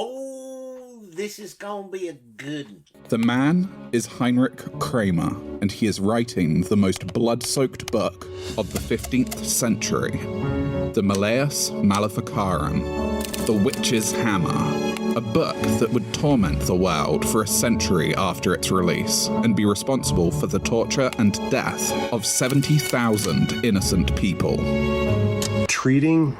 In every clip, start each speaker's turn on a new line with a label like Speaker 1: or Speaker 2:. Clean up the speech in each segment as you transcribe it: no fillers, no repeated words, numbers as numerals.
Speaker 1: Oh, this is gonna be a good one.
Speaker 2: The man is Heinrich Kramer, and he is writing the most blood-soaked book of the 15th century, the Malleus Maleficarum, the Witch's Hammer, a book that would torment the world for a century after its release and be responsible for the torture and death of 70,000 innocent people.
Speaker 3: Treating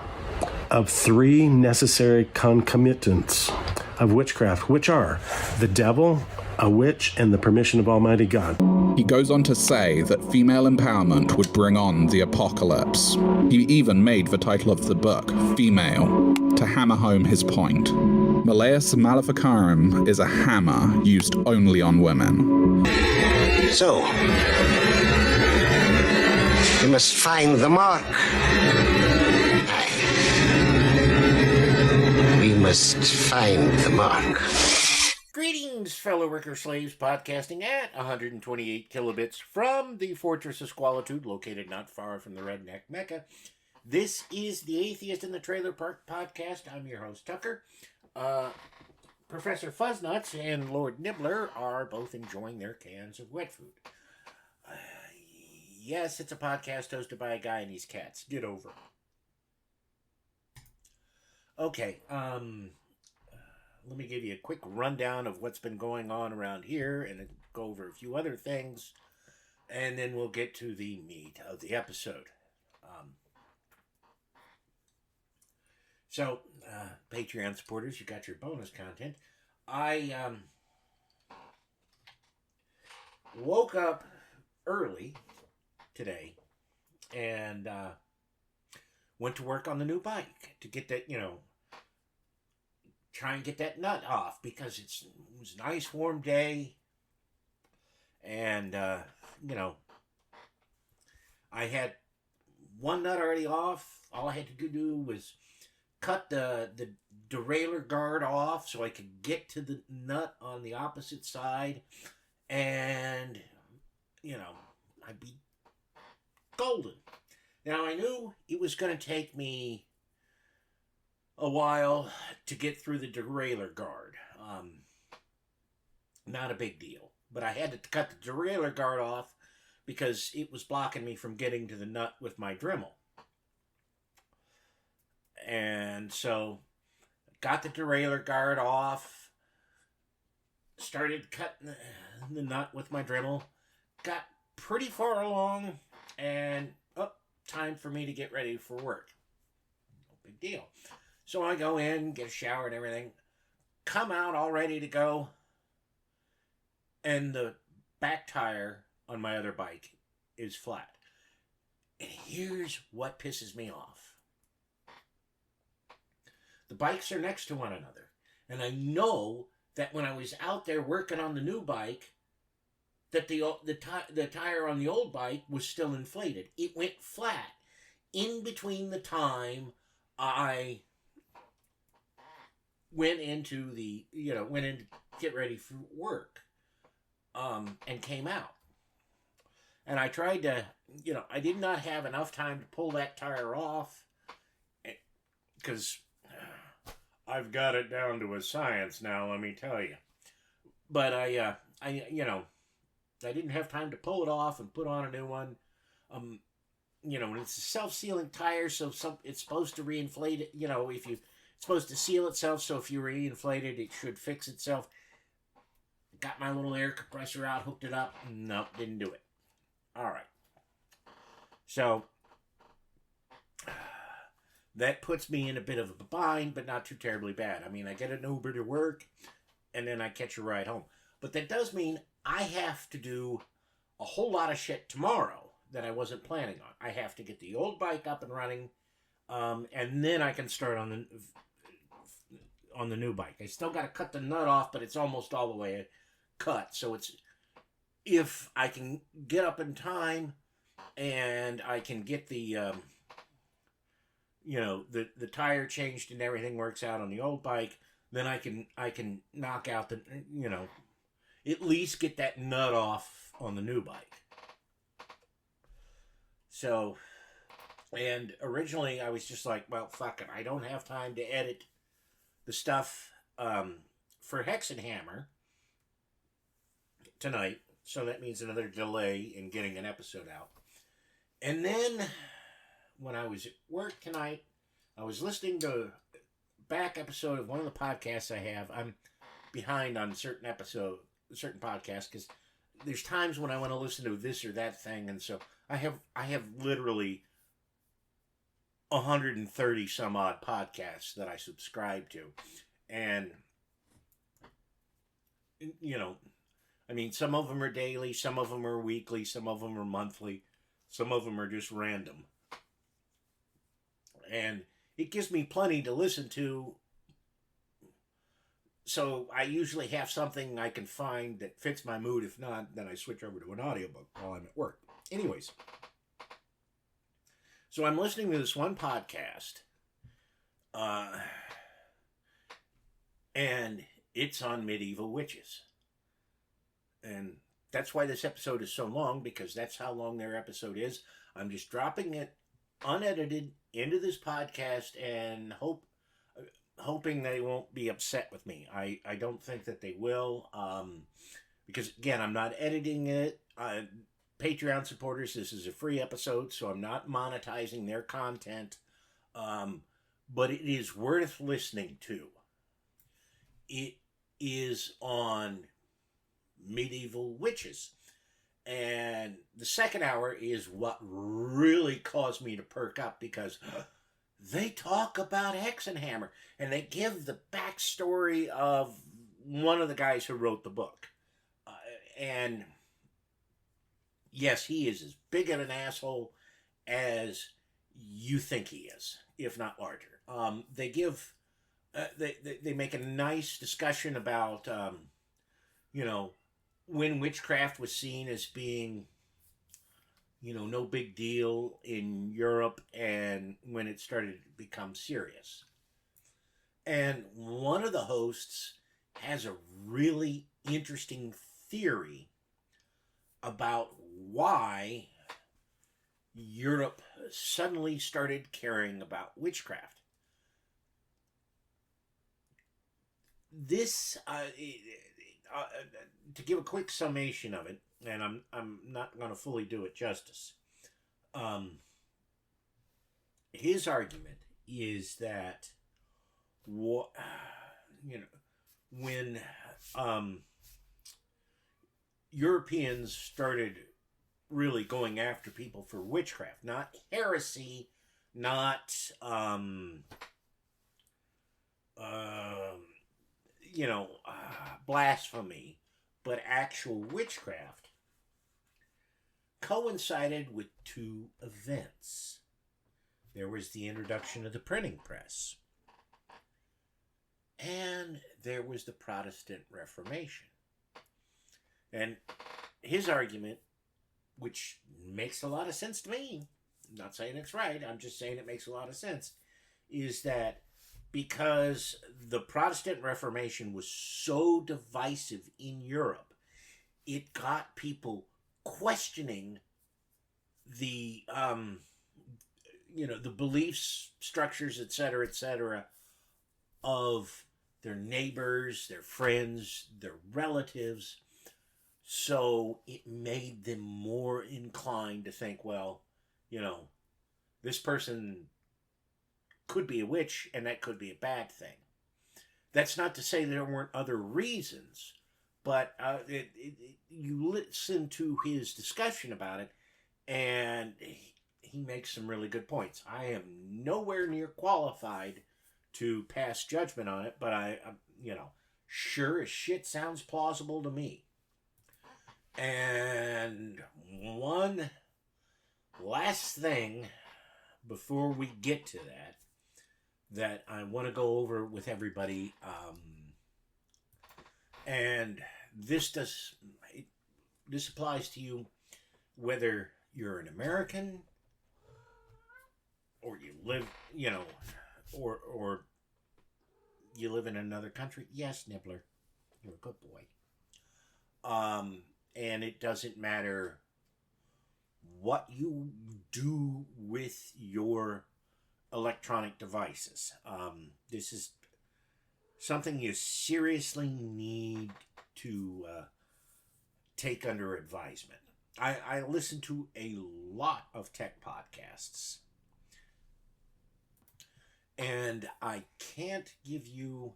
Speaker 3: of three necessary concomitants of witchcraft, which are the devil, a witch, and the permission of Almighty God.
Speaker 2: He goes on to say that female empowerment would bring on the apocalypse. He even made the title of the book Female to hammer home his point. Malleus Maleficarum is a hammer used only on women.
Speaker 4: So, we must find the mark. We must find the mark.
Speaker 1: Greetings, fellow worker slaves, podcasting at 128 kilobits from the Fortress of Squalitude, located not far from the Redneck Mecca. This is the Atheist in the Trailer Park podcast. I'm your host, Tucker. Professor Fuzznuts and Lord Nibbler are both enjoying their cans of wet food. Yes, it's a podcast hosted by a guy and his cats. Get over it. Okay, let me give you a quick rundown of what's been going on around here and go over a few other things, and then we'll get to the meat of the episode. So, Patreon supporters, you got your bonus content. I woke up early today and went to work on the new bike to get that, try and get that nut off because it was a nice warm day, and I had one nut already off. All I had to do was cut the derailleur guard off so I could get to the nut on the opposite side, and I'd be golden. Now, I knew it was going to take me a while to get through the derailleur guard. Not a big deal. But I had to cut the derailleur guard off because it was blocking me from getting to the nut with my Dremel. And so, got the derailleur guard off, started cutting the nut with my Dremel, got pretty far along, and time for me to get ready for work. No big deal. So I go in, get a shower and everything, come out all ready to go, and the back tire on my other bike is flat. And here's what pisses me off. The bikes are next to one another, and I know that when I was out there working on the new bike, that the tire on the old bike was still inflated. It went flat in between the time I went in to get ready for work, and came out. And I tried to, I did not have enough time to pull that tire off, because I've got it down to a science now, let me tell you. But I didn't have time to pull it off and put on a new one. It's a self-sealing tire, so it's supposed to reinflate it. It's supposed to seal itself, so if you reinflate it, it should fix itself. Got my little air compressor out, hooked it up. Nope, didn't do it. All right. So, that puts me in a bit of a bind, but not too terribly bad. I mean, I get an Uber to work, and then I catch a ride home. But that does mean I have to do a whole lot of shit tomorrow that I wasn't planning on. I have to get the old bike up and running, and then I can start on the new bike. I still got to cut the nut off, but it's almost all the way cut. So if I can get up in time and I can get the tire changed and everything works out on the old bike, then I can knock out at least get that nut off on the new bike. So, and originally I was just like, well, fuck it. I don't have time to edit the stuff for Hexenhammer tonight, so that means another delay in getting an episode out. And then when I was at work tonight, I was listening to a back episode of one of the podcasts I have. I'm behind on certain podcasts because there's times when I want to listen to this or that thing, and so I have literally 130 some odd podcasts that I subscribe to, and I mean, some of them are daily, some of them are weekly, some of them are monthly, some of them are just random, and it gives me plenty to listen to. So I usually have something I can find that fits my mood. If not, then I switch over to an audiobook while I'm at work. Anyways, so I'm listening to this one podcast, and it's on medieval witches. And that's why this episode is so long, because that's how long their episode is. I'm just dropping it unedited into this podcast and hoping they won't be upset with me. I don't think that they will, because again, I'm not editing it. Patreon supporters, this is a free episode, so I'm not monetizing their content, but it is worth listening to. It is on medieval witches, and the second hour is what really caused me to perk up, because they talk about Hexenhammer, and they give the backstory of one of the guys who wrote the book. And yes, he is as big of an asshole as you think he is, if not larger. They give, they make a nice discussion about, when witchcraft was seen as being, no big deal in Europe, and when it started to become serious. And one of the hosts has a really interesting theory about why Europe suddenly started caring about witchcraft. This, to give a quick summation of it, and I'm not going to fully do it justice. His argument is that when Europeans started really going after people for witchcraft, not heresy, not blasphemy, but actual witchcraft, coincided with two events. There was the introduction of the printing press, and there was the Protestant Reformation. And his argument, which makes a lot of sense to me, I'm not saying it's right, I'm just saying it makes a lot of sense, is that because the Protestant Reformation was so divisive in Europe, it got people questioning the the beliefs, structures, etc., of their neighbors, their friends, their relatives. So it made them more inclined to think, well, this person could be a witch, and that could be a bad thing. That's not to say there weren't other reasons, but you listen to his discussion about it, and he makes some really good points. I am nowhere near qualified to pass judgment on it, but I sure as shit sounds plausible to me. And one last thing before we get to that I want to go over with everybody, and this applies to you whether you're an American or you live, or you live in another country. Yes, Nibbler, you're a good boy. And it doesn't matter what you do with your electronic devices. This is something you seriously need to take under advisement. I listen to a lot of tech podcasts, and I can't give you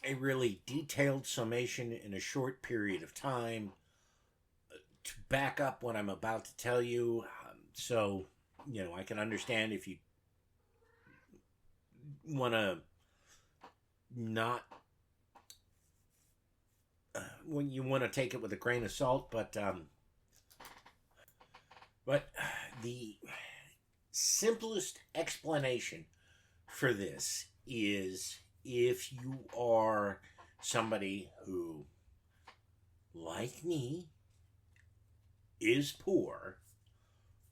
Speaker 1: a really detailed summation in a short period of time to back up what I'm about to tell you. So, I can understand if you want to not, when you want to take it with a grain of salt, but the simplest explanation for this is if you are somebody who, like me, is poor,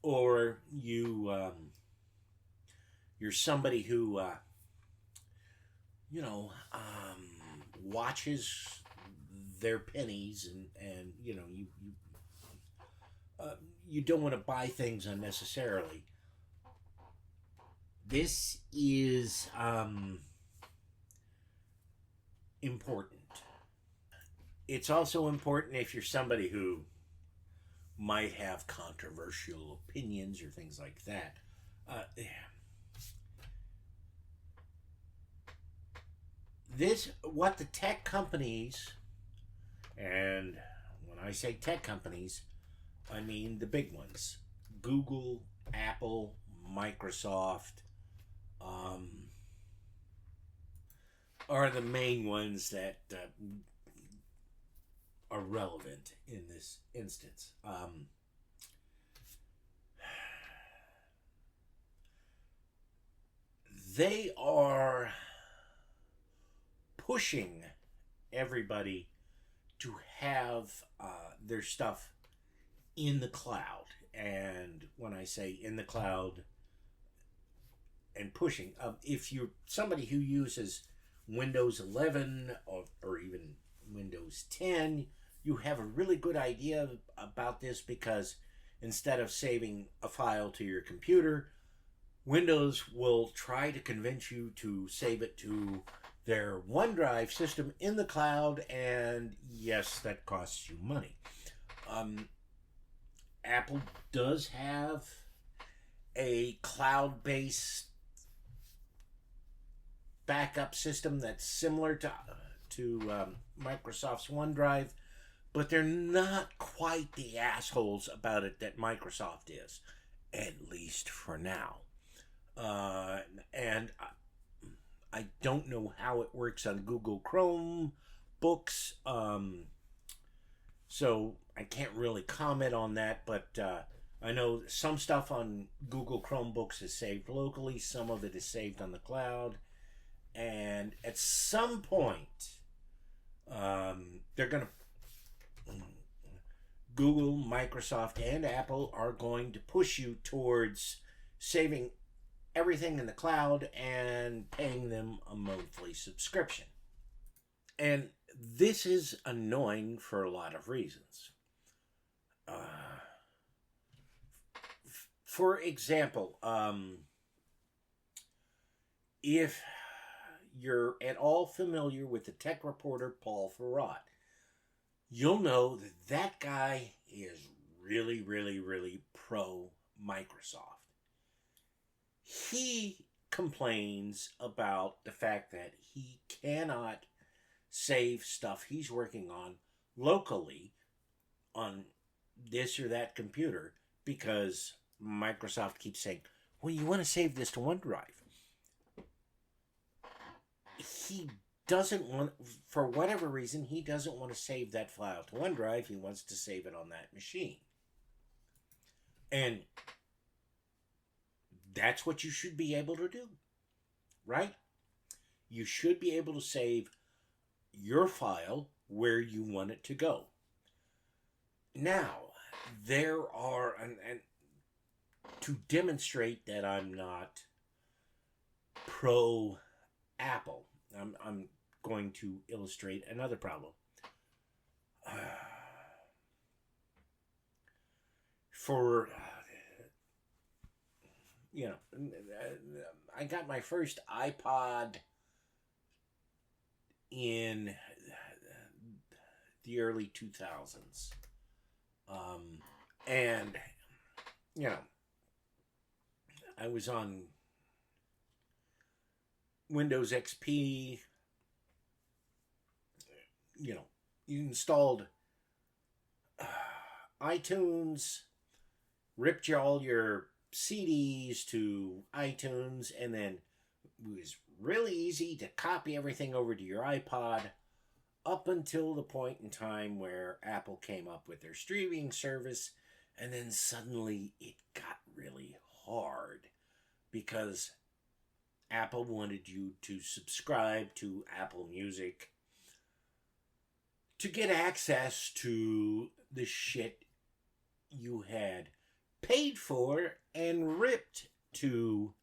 Speaker 1: or you're somebody who watches their pennies, and you don't want to buy things unnecessarily. This is important. It's also important if you're somebody who might have controversial opinions or things like that. What the tech companies, and when I say tech companies, I mean the big ones: Google, Apple, Microsoft, are the main ones that are relevant in this instance. They are pushing everybody to have their stuff in the cloud. And when I say in the cloud and pushing, if you're somebody who uses Windows 11 or even Windows 10, you have a really good idea about this, because instead of saving a file to your computer, Windows will try to convince you to save it to their OneDrive system in the cloud, and yes, that costs you money. Apple does have a cloud-based backup system that's similar to Microsoft's OneDrive, but they're not quite the assholes about it that Microsoft is, at least for now. And I don't know how it works on Google Chrome books, so I can't really comment on that, but I know some stuff on Google Chromebooks is saved locally, some of it is saved on the cloud, and at some point, they're going to, Google, Microsoft, and Apple are going to push you towards saving everything in the cloud and paying them a monthly subscription. And this is annoying for a lot of reasons. For example, if you're at all familiar with the tech reporter Paul Farad, you'll know that that guy is really, really, really pro Microsoft. He complains about the fact that he cannot save stuff he's working on locally on this or that computer because Microsoft keeps saying, well, you want to save this to OneDrive. He doesn't want, for whatever reason, he doesn't want to save that file to OneDrive. He wants to save it on that machine. And that's what you should be able to do, right? You should be able to save your file where you want it to go. Now, there are, and to demonstrate that I'm not pro Apple, I'm going to illustrate another problem. I got my first iPod in the early 2000s. And, you know, I was on Windows XP. You know, you installed iTunes, ripped all your CDs to iTunes, and then it was really easy to copy everything over to your iPod up until the point in time where Apple came up with their streaming service, and then suddenly it got really hard because Apple wanted you to subscribe to Apple Music to get access to the shit you had paid for and ripped to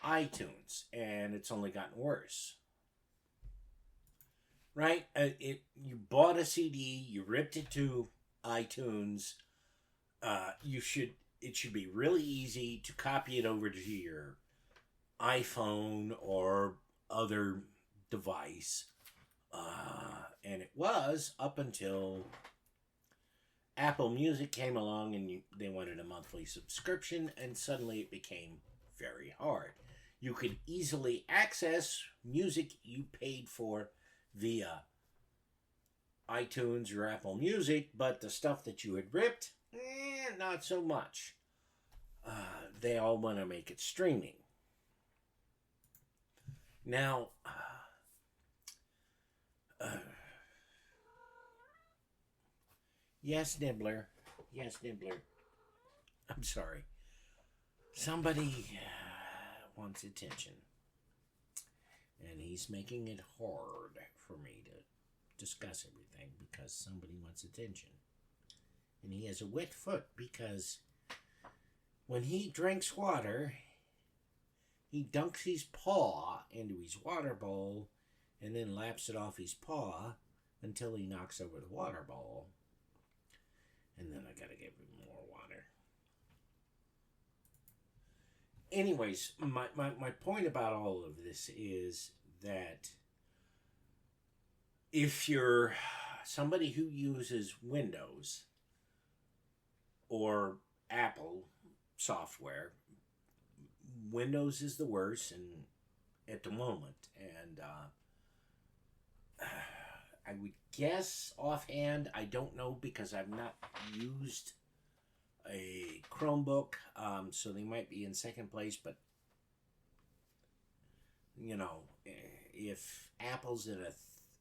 Speaker 1: iTunes, and it's only gotten worse. Right? You bought a CD, you ripped it to iTunes. It should be really easy to copy it over to your iPhone or other device. And it was up until Apple Music came along and they wanted a monthly subscription, and suddenly it became very hard. You could easily access music you paid for via iTunes or Apple Music, but the stuff that you had ripped, not so much. They all want to make it streaming. Now, yes, Nibbler. Yes, Nibbler. I'm sorry. Somebody wants attention. And he's making it hard for me to discuss everything because somebody wants attention. And he has a wet foot because when he drinks water, he dunks his paw into his water bowl and then laps it off his paw until he knocks over the water bowl. And then I gotta give him more water. Anyways, my point about all of this is that if you're somebody who uses Windows or Apple software, Windows is the worst and at the moment. And I would guess offhand, I don't know because I've not used a Chromebook, so they might be in second place, but you know, if Apple's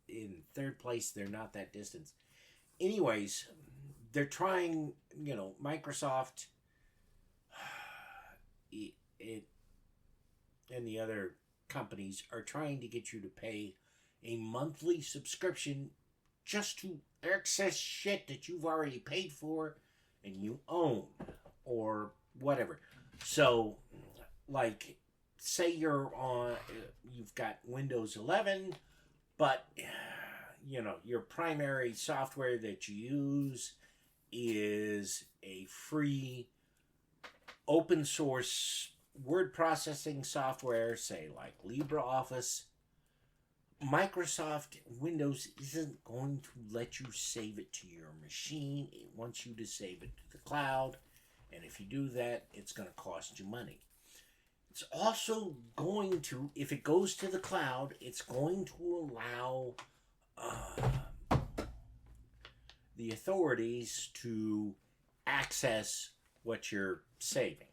Speaker 1: in third place, they're not that distance. Anyways, they're trying, you know, Microsoft and the other companies are trying to get you to pay a monthly subscription just to access shit that you've already paid for and you own or whatever. So, like, say you've got Windows 11, but, you know, your primary software that you use is a free open source word processing software, say like LibreOffice. Microsoft Windows isn't going to let you save it to your machine. It wants you to save it to the cloud. And if you do that, it's going to cost you money. It's also going to, if it goes to the cloud, it's going to allow the authorities to access what you're saving.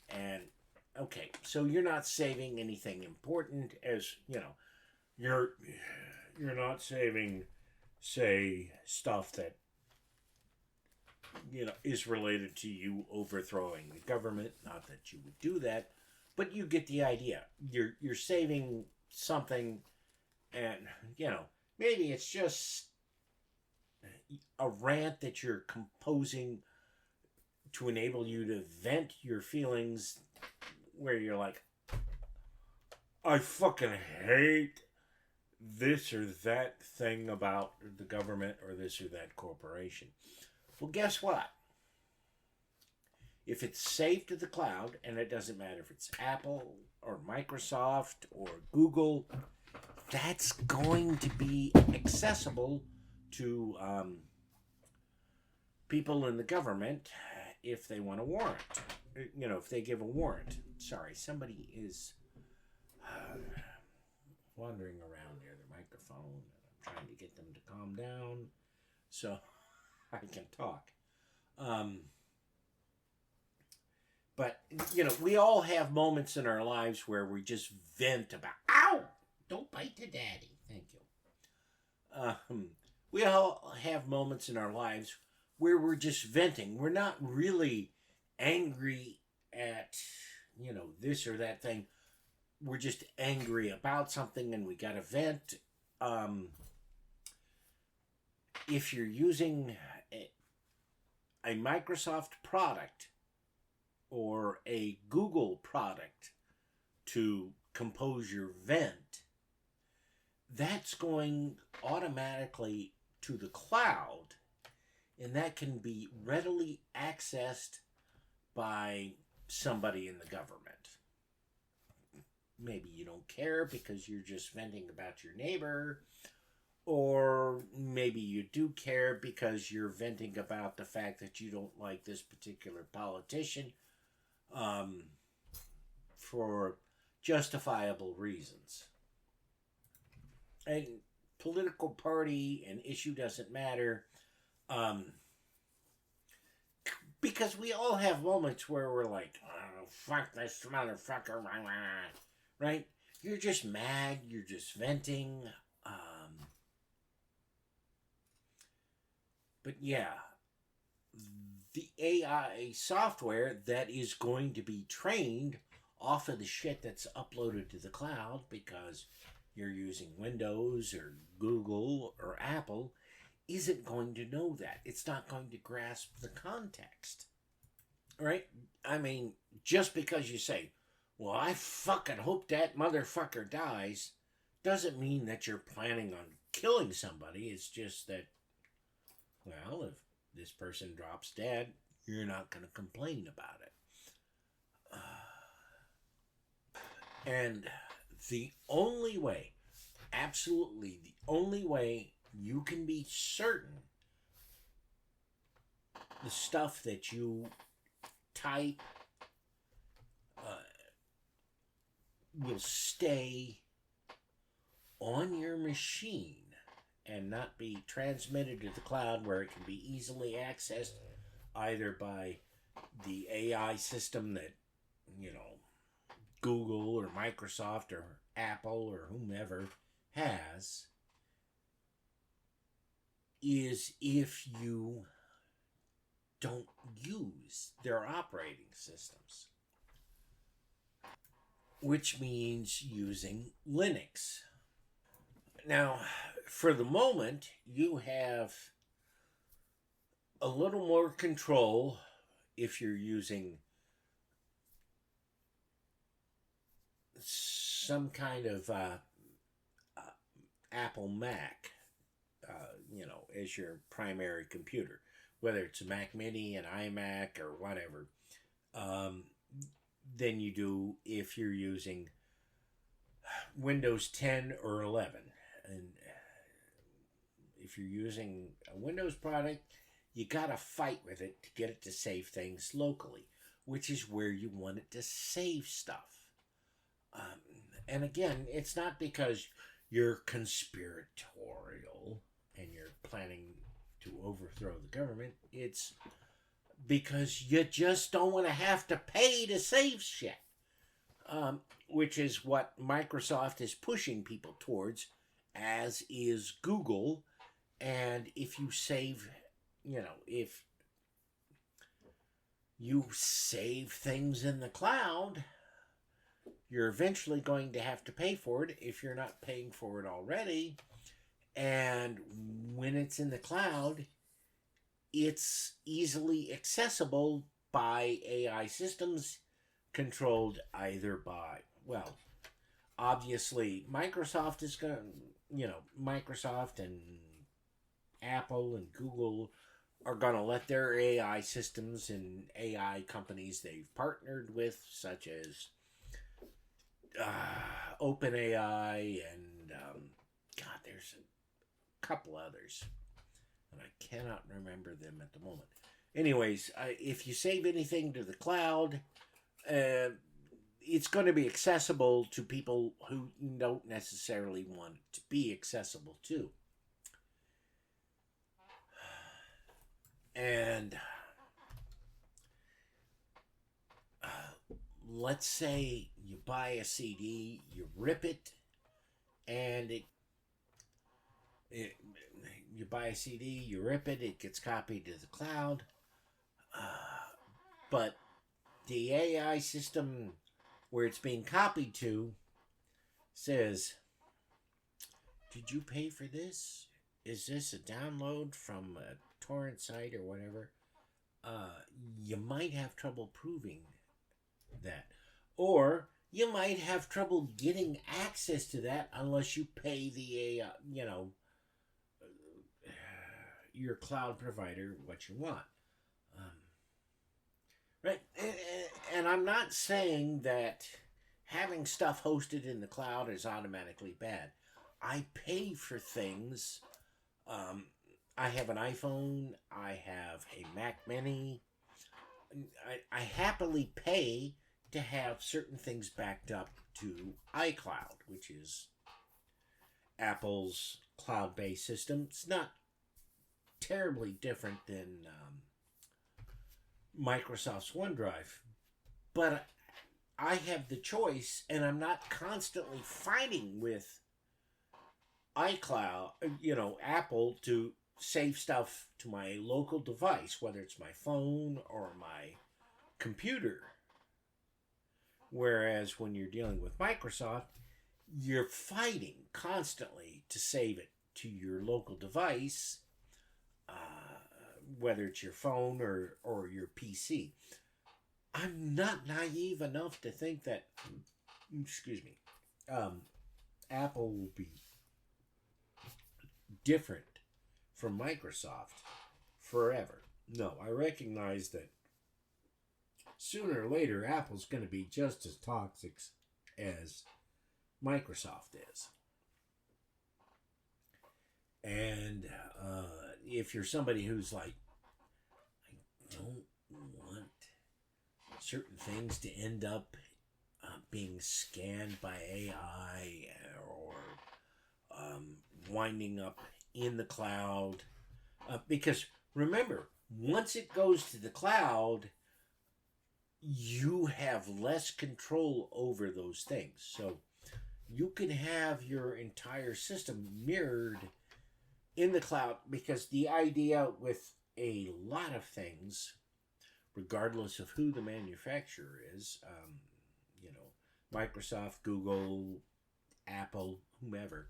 Speaker 1: And, okay, so you're not saving anything important as, you know, you're not saving, say, stuff that, you know, is related to you overthrowing the government. Not that you would do that, but you get the idea. You're saving something, and, you know, maybe it's just a rant that you're composing to enable you to vent your feelings where you're like, I fucking hate this or that thing about the government or this or that corporation. Well, guess what? If it's saved to the cloud, and it doesn't matter if it's Apple or Microsoft or Google, that's going to be accessible to people in the government if they want a warrant. If they give a warrant. Sorry, somebody is wandering around near the microphone, and I'm trying to get them to calm down so I can talk. But, we all have moments in our lives where we just vent about, ow! Don't bite the daddy. Thank you. We all have moments in our lives where we're just venting. We're not really angry at, this or that thing. We're just angry about something and we got to vent. If you're using a Microsoft product or a Google product to compose your vent, that's going automatically to the cloud, and that can be readily accessed by somebody in the government. Maybe you don't care because you're just venting about your neighbor, or maybe you do care because you're venting about the fact that you don't like this particular politician for justifiable reasons. And political party and issue doesn't matter, because we all have moments where we're like, oh, fuck this motherfucker, right? You're just mad, you're just venting. But yeah, the AI software that is going to be trained off of the shit that's uploaded to the cloud because you're using Windows or Google or Apple isn't going to know that. It's not going to grasp the context. Right? I mean, just because you say, well, I fucking hope that motherfucker dies, doesn't mean that you're planning on killing somebody. It's just that, well, if this person drops dead, you're not going to complain about it. And the only way, absolutely the only way you can be certain the stuff that you type will stay on your machine and not be transmitted to the cloud, where it can be easily accessed either by the AI system that, Google or Microsoft or Apple or whomever has, is if you don't use their operating systems, which means using Linux. Now, for the moment, you have a little more control if you're using some kind of Apple Mac, as your primary computer, whether it's a Mac Mini, an iMac, or whatever, than you do if you're using Windows 10 or 11. And if you're using a Windows product, you gotta fight with it to get it to save things locally, which is where you want it to save stuff. And again, it's not because you're conspiratorial and you're planning to overthrow the government. It's because you just don't want to have to pay to save shit. Which is what Microsoft is pushing people towards, as is Google. And if you save, if you save things in the cloud, you're eventually going to have to pay for it if you're not paying for it already. And when it's in the cloud, it's easily accessible by AI systems controlled either by, well, obviously Microsoft is going to, Microsoft and Apple and Google are going to let their AI systems and AI companies they've partnered with, such as OpenAI and God, there's a couple others, and I cannot remember them at the moment. Anyways, if you save anything to the cloud, it's going to be accessible to people who don't necessarily want it to be accessible to. And let's say you buy a CD, you rip it, and you buy a CD, you rip it, it gets copied to the cloud. But the AI system where it's being copied to says, did you pay for this? Is this a download from a torrent site or whatever? You might have trouble proving that. Or you might have trouble getting access to that unless you pay the your cloud provider what you want. Right? And I'm not saying that having stuff hosted in the cloud is automatically bad. I pay for things. I have an iPhone. I have a Mac Mini. I happily pay to have certain things backed up to iCloud, which is Apple's cloud-based system. It's not terribly different than Microsoft's OneDrive, but I have the choice, and I'm not constantly fighting with iCloud, Apple, to save stuff to my local device, whether it's my phone or my computer. Whereas when you're dealing with Microsoft, you're fighting constantly to save it to your local device, whether it's your phone or your PC. I'm not naive enough to think that, Apple will be different from Microsoft forever. No, I recognize that sooner or later, Apple's going to be just as toxic as Microsoft is. And if you're somebody who's like, I don't want certain things to end up being scanned by AI or winding up in the cloud. Because remember, once it goes to the cloud, you have less control over those things. So you can have your entire system mirrored in the cloud, because the idea with a lot of things, regardless of who the manufacturer is, Microsoft, Google, Apple, whomever,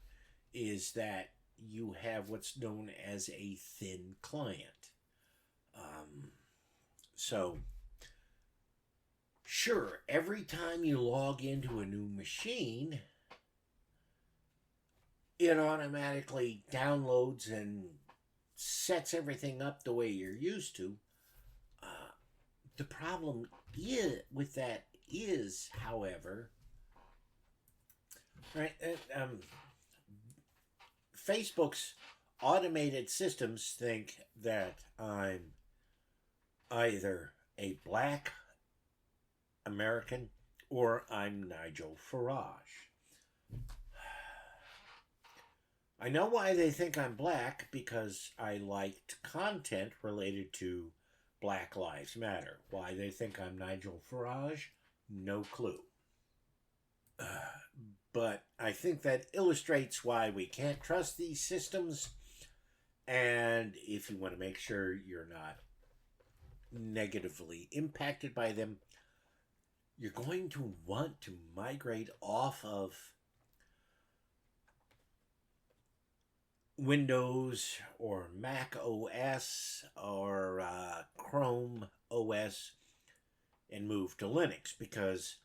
Speaker 1: is that you have what's known as a thin client. So sure, every time you log into a new machine, it automatically downloads and sets everything up the way you're used to. The problem with that is, however, right? Facebook's automated systems think that I'm either a black American or I'm Nigel Farage. I know why they think I'm black, because I liked content related to Black Lives Matter. Why they think I'm Nigel Farage, no clue. But I think that illustrates why we can't trust these systems. And if you want to make sure you're not negatively impacted by them, you're going to want to migrate off of Windows or Mac OS or Chrome OS and move to Linux, because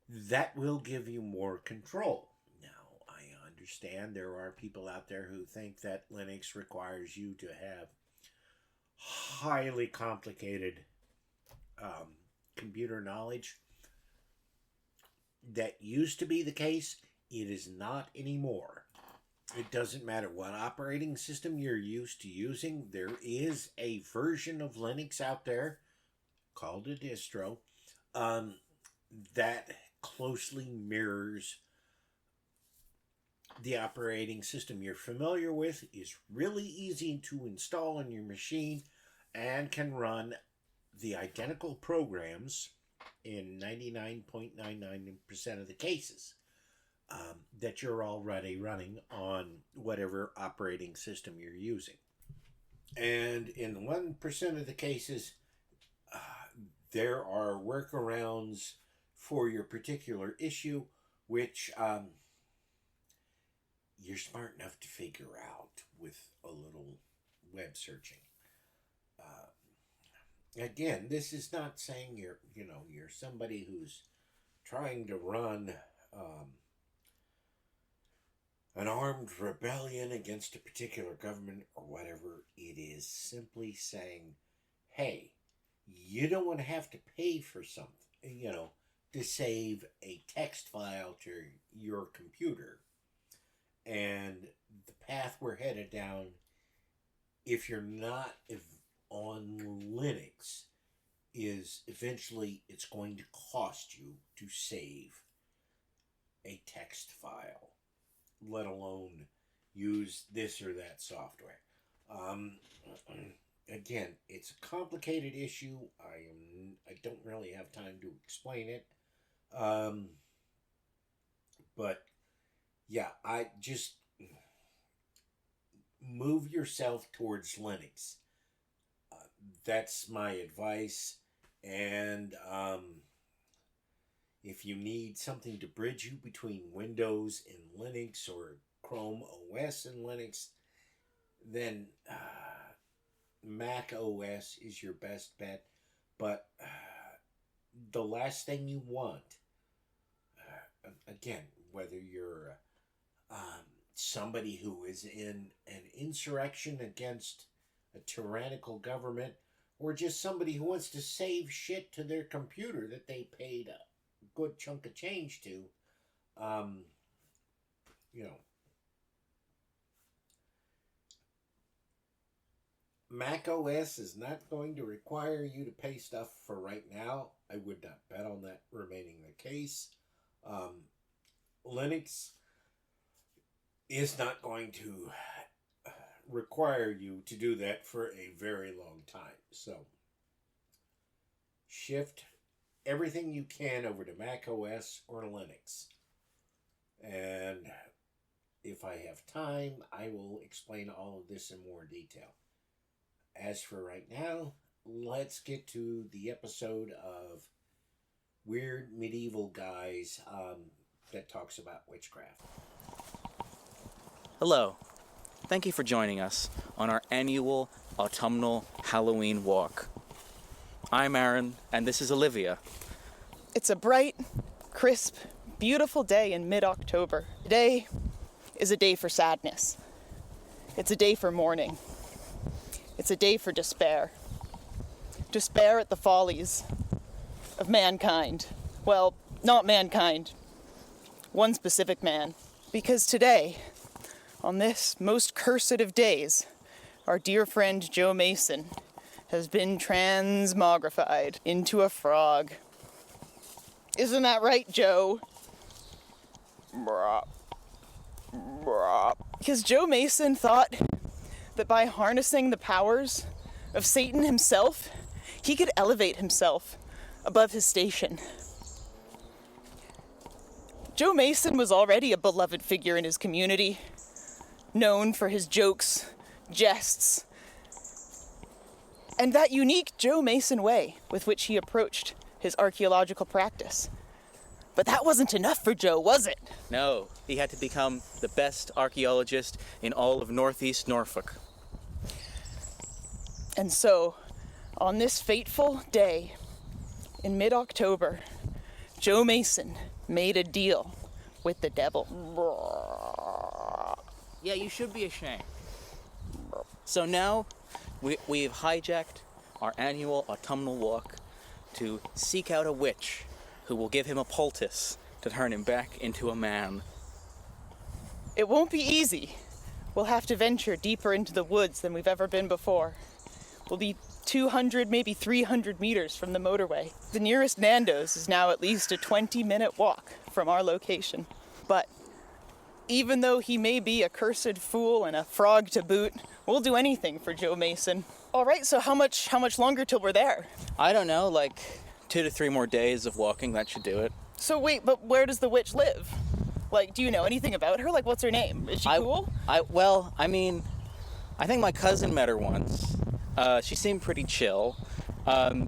Speaker 1: that will give you more control. Now, I understand there are people out there who think that Linux requires you to have highly complicated computer knowledge. That used to be the case. It is not anymore. It doesn't matter what operating system you're used to using. There is a version of Linux out there called a distro that closely mirrors the operating system you're familiar with, is really easy to install on your machine, and can run the identical programs in 99.99% of the cases that you're already running on whatever operating system you're using. And in 1% of the cases, there are workarounds for your particular issue, which you're smart enough to figure out with a little web searching. Again, this is not saying you're somebody who's trying to run an armed rebellion against a particular government or whatever. It is simply saying, hey, you don't want to have to pay for something, to save a text file to your computer. And the path we're headed down, if you're not on Linux, is eventually it's going to cost you to save a text file, let alone use this or that software. Again, it's a complicated issue. I don't really have time to explain it. But yeah, I just move yourself towards Linux. That's my advice. And if you need something to bridge you between Windows and Linux, or Chrome OS and Linux, then Mac OS is your best bet. But the last thing you want, again, whether you're somebody who is in an insurrection against a tyrannical government, or just somebody who wants to save shit to their computer that they paid a good chunk of change to, Mac OS is not going to require you to pay stuff for right now. I would not bet on that remaining the case. Linux is not going to require you to do that for a very long time. So shift everything you can over to Mac OS or Linux. And if I have time, I will explain all of this in more detail. As for right now, let's get to the episode of Weird Medieval Guys that talks about witchcraft.
Speaker 5: Hello. Thank you for joining us on our annual autumnal Halloween walk. I'm Aaron, and this is Olivia.
Speaker 6: It's a bright, crisp, beautiful day in mid-October. Today is a day for sadness. It's a day for mourning. It's a day for despair. Despair at the follies of mankind. Well, not mankind. One specific man. Because today, on this most cursed of days, our dear friend Joe Mason has been transmogrified into a frog. Isn't that right, Joe? Because Joe Mason thought that by harnessing the powers of Satan himself, he could elevate himself above his station. Joe Mason was already a beloved figure in his community, known for his jokes, jests, and that unique Joe Mason way with which he approached his archaeological practice. But that wasn't enough for Joe, was it?
Speaker 5: No, he had to become the best archaeologist in all of Northeast Norfolk.
Speaker 6: And so, on this fateful day in mid-October, Joe Mason made a deal with the devil.
Speaker 5: Yeah, you should be ashamed. So now, we've hijacked our annual autumnal walk to seek out a witch who will give him a poultice to turn him back into a man.
Speaker 6: It won't be easy, we'll have to venture deeper into the woods than we've ever been before. We'll be 200, maybe 300 meters from the motorway. The nearest Nando's is now at least a 20-minute walk from our location. But even though he may be a cursed fool and a frog to boot, we'll do anything for Joe Mason. All right, so how much longer till we're there?
Speaker 5: I don't know, like 2 to 3 more days of walking, that should do it.
Speaker 6: So wait, but where does the witch live? Like, do you know anything about her? Like, what's her name? Is she cool?
Speaker 5: I think my cousin met her once. She seemed pretty chill.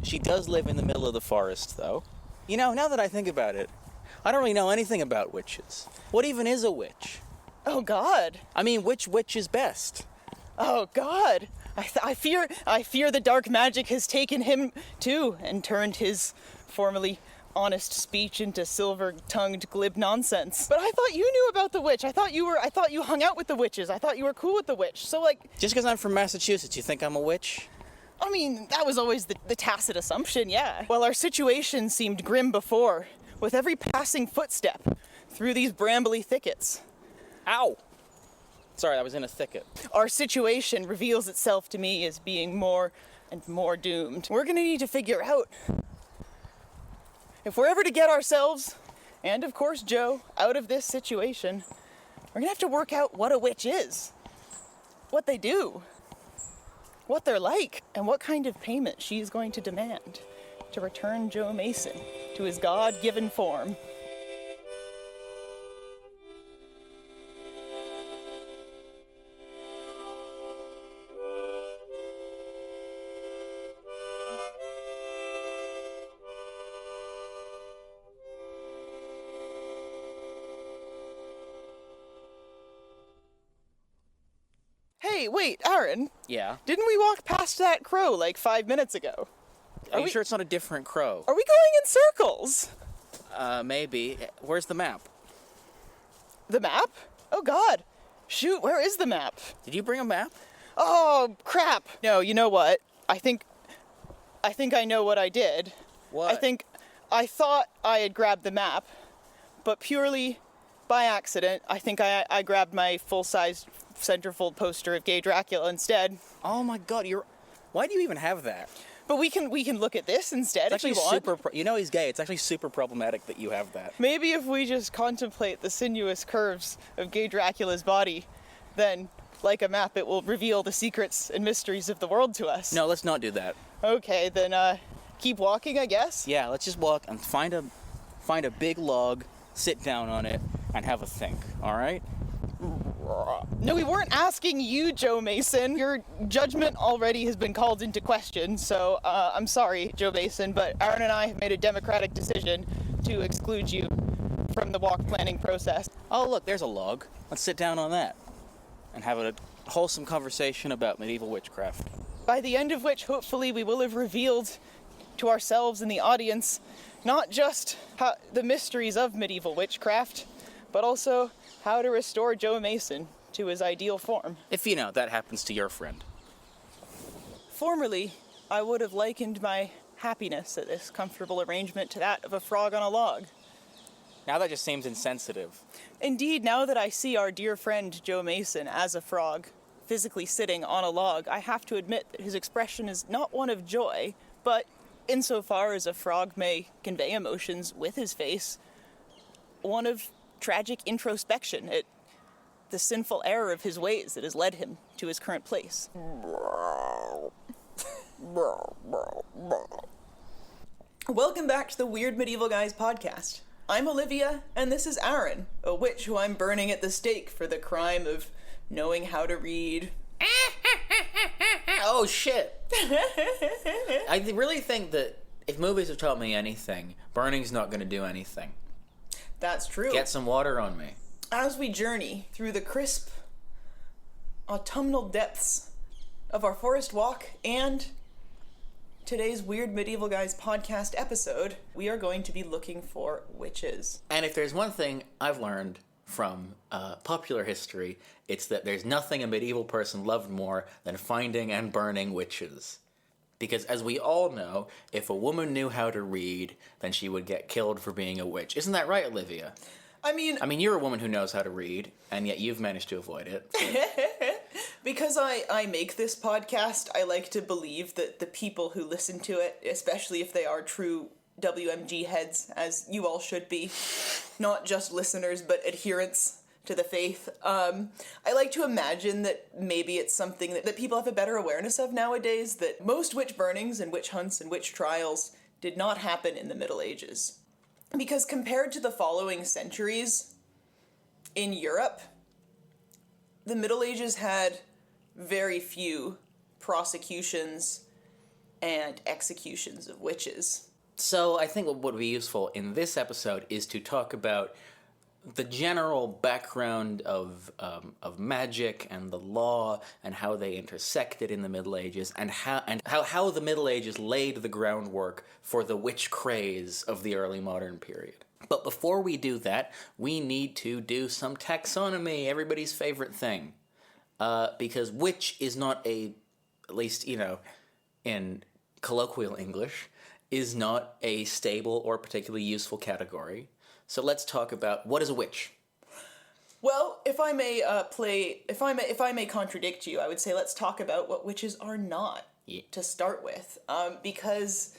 Speaker 5: She does live in the middle of the forest, though. You know, now that I think about it, I don't really know anything about witches. What even is a witch?
Speaker 6: Oh, God.
Speaker 5: I mean, which witch is best?
Speaker 6: Oh, God. I fear the dark magic has taken him, too, and turned his formerly honest speech into silver-tongued glib nonsense. But I thought you knew about the witch. I thought you hung out with the witches. I thought you were cool with the witch. So, like...
Speaker 5: Just because I'm from Massachusetts, you think I'm a witch?
Speaker 6: I mean, that was always the tacit assumption, yeah. Well, our situation seemed grim before, with every passing footstep through these brambly thickets.
Speaker 5: Ow! Sorry, I was in a thicket.
Speaker 6: Our situation reveals itself to me as being more and more doomed. We're gonna need to figure out, if we're ever to get ourselves, and of course Joe, out of this situation, we're gonna have to work out what a witch is, what they do, what they're like, and what kind of payment she's going to demand to return Joe Mason to his God-given form. Hey, wait, Aaron.
Speaker 5: Yeah?
Speaker 6: Didn't we walk past that crow like 5 minutes ago?
Speaker 5: Are you sure it's not a different crow?
Speaker 6: Are we going in circles?
Speaker 5: Maybe. Where's the map?
Speaker 6: The map? Oh, God. Shoot, where is the map?
Speaker 5: Did you bring a map?
Speaker 6: Oh, crap. No, you know what? I think I know what I did.
Speaker 5: What?
Speaker 6: I thought I had grabbed the map, but purely by accident, I think I grabbed my full-size centerfold poster of Gay Dracula instead.
Speaker 5: Oh my God, why do you even have that?
Speaker 6: But we can look at this instead
Speaker 5: It's
Speaker 6: if you
Speaker 5: actually
Speaker 6: want.
Speaker 5: you know he's gay. It's actually super problematic that you have that.
Speaker 6: Maybe if we just contemplate the sinuous curves of Gay Dracula's body, then, like a map, it will reveal the secrets and mysteries of the world to us.
Speaker 5: No, let's not do that.
Speaker 6: Okay, then keep walking, I guess.
Speaker 5: Yeah, let's just walk and find a big log, sit down on it, and have a think. All right?
Speaker 6: No, we weren't asking you, Joe Mason. Your judgment already has been called into question, so I'm sorry, Joe Mason, but Aaron and I have made a democratic decision to exclude you from the walk planning process.
Speaker 5: Oh, look, there's a log. Let's sit down on that and have a wholesome conversation about medieval witchcraft.
Speaker 6: By the end of which, hopefully, we will have revealed to ourselves and the audience not just the mysteries of medieval witchcraft, but also how to restore Joe Mason to his ideal form.
Speaker 5: If, that happens to your friend.
Speaker 6: Formerly, I would have likened my happiness at this comfortable arrangement to that of a frog on a log.
Speaker 5: Now that just seems insensitive.
Speaker 6: Indeed, now that I see our dear friend Joe Mason as a frog, physically sitting on a log, I have to admit that his expression is not one of joy, but insofar as a frog may convey emotions with his face, one of tragic introspection at the sinful error of his ways that has led him to his current place. Welcome back to the Weird Medieval Guys podcast. I'm Olivia, and this is Aaron, a witch who I'm burning at the stake for the crime of knowing how to read.
Speaker 7: Oh, shit. I really think that if movies have taught me anything, burning's not going to do anything.
Speaker 6: That's true.
Speaker 7: Get some water on me.
Speaker 6: As we journey through the crisp autumnal depths of our forest walk and today's Weird Medieval Guys podcast episode, we are going to be looking for witches.
Speaker 7: And if there's one thing I've learned from popular history, it's that there's nothing a medieval person loved more than finding and burning witches. Because as we all know, if a woman knew how to read, then she would get killed for being a witch. Isn't that right, Olivia?
Speaker 6: I mean,
Speaker 7: you're a woman who knows how to read, and yet you've managed to avoid it.
Speaker 6: because I make this podcast, I like to believe that the people who listen to it, especially if they are true WMG heads, as you all should be, not just listeners, but adherents to the faith, I like to imagine that maybe it's something that people have a better awareness of nowadays, that most witch burnings and witch hunts and witch trials did not happen in the Middle Ages. Because compared to the following centuries in Europe, the Middle Ages had very few prosecutions and executions of witches.
Speaker 7: So I think what would be useful in this episode is to talk about the general background of magic and the law and how they intersected in the Middle Ages, and how the Middle Ages laid the groundwork for the witch craze of the early modern period. But before we do that, we need to do some taxonomy, everybody's favorite thing. Because witch is not at least, in colloquial English, is not a stable or particularly useful category. So let's talk about what is a witch.
Speaker 6: Well, if I may contradict you, I would say let's talk about what witches are not to start with, because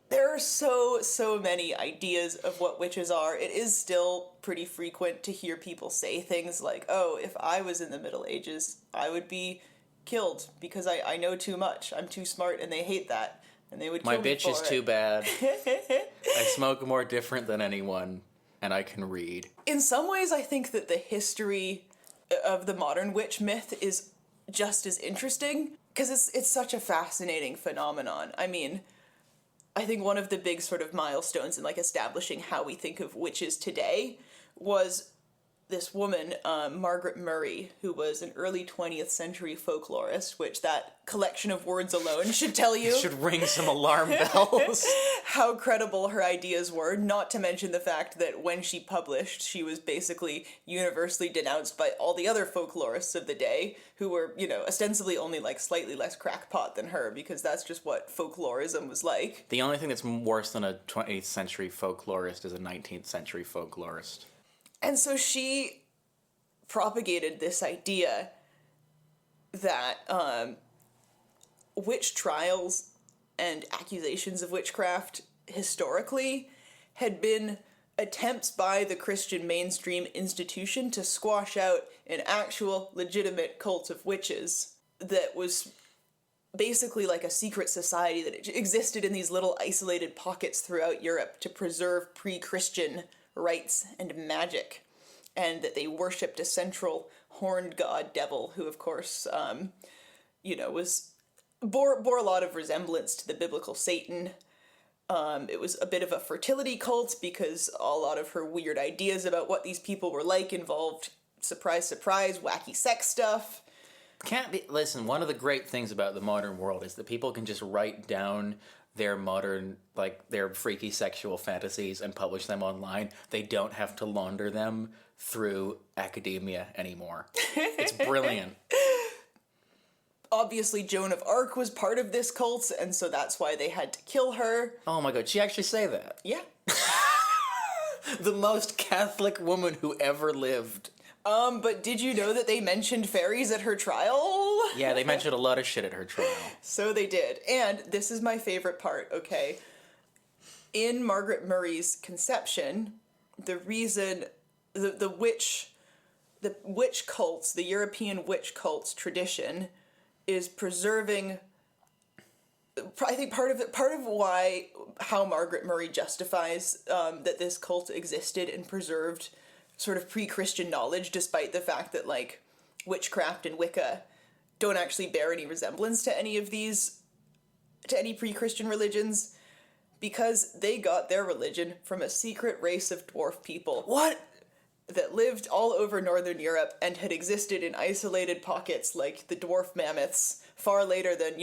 Speaker 6: there are so many ideas of what witches are. It is still pretty frequent to hear people say things like, "Oh, if I was in the Middle Ages, I would be killed because I know too much. I'm too smart," and they hate that. And they would kill
Speaker 7: My
Speaker 6: me
Speaker 7: bitch
Speaker 6: for
Speaker 7: is
Speaker 6: it.
Speaker 7: too bad. I smoke more different than anyone, and I can read.
Speaker 6: In some ways, I think that the history of the modern witch myth is just as interesting, because it's such a fascinating phenomenon. I mean, I think one of the big sort of milestones in, like, establishing how we think of witches today was this woman, Margaret Murray, who was an early 20th century folklorist, which that collection of words alone should tell you
Speaker 7: Should ring some alarm bells.
Speaker 6: how credible her ideas were, not to mention the fact that when she published, she was basically universally denounced by all the other folklorists of the day, who were, ostensibly only, like, slightly less crackpot than her, because that's just what folklorism was like.
Speaker 7: The only thing that's worse than a 20th century folklorist is a 19th century folklorist.
Speaker 6: And so she propagated this idea that witch trials and accusations of witchcraft historically had been attempts by the Christian mainstream institution to squash out an actual legitimate cult of witches that was basically like a secret society that existed in these little isolated pockets throughout Europe to preserve pre-Christian rites and magic, and that they worshipped a central horned god devil who, of course, bore a lot of resemblance to the biblical Satan. It was a bit of a fertility cult because a lot of her weird ideas about what these people were like involved, surprise, surprise, wacky sex stuff.
Speaker 7: Listen, one of the great things about the modern world is that people can just write down their their freaky sexual fantasies and publish them online. They don't have to launder them through academia anymore. It's brilliant.
Speaker 6: Obviously, Joan of Arc was part of this cult, and so that's why they had to kill her.
Speaker 7: Oh my god, she actually say that?
Speaker 6: Yeah.
Speaker 7: The most Catholic woman who ever lived.
Speaker 6: But did you know that they mentioned fairies at her trial?
Speaker 7: Yeah, they mentioned a lot of shit at her trial.
Speaker 6: So they did. And this is my favorite part, okay? In Margaret Murray's conception, the reason the witch cults, the European witch cults tradition is preserving, I think part of how Margaret Murray justifies that this cult existed and preserved sort of pre-Christian knowledge, despite the fact that, like, witchcraft and Wicca don't actually bear any resemblance to any pre-Christian religions, because they got their religion from a secret race of dwarf people.
Speaker 7: What?
Speaker 6: That lived all over Northern Europe and had existed in isolated pockets like the dwarf mammoths far later than,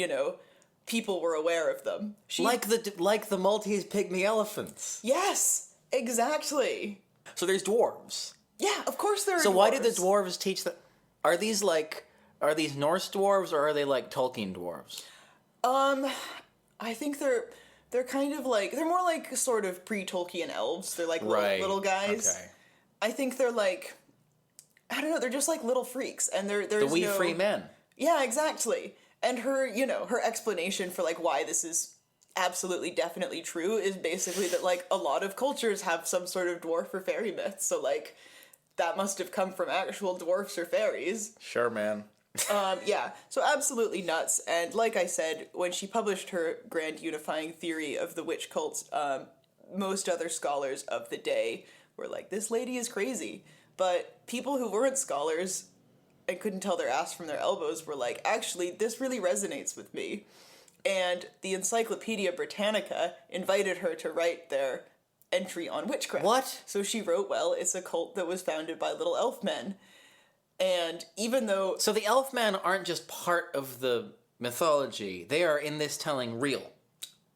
Speaker 6: people were aware of them.
Speaker 7: Like the Maltese pygmy elephants.
Speaker 6: Yes, exactly.
Speaker 7: So there's dwarves.
Speaker 6: Yeah, of course there are
Speaker 7: So
Speaker 6: dwarves.
Speaker 7: why did the dwarves teach that? Are these Norse dwarves, or are they like Tolkien dwarves?
Speaker 6: I think they're kind of like, they're more like sort of pre-Tolkien elves. They're like
Speaker 7: Right.
Speaker 6: little guys.
Speaker 7: Okay.
Speaker 6: I think they're like, I don't know, they're just like little freaks, and there's
Speaker 7: The wee
Speaker 6: no...
Speaker 7: free men.
Speaker 6: Yeah, exactly. And her, her explanation for like why this is absolutely definitely true is basically that like a lot of cultures have some sort of dwarf or fairy myth, so like that must have come from actual dwarfs or fairies.
Speaker 7: Sure, man.
Speaker 6: Yeah, so absolutely nuts. And like I said, when she published her grand unifying theory of the witch cult, most other scholars of the day were like, this lady is crazy. But people who weren't scholars and couldn't tell their ass from their elbows were like, actually, this really resonates with me. And the Encyclopedia Britannica invited her to write their entry on witchcraft.
Speaker 7: What?
Speaker 6: So she wrote, well, it's a cult that was founded by little elf men. And even though...
Speaker 7: So the Elfmen aren't just part of the mythology. They are, in this telling, real.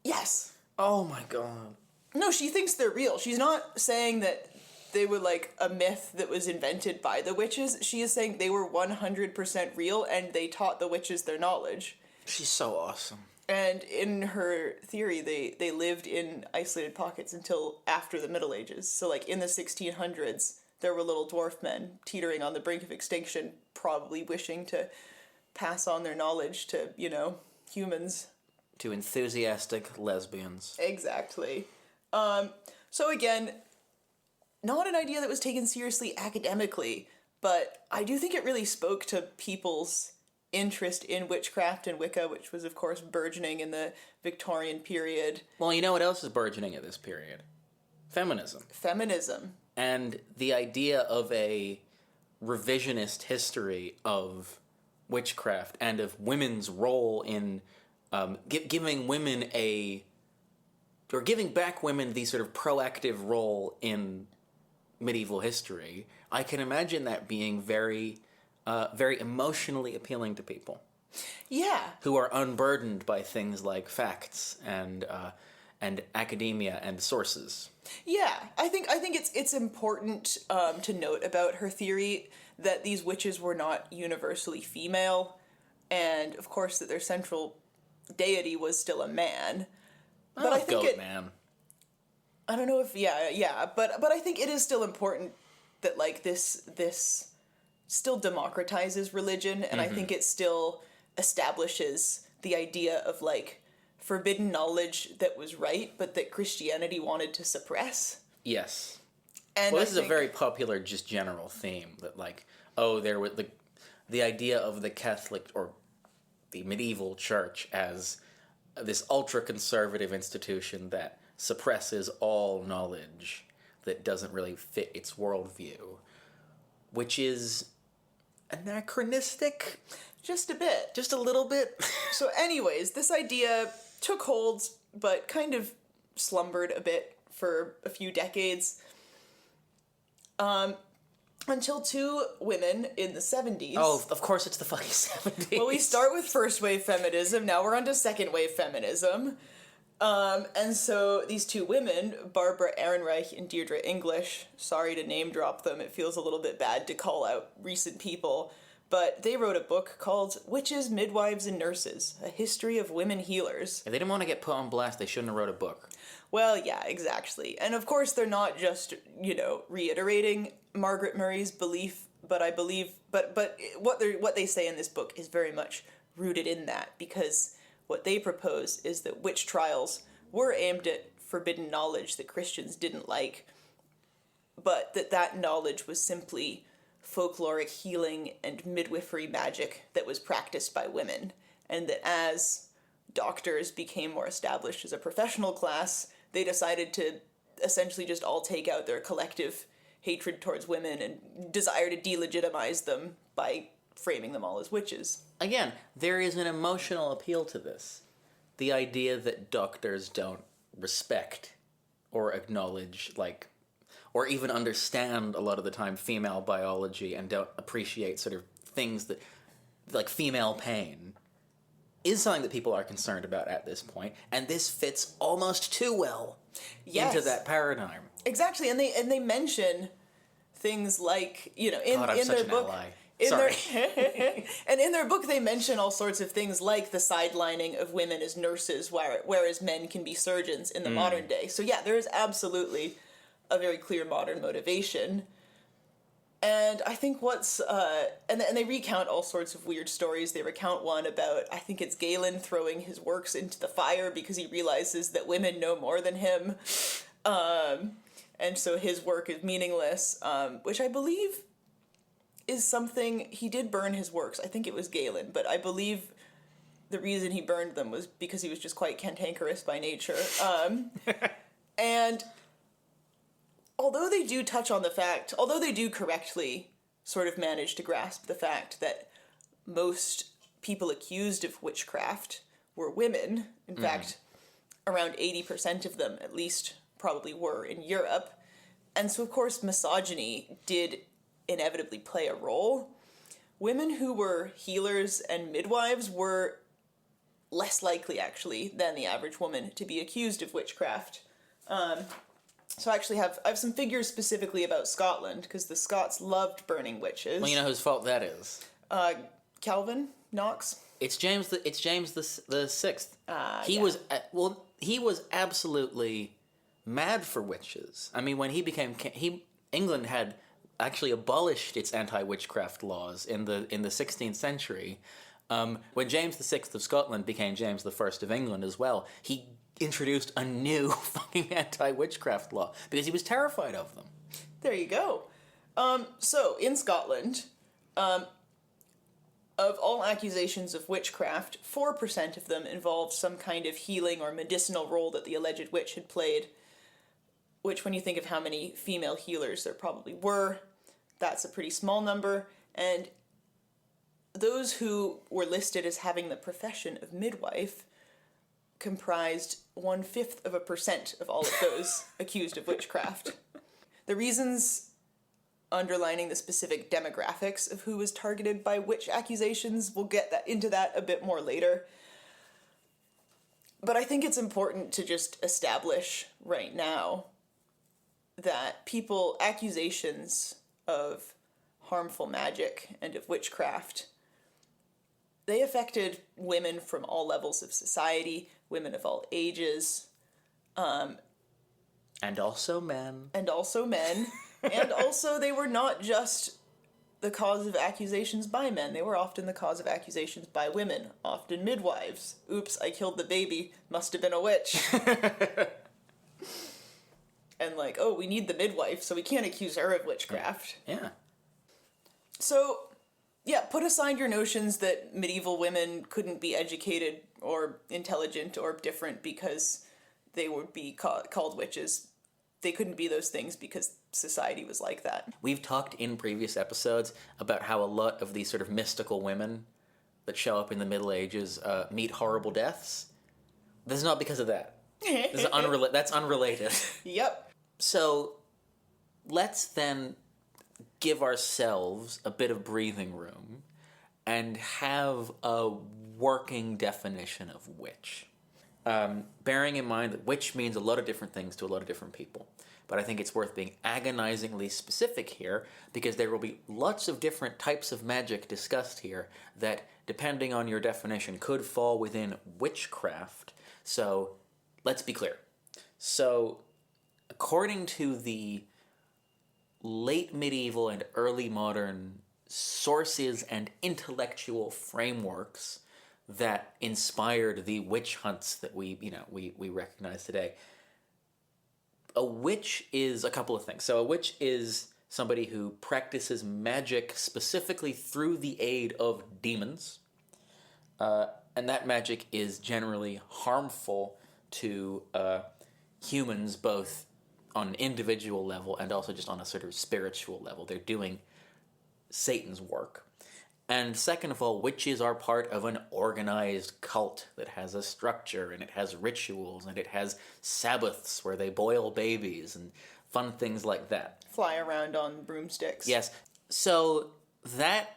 Speaker 6: Yes.
Speaker 7: Oh my god.
Speaker 6: No, she thinks they're real. She's not saying that they were like a myth that was invented by the witches. She is saying they were 100% real and they taught the witches their knowledge.
Speaker 7: She's so awesome.
Speaker 6: And in her theory, they lived in isolated pockets until after the Middle Ages. So, like, in the 1600s, there were little dwarf men teetering on the brink of extinction, probably wishing to pass on their knowledge to, humans.
Speaker 7: To enthusiastic lesbians.
Speaker 6: Exactly. So, again, not an idea that was taken seriously academically, but I do think it really spoke to people's interest in witchcraft and Wicca, which was, of course, burgeoning in the Victorian period.
Speaker 7: Well, you know what else is burgeoning at this period? Feminism.
Speaker 6: Feminism.
Speaker 7: And the idea of a revisionist history of witchcraft and of women's role in giving women giving back women the sort of proactive role in medieval history. I can imagine that being very emotionally appealing to people.
Speaker 6: Yeah.
Speaker 7: Who are unburdened by things like facts and academia and sources.
Speaker 6: Yeah, I think it's important to note about her theory that these witches were not universally female, and of course that their central deity was still a man. But I think
Speaker 7: man.
Speaker 6: I don't know if but I think it is still important that like this still democratizes religion, and I think it still establishes the idea of like forbidden knowledge that was right, but that Christianity wanted to suppress.
Speaker 7: Yes.
Speaker 6: And
Speaker 7: this is a very popular, just general theme that like, there was the idea of the Catholic or the medieval church as this ultra-conservative institution that suppresses all knowledge that doesn't really fit its worldview, which is anachronistic.
Speaker 6: Just a bit.
Speaker 7: Just a little bit.
Speaker 6: So anyways, this idea took hold, but kind of slumbered a bit for a few decades. Until two women in the 70s.
Speaker 7: Oh, of course it's the fucking 70s.
Speaker 6: Well, we start with first wave feminism, now we're on to second wave feminism. And so these two women, Barbara Ehrenreich and Deirdre English, sorry to name drop them, it feels a little bit bad to call out recent people, but they wrote a book called Witches, Midwives, and Nurses, A History of Women Healers.
Speaker 7: If they didn't want to get put on blast, they shouldn't have wrote a book.
Speaker 6: Well, yeah, exactly. And of course they're not just, reiterating Margaret Murray's belief, but I believe, but what they say in this book is very much rooted in that, because what they propose is that witch trials were aimed at forbidden knowledge that Christians didn't like, but that knowledge was simply folkloric healing and midwifery magic that was practiced by women, and that as doctors became more established as a professional class, they decided to essentially just all take out their collective hatred towards women and desire to delegitimize them by framing them all as witches.
Speaker 7: Again, there is an emotional appeal to this. The idea that doctors don't respect or acknowledge, or even understand a lot of the time female biology and don't appreciate sort of things that, like female pain, is something that people are concerned about at this point, and this fits almost too well into that paradigm.
Speaker 6: Exactly, and they mention things like, in their book. And in their book, they mention all sorts of things like the sidelining of women as nurses, whereas men can be surgeons in the modern day. So yeah, there is absolutely a very clear modern motivation. And I think and they recount all sorts of weird stories. They recount one about, I think it's Galen throwing his works into the fire because he realizes that women know more than him. And so his work is meaningless, which I believe is something, he did burn his works. I think it was Galen, but I believe the reason he burned them was because he was just quite cantankerous by nature. And although they do correctly sort of manage to grasp the fact that most people accused of witchcraft were women, in fact, around 80% of them at least probably were in Europe, and so of course misogyny did inevitably play a role. Women who were healers and midwives were less likely, actually, than the average woman to be accused of witchcraft. So I actually have some figures specifically about Scotland, because the Scots loved burning witches.
Speaker 7: Well, you know whose fault that is.
Speaker 6: Calvin Knox.
Speaker 7: It's James the Sixth. He was absolutely mad for witches. I mean, when he became England had actually abolished its anti-witchcraft laws in the 16th century. When James the Sixth of Scotland became James the First of England as well, he introduced a new fucking anti-witchcraft law because he was terrified of them.
Speaker 6: There you go. So, in Scotland, of all accusations of witchcraft, 4% of them involved some kind of healing or medicinal role that the alleged witch had played, which, when you think of how many female healers there probably were, that's a pretty small number. And those who were listed as having the profession of midwife comprised 0.1% of all of those accused of witchcraft. The reasons underlining the specific demographics of who was targeted by witch accusations, we'll get into that a bit more later. But I think it's important to just establish right now that accusations of harmful magic and of witchcraft, they affected women from all levels of society, women of all ages.
Speaker 7: And also men.
Speaker 6: And also they were not just the cause of accusations by men. They were often the cause of accusations by women, often midwives. Oops, I killed the baby. Must have been a witch. And we need the midwife, so we can't accuse her of witchcraft.
Speaker 7: Yeah.
Speaker 6: So, yeah, put aside your notions that medieval women couldn't be educated or intelligent or different because they would be called witches. They couldn't be those things because society was like that.
Speaker 7: We've talked in previous episodes about how a lot of these sort of mystical women that show up in the Middle Ages meet horrible deaths. This is not because of that. That's unrelated.
Speaker 6: Yep.
Speaker 7: So, let's then give ourselves a bit of breathing room and have a working definition of witch. Bearing in mind that witch means a lot of different things to a lot of different people. But I think it's worth being agonizingly specific here because there will be lots of different types of magic discussed here that, depending on your definition, could fall within witchcraft. So, let's be clear. So, according to the late medieval and early modern sources and intellectual frameworks that inspired the witch hunts that we recognize today, a witch is a couple of things. So a witch is somebody who practices magic specifically through the aid of demons, and that magic is generally harmful to humans, both on an individual level and also just on a sort of spiritual level. They're doing Satan's work. And second of all, witches are part of an organized cult that has a structure, and it has rituals, and it has Sabbaths where they boil babies and fun things like that.
Speaker 6: Fly around on broomsticks.
Speaker 7: Yes. So that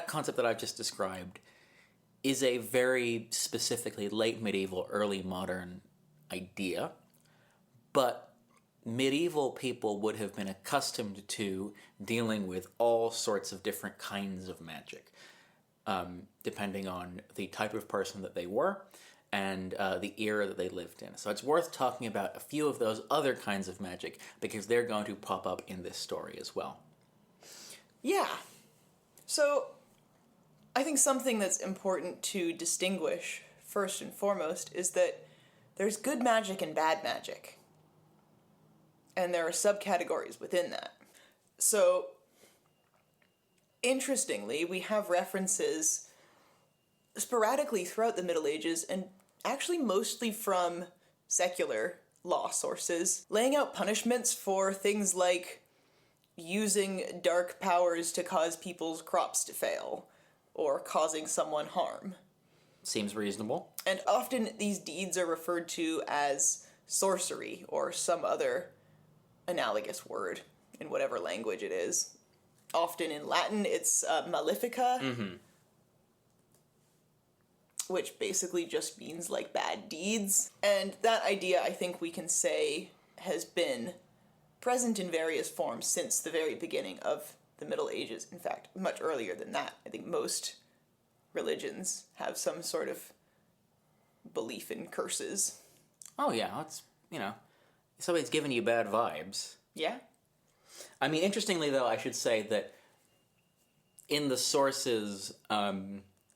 Speaker 7: concept that I've just described is a very specifically late medieval, early modern idea. But medieval people would have been accustomed to dealing with all sorts of different kinds of magic, depending on the type of person that they were and the era that they lived in. So it's worth talking about a few of those other kinds of magic because they're going to pop up in this story as well.
Speaker 6: Yeah. So, I think something that's important to distinguish, first and foremost, is that there's good magic and bad magic. And there are subcategories within that. So, interestingly, we have references sporadically throughout the Middle Ages, and actually mostly from secular law sources, laying out punishments for things like using dark powers to cause people's crops to fail, or causing someone harm.
Speaker 7: Seems reasonable.
Speaker 6: And often these deeds are referred to as sorcery, or some other analogous word in whatever language it is. Often in Latin, it's malefica, which basically just means like bad deeds. And that idea, I think we can say, has been present in various forms since the very beginning of the Middle Ages. In fact, much earlier than that. I think most religions have some sort of belief in curses.
Speaker 7: Oh yeah, it's, somebody's giving you bad vibes.
Speaker 6: Yeah?
Speaker 7: I mean, interestingly though, I should say that in the sources,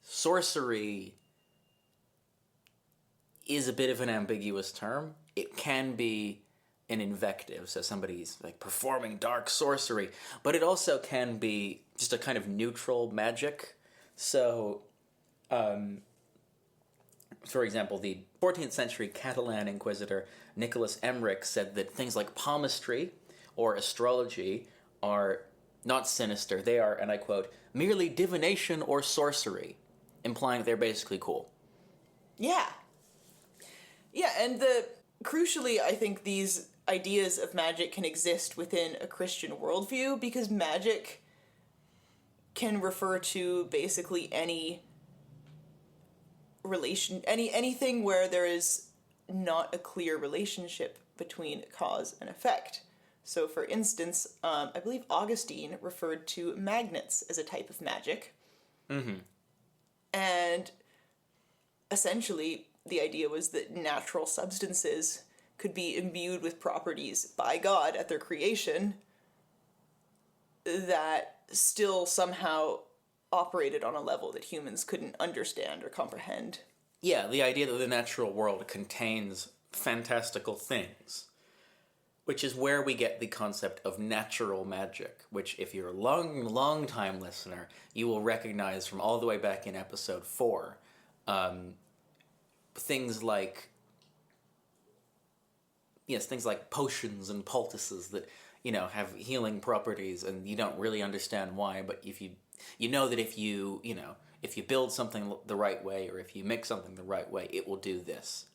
Speaker 7: sorcery is a bit of an ambiguous term. It can be an invective, so somebody's like performing dark sorcery, but it also can be just a kind of neutral magic. So, for example, the 14th century Catalan inquisitor Nicholas Emmerich said that things like palmistry or astrology are not sinister. They are, and I quote, merely divination or sorcery, implying they're basically cool.
Speaker 6: Yeah. Yeah, and crucially, I think these ideas of magic can exist within a Christian worldview, because magic can refer to basically any anything where there is not a clear relationship between cause and effect. So, for instance, I believe Augustine referred to magnets as a type of magic. And essentially, the idea was that natural substances could be imbued with properties by God at their creation that still somehow operated on a level that humans couldn't understand or comprehend.
Speaker 7: Yeah, the idea that the natural world contains fantastical things, which is where we get the concept of natural magic, which if you're a long time listener, you will recognize from all the way back in episode 4. Things like potions and poultices that, have healing properties, and you don't really understand why, but if you know that if you build something the right way, or if you mix something the right way, it will do this.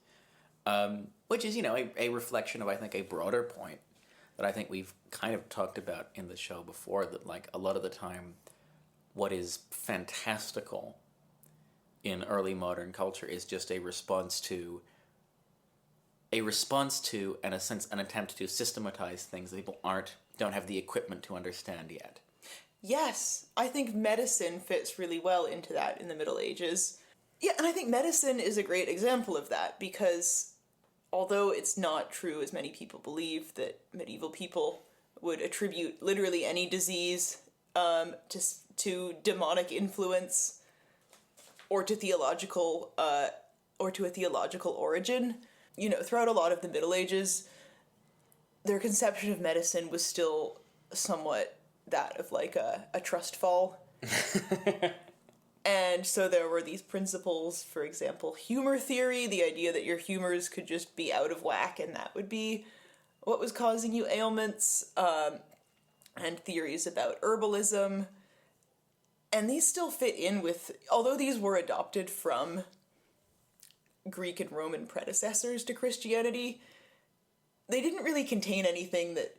Speaker 7: Which is, a reflection of, I think, a broader point that I think we've kind of talked about in the show before, that, like, a lot of the time, what is fantastical in early modern culture is just a response to, in a sense, an attempt to systematize things that people don't have the equipment to understand yet.
Speaker 6: Yes, I think medicine fits really well into that in the Middle Ages. Yeah, and I think medicine is a great example of that, because although it's not true, as many people believe, that medieval people would attribute literally any disease to demonic influence or to a theological origin. Throughout a lot of the Middle Ages, their conception of medicine was still somewhat that of like a trust fall. And so there were these principles, for example, humor theory, the idea that your humors could just be out of whack and that would be what was causing you ailments, and theories about herbalism. And these still fit in with, although these were adopted from Greek and Roman predecessors to Christianity, they didn't really contain anything that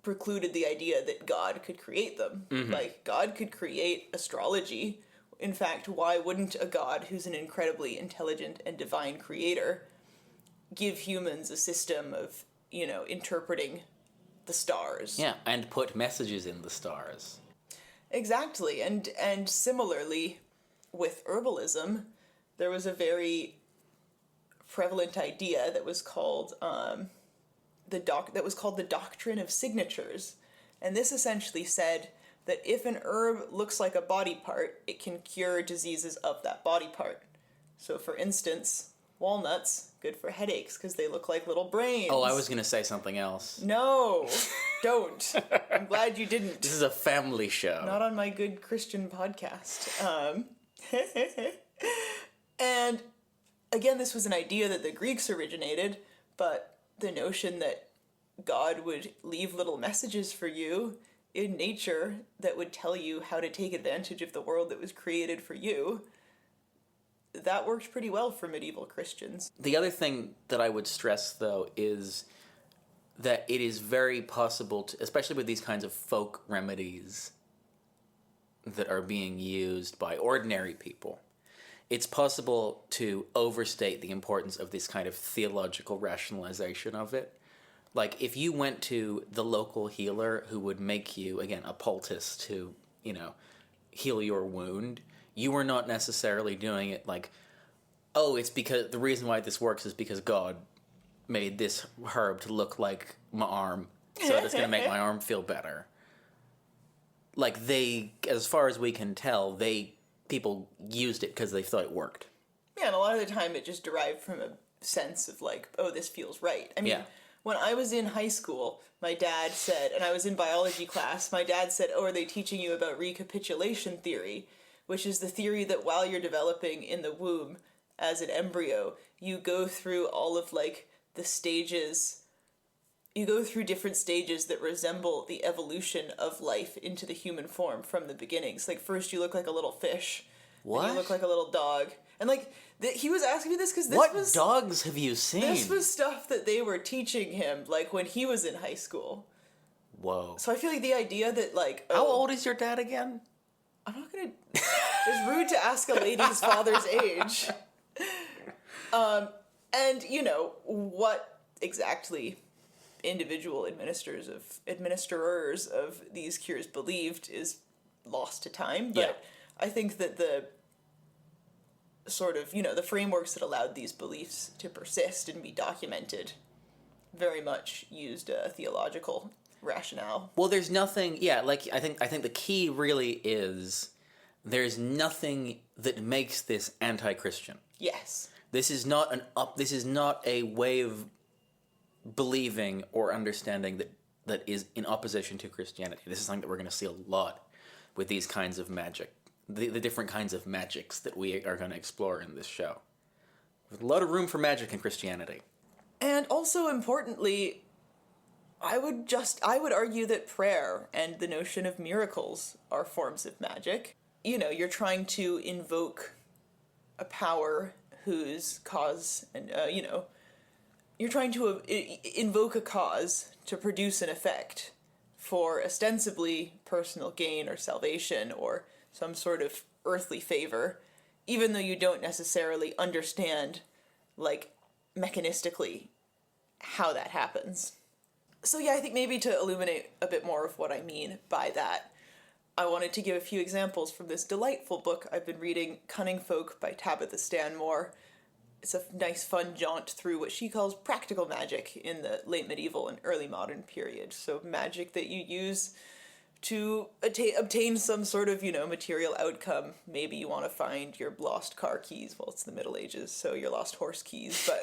Speaker 6: precluded the idea that God could create them. Like, God could create astrology. In fact, why wouldn't a God who's an incredibly intelligent and divine creator give humans a system of, interpreting the stars?
Speaker 7: Yeah, and put messages in the stars.
Speaker 6: Exactly, and similarly, with herbalism, there was a very prevalent idea that was called the doctrine of signatures, and this essentially said that if an herb looks like a body part, it can cure diseases of that body part. So, for instance, walnuts, good for headaches because they look like little brains.
Speaker 7: Oh, I was going to say something else.
Speaker 6: No, don't. I'm glad you didn't.
Speaker 7: This is a family show.
Speaker 6: Not on my good Christian podcast. And again, this was an idea that the Greeks originated, but the notion that God would leave little messages for you in nature that would tell you how to take advantage of the world that was created for you, that worked pretty well for medieval Christians.
Speaker 7: The other thing that I would stress, though, is that it is very possible to, especially with these kinds of folk remedies that are being used by ordinary people, it's possible to overstate the importance of this kind of theological rationalization of it. Like, if you went to the local healer who would make you, again, a poultice to, heal your wound, you were not necessarily doing it like, oh, it's because the reason why this works is because God made this herb to look like my arm, so it's going to make my arm feel better. Like, they, as far as we can tell, people used it because they thought it worked.
Speaker 6: Yeah, and a lot of the time it just derived from a sense of like, oh, this feels right. I mean,
Speaker 7: Yeah.
Speaker 6: When I was in high school, my dad said, and I was in biology class, my dad said, oh, are they teaching you about recapitulation theory? Which is the theory that while you're developing in the womb as an embryo, you go through all of like the stages, you go through different stages that resemble the evolution of life into the human form from the beginnings. Like first you look like a little fish,
Speaker 7: What?
Speaker 6: then you look like a little dog. And like, he was asking me this because
Speaker 7: What dogs have you seen?
Speaker 6: this was stuff that they were teaching him, like, when he was in high school.
Speaker 7: Whoa.
Speaker 6: So I feel like the idea that, like...
Speaker 7: How old is your dad again?
Speaker 6: I'm not gonna... It's rude to ask a lady's father's age. And, what exactly individual administrators of these cures believed is lost to time. But
Speaker 7: Yeah.
Speaker 6: I think that the sort of, the frameworks that allowed these beliefs to persist and be documented very much used a theological rationale.
Speaker 7: Well, there's nothing. Yeah, like I think the key really is there's nothing that makes this anti-Christian.
Speaker 6: Yes.
Speaker 7: This is not This is not a way of believing or understanding that is in opposition to Christianity. This is something that we're going to see a lot with these kinds of magic. The different kinds of magics that we are going to explore in this show. There's a lot of room for magic in Christianity.
Speaker 6: And also importantly, I would argue that prayer and the notion of miracles are forms of magic. You're trying to invoke a power whose cause, and, you're trying to invoke a cause to produce an effect for ostensibly personal gain or salvation or some sort of earthly favor, even though you don't necessarily understand, like, mechanistically how that happens. So yeah, I think maybe to illuminate a bit more of what I mean by that, I wanted to give a few examples from this delightful book I've been reading, Cunning Folk by Tabitha Stanmore. It's a nice, fun jaunt through what she calls practical magic in the late medieval and early modern period. So magic that you use to obtain some sort of, material outcome. Maybe you want to find your lost car keys. Well, it's the Middle Ages, so your lost horse keys, but...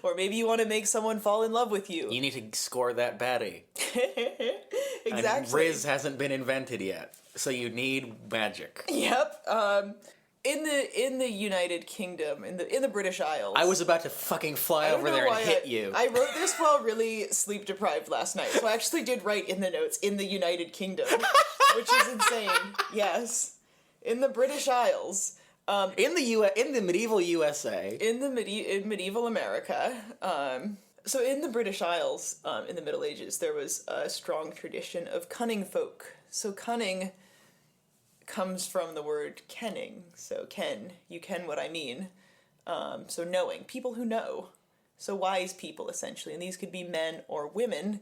Speaker 6: Or maybe you want to make someone fall in love with you.
Speaker 7: You need to score that baddie.
Speaker 6: Exactly.
Speaker 7: And Riz hasn't been invented yet, so you need magic.
Speaker 6: Yep. In the United Kingdom, in the British Isles.
Speaker 7: I was about to fucking fly
Speaker 6: I don't
Speaker 7: over
Speaker 6: know
Speaker 7: there and
Speaker 6: why
Speaker 7: hit you.
Speaker 6: I wrote this while really sleep deprived last night, so I actually did write in the notes in the United Kingdom, which is insane. Yes, in the British Isles.
Speaker 7: In the medieval USA.
Speaker 6: In medieval America. So in the British Isles, in the Middle Ages, there was a strong tradition of cunning folk. So cunning comes from the word kenning. So you ken what I mean. So knowing, people who know. So wise people, essentially. And these could be men or women.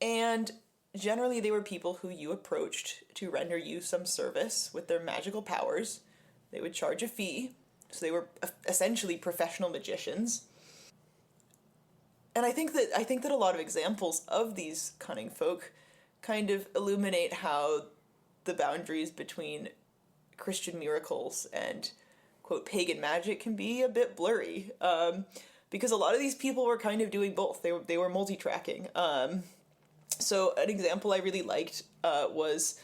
Speaker 6: And generally they were people who you approached to render you some service with their magical powers. They would charge a fee. So they were essentially professional magicians. And I think that a lot of examples of these cunning folk kind of illuminate how the boundaries between Christian miracles and, quote, pagan magic can be a bit blurry. Because a lot of these people were kind of doing both. They were multi-tracking. So an example I really liked was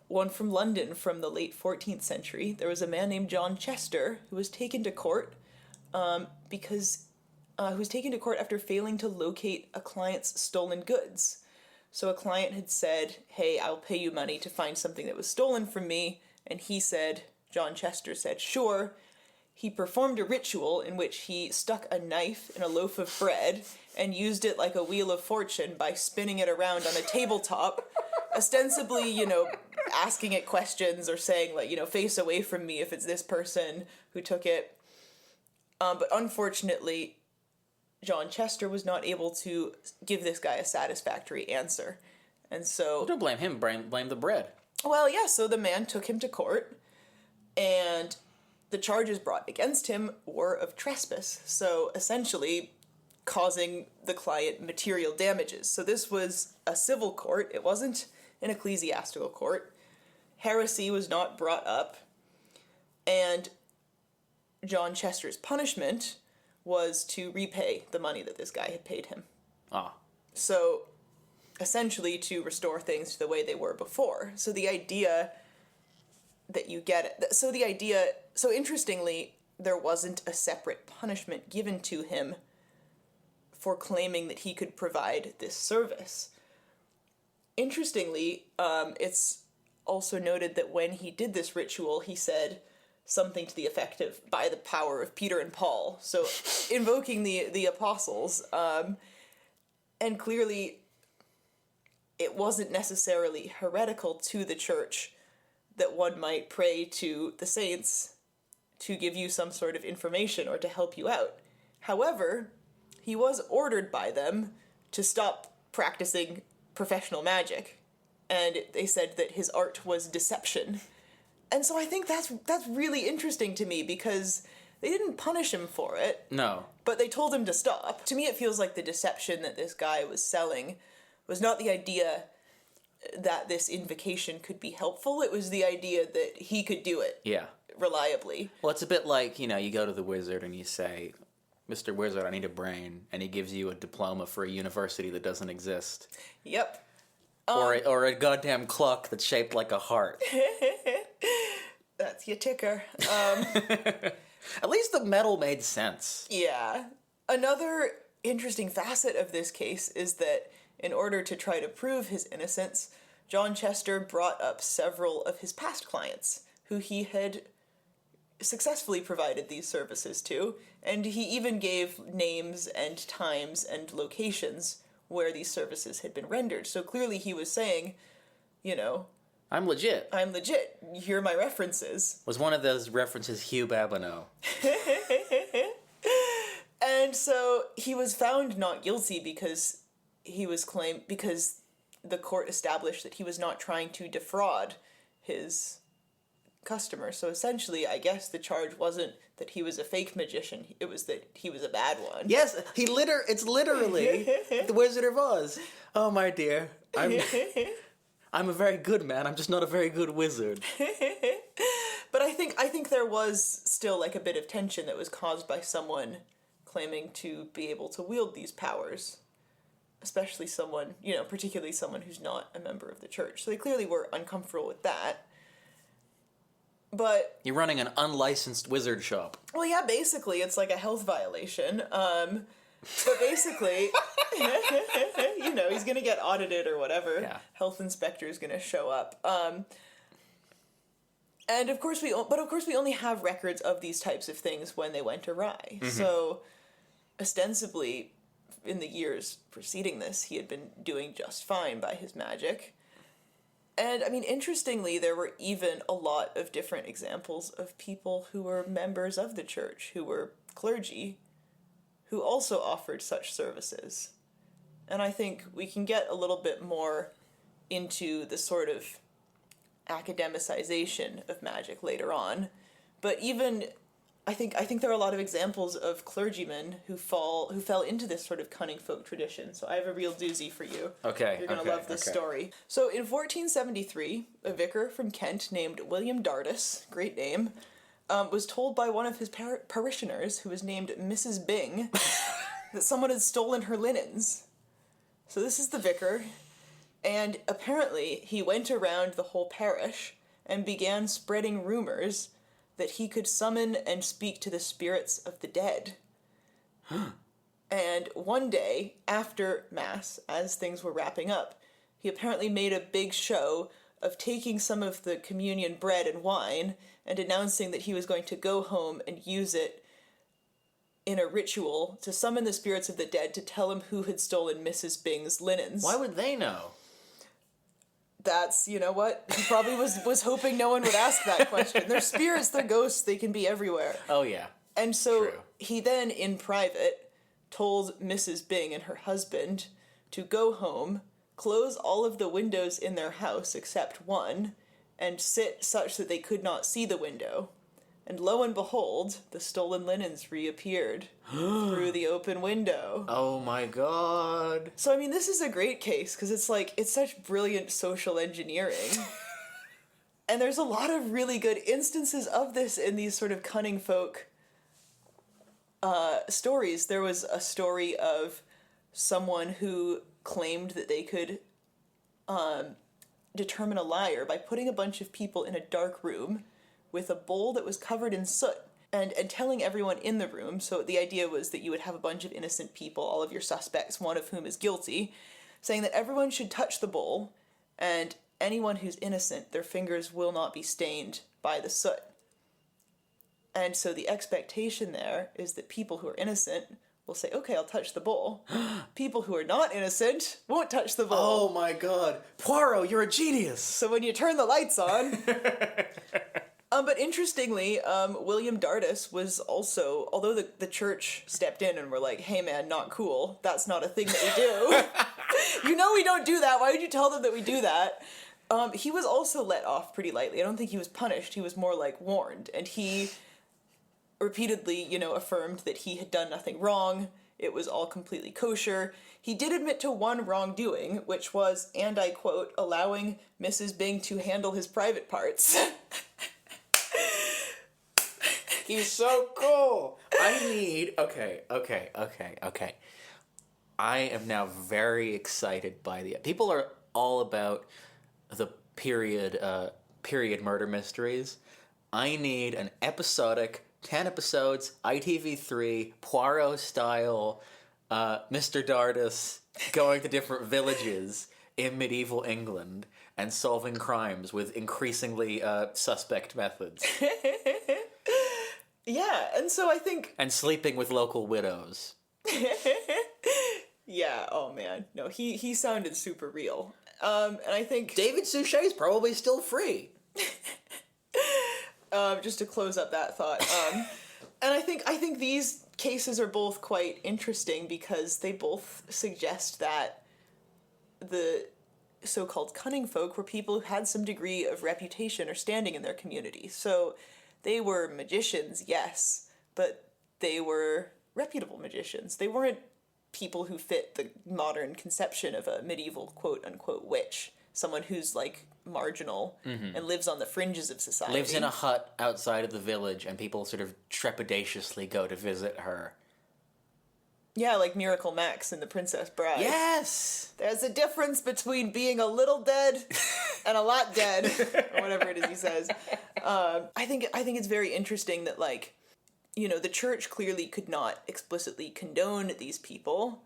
Speaker 6: one from London from the late 14th century. There was a man named John Chester who was taken to court who was taken to court after failing to locate a client's stolen goods. So a client had said, "Hey, I'll pay you money to find something that was stolen from me." And John Chester said, "Sure." He performed a ritual in which he stuck a knife in a loaf of bread and used it like a wheel of fortune by spinning it around on a tabletop, ostensibly, asking it questions or saying, face away from me if it's this person who took it. But unfortunately, John Chester was not able to give this guy a satisfactory answer. And so...
Speaker 7: Don't blame him, blame the bread.
Speaker 6: Well, yeah, so the man took him to court, and the charges brought against him were of trespass, so essentially causing the client material damages. So this was a civil court, it wasn't an ecclesiastical court. Heresy was not brought up, and John Chester's punishment was to repay the money that this guy had paid him.
Speaker 7: Ah.
Speaker 6: So, essentially to restore things to the way they were before. So the idea that you get it... So interestingly, there wasn't a separate punishment given to him for claiming that he could provide this service. Interestingly, it's also noted that when he did this ritual, he said something to the effect of, "by the power of Peter and Paul," so invoking the apostles, and clearly it wasn't necessarily heretical to the church that one might pray to the saints to give you some sort of information or to help you out. However, he was ordered by them to stop practicing professional magic, and they said that his art was deception. And so I think that's really interesting to me, because they didn't punish him for it.
Speaker 7: No.
Speaker 6: But they told him to stop. To me, it feels like the deception that this guy was selling was not the idea that this invocation could be helpful. It was the idea that he could do it.
Speaker 7: Yeah.
Speaker 6: Reliably.
Speaker 7: Well, it's a bit like, you go to the wizard and you say, "Mr. Wizard, I need a brain," and he gives you a diploma for a university that doesn't exist.
Speaker 6: Yep.
Speaker 7: Or a goddamn clock that's shaped like a heart.
Speaker 6: That's your ticker.
Speaker 7: At least the metal made sense.
Speaker 6: Yeah. Another interesting facet of this case is that in order to try to prove his innocence, John Chester brought up several of his past clients who he had successfully provided these services to, and he even gave names and times and locations where these services had been rendered. So clearly he was saying,
Speaker 7: I'm legit.
Speaker 6: Here are my references.
Speaker 7: Was one of those references Hugh Babineau?
Speaker 6: And so he was found not guilty because the court established that he was not trying to defraud his customer. So essentially, I guess the charge wasn't that he was a fake magician, it was that he was a bad one.
Speaker 7: Yes, it's literally the Wizard of Oz. Oh, my dear. I'm a very good man, I'm just not a very good wizard.
Speaker 6: But I think there was still like a bit of tension that was caused by someone claiming to be able to wield these powers. Especially someone, particularly someone who's not a member of the church. So they clearly were uncomfortable with that. But...
Speaker 7: You're running an unlicensed wizard shop.
Speaker 6: Well, yeah, basically, it's like a health violation. But basically, he's going to get audited or whatever.
Speaker 7: Yeah.
Speaker 6: Health inspector is going to show up. And of course we only have records of these types of things when they went awry. Mm-hmm. So, ostensibly, in the years preceding this, he had been doing just fine by his magic. And, interestingly, there were even a lot of different examples of people who were members of the church, who were clergy, who also offered such services. And I think we can get a little bit more into the sort of academicization of magic later on. But even I think there are a lot of examples of clergymen who fell into this sort of cunning folk tradition. So I have a real doozy for you.
Speaker 7: Okay.
Speaker 6: You're gonna love this story. So in 1473, a vicar from Kent named William Dardis, great name, was told by one of his parishioners, who was named Mrs. Bing, that someone had stolen her linens. So this is the vicar, and apparently he went around the whole parish and began spreading rumors that he could summon and speak to the spirits of the dead. And one day, after Mass, as things were wrapping up, he apparently made a big show of taking some of the communion bread and wine and announcing that he was going to go home and use it in a ritual to summon the spirits of the dead to tell him who had stolen Mrs. Bing's linens.
Speaker 7: Why would they know?
Speaker 6: That's, you know what? He probably was hoping no one would ask that question. They're spirits, they're ghosts, they can be everywhere.
Speaker 7: Oh, yeah.
Speaker 6: And so
Speaker 7: True.
Speaker 6: he then, in private, told Mrs. Bing and her husband to go home, close all of the windows in their house except one, and sit such that they could not see the window. And lo and behold, the stolen linens reappeared through the open window.
Speaker 7: Oh my god.
Speaker 6: So, I mean, this is a great case, because it's such brilliant social engineering. And there's a lot of really good instances of this in these sort of cunning folk stories. There was a story of someone who claimed that they could determine a liar by putting a bunch of people in a dark room with a bowl that was covered in soot and telling everyone in the room. So the idea was that you would have a bunch of innocent people, all of your suspects, one of whom is guilty, saying that everyone should touch the bowl, and anyone who's innocent, their fingers will not be stained by the soot. And so the expectation there is that people who are innocent will say, okay, I'll touch the bowl. People who are not innocent won't touch the bowl.
Speaker 7: Oh my god. Poirot, you're a genius!
Speaker 6: So when you turn the lights on... But interestingly, William Dardis was also, although the church stepped in and were like, hey man, not cool, that's not a thing that we do. You know we don't do that, why would you tell them that we do that? He was also let off pretty lightly. I don't think he was punished, he was more like warned. And he repeatedly, affirmed that he had done nothing wrong, it was all completely kosher. He did admit to one wrongdoing, which was, and I quote, allowing Mrs. Bing to handle his private parts.
Speaker 7: He's so cool. Okay. I am now very excited by people are all about the period murder mysteries. I need an episodic, 10 episodes, ITV3, Poirot style, Mr. Dardis going to different villages in medieval England and solving crimes with increasingly suspect methods.
Speaker 6: Yeah, and so I think...
Speaker 7: And sleeping with local widows.
Speaker 6: Yeah, oh man. No, he sounded super real. And I think...
Speaker 7: David Suchet's probably still free.
Speaker 6: Just to close up that thought. And I think these cases are both quite interesting because they both suggest that the so-called cunning folk were people who had some degree of reputation or standing in their community. So they were magicians, yes, but they were reputable magicians. They weren't people who fit the modern conception of a medieval quote-unquote witch. Someone who's, like, marginal and lives on the fringes of society.
Speaker 7: Lives in a hut outside of the village, and people sort of trepidatiously go to visit her.
Speaker 6: Yeah, like Miracle Max in The Princess Bride.
Speaker 7: Yes!
Speaker 6: There's a difference between being a little dead and a lot dead, or whatever it is he says. I think it's very interesting that, like, the church clearly could not explicitly condone these people,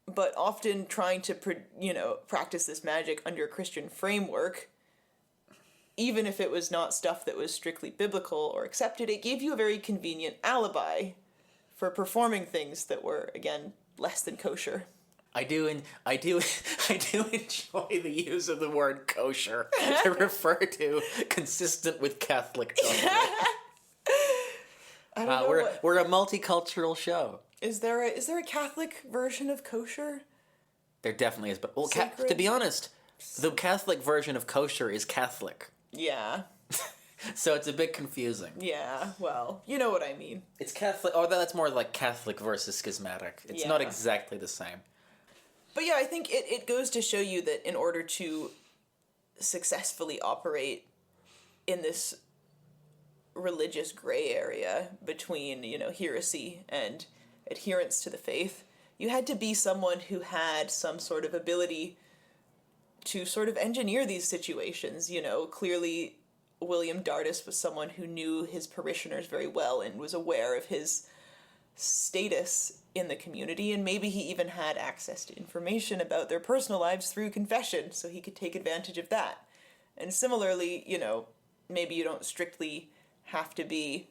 Speaker 6: but often trying to, practice this magic under a Christian framework, even if it was not stuff that was strictly biblical or accepted, it gave you a very convenient alibi for performing things that were, again, less than kosher.
Speaker 7: I do enjoy the use of the word kosher to refer to consistent with Catholic doctrine.
Speaker 6: I don't know
Speaker 7: we're a multicultural show.
Speaker 6: Is there a Catholic version of kosher?
Speaker 7: There definitely is, but
Speaker 6: Sacred?
Speaker 7: to be honest, the Catholic version of kosher is Catholic.
Speaker 6: Yeah.
Speaker 7: So it's a bit confusing.
Speaker 6: Yeah, well, you know what I mean.
Speaker 7: It's Catholic, or that's more like Catholic versus schismatic. It's not
Speaker 6: Yeah.
Speaker 7: exactly the same.
Speaker 6: But yeah, I think it goes to show you that in order to successfully operate in this religious gray area between, heresy and adherence to the faith, you had to be someone who had some sort of ability to sort of engineer these situations. Clearly William Dardis was someone who knew his parishioners very well and was aware of his status in the community, and maybe he even had access to information about their personal lives through confession, so he could take advantage of that. And similarly, maybe you don't strictly have to be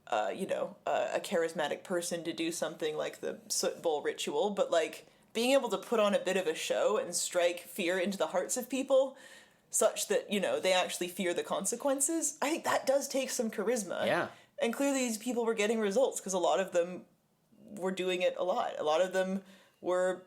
Speaker 6: a charismatic person to do something like the soot bowl ritual, but like being able to put on a bit of a show and strike fear into the hearts of people such that, they actually fear the consequences, I think that does take some charisma.
Speaker 7: Yeah.
Speaker 6: And clearly these people were getting results because a lot of them were doing it a lot. A lot of them were,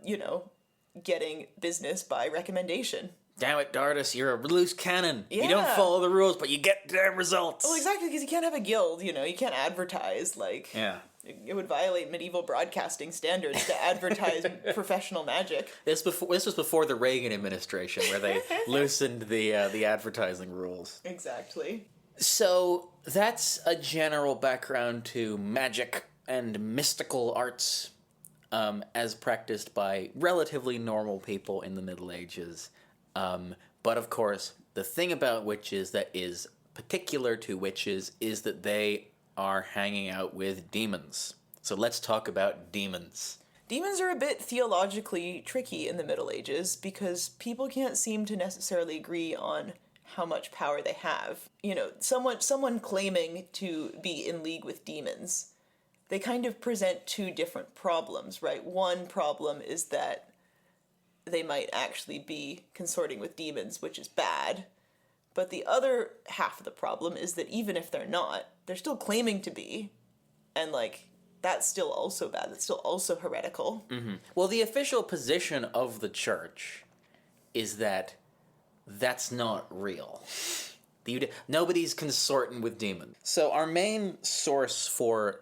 Speaker 6: getting business by recommendation.
Speaker 7: Damn it, Dardis, you're a loose cannon. You don't
Speaker 6: Yeah.
Speaker 7: follow the rules, but you get damn results.
Speaker 6: Well, exactly, because you can't have a guild, you can't advertise, like...
Speaker 7: Yeah.
Speaker 6: It would violate medieval broadcasting standards to advertise professional magic.
Speaker 7: This was before the Reagan administration, where they loosened the advertising rules.
Speaker 6: Exactly.
Speaker 7: So that's a general background to magic and mystical arts, as practiced by relatively normal people in the Middle Ages. But of course, the thing about witches that is particular to witches is that they are hanging out with demons. So let's talk about demons.
Speaker 6: Demons are a bit theologically tricky in the Middle Ages because people can't seem to necessarily agree on how much power they have. Someone claiming to be in league with demons, they kind of present two different problems, right? One problem is that they might actually be consorting with demons, which is bad. But the other half of the problem is that even if they're not, they're still claiming to be. And, that's still also bad. That's still also heretical.
Speaker 7: Mm-hmm. Well, the official position of the church is that that's not real. Nobody's consorting with demons. So our main source for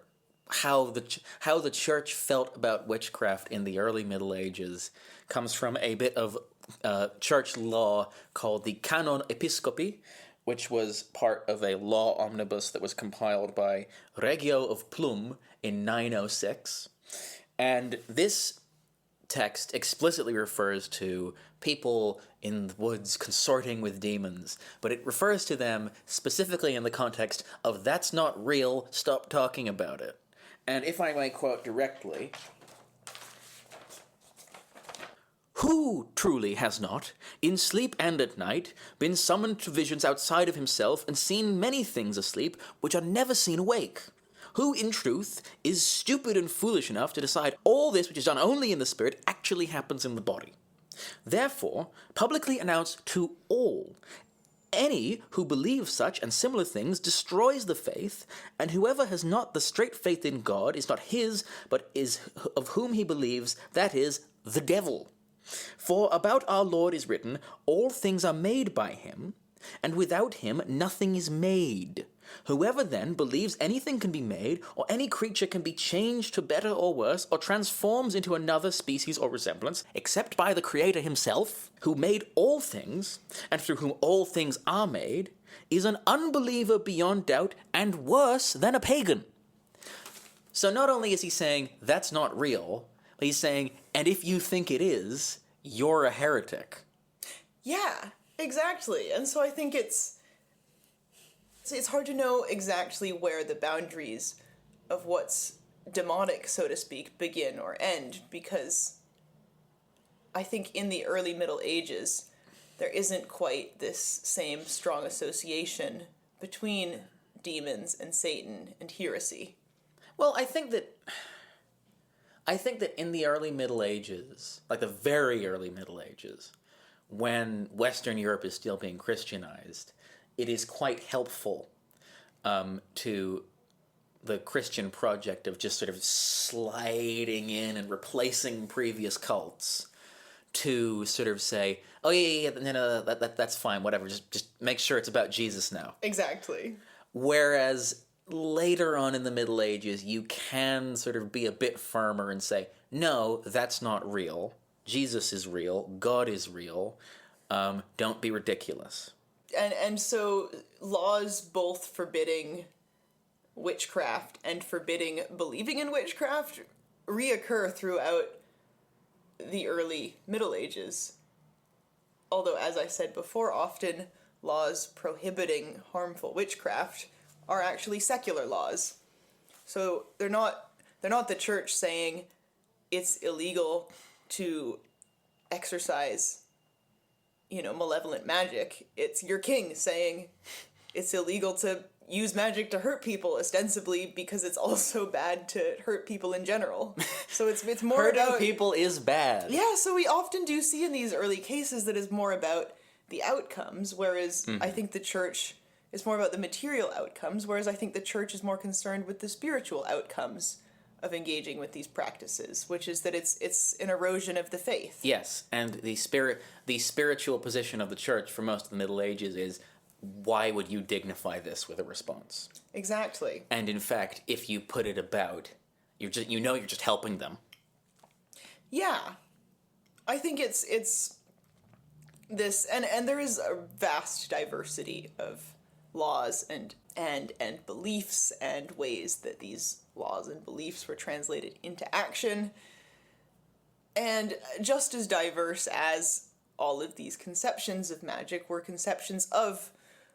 Speaker 7: how the church felt about witchcraft in the early Middle Ages comes from a bit of church law called the Canon Episcopi, which was part of a law omnibus that was compiled by Reggio of Plum in 906. And this text explicitly refers to people in the woods consorting with demons, but it refers to them specifically in the context of "that's not real, stop talking about it." And if I may quote directly, "Who truly has not, in sleep and at night, been summoned to visions outside of himself and seen many things asleep which are never seen awake? Who, in truth, is stupid and foolish enough to decide all this which is done only in the spirit actually happens in the body? Therefore, publicly announce to all, any who believes such and similar things destroys the faith, and whoever has not the straight faith in God is not his, but is of whom he believes, that is, the devil. For about our Lord is written, all things are made by him, and without him nothing is made. Whoever then believes anything can be made, or any creature can be changed to better or worse, or transforms into another species or resemblance, except by the Creator himself, who made all things, and through whom all things are made, is an unbeliever beyond doubt, and worse than a pagan." So not only is he saying, that's not real, but he's saying, and if you think it is, you're a heretic.
Speaker 6: Yeah, exactly. And so I think it's hard to know exactly where the boundaries of what's demonic, so to speak, begin or end, because I think in the early Middle Ages, there isn't quite this same strong association between demons and Satan and heresy.
Speaker 7: Well, I think that in the early Middle Ages, like the very early Middle Ages, when Western Europe is still being Christianized, it is quite helpful to the Christian project of just sort of sliding in and replacing previous cults to sort of say, oh yeah, no, that's fine, whatever. Just make sure it's about Jesus now.
Speaker 6: Exactly.
Speaker 7: Whereas later on in the Middle Ages, you can sort of be a bit firmer and say, no, that's not real. Jesus is real. God is real. Don't be ridiculous.
Speaker 6: And so laws both forbidding witchcraft and forbidding believing in witchcraft reoccur throughout the early Middle Ages. Although, as I said before, often laws prohibiting harmful witchcraft are actually secular laws. So they're not the church saying it's illegal to exercise, malevolent magic. It's your king saying it's illegal to use magic to hurt people, ostensibly because it's also bad to hurt people in general. So it's more
Speaker 7: Hurting
Speaker 6: about
Speaker 7: people is bad.
Speaker 6: Yeah, so we often do see in these early cases that is more about the outcomes, whereas I think the church is more about the material outcomes, whereas I think the church is more concerned with the spiritual outcomes of engaging with these practices, which is that it's an erosion of the faith.
Speaker 7: Yes, and the spiritual position of the church for most of the Middle Ages is, why would you dignify this with a response?
Speaker 6: Exactly.
Speaker 7: And in fact, if you put it about, you're just helping them.
Speaker 6: Yeah. I think it's this, and there is a vast diversity of laws and beliefs and ways that these laws and beliefs were translated into action. And just as diverse as all of these conceptions of magic were conceptions of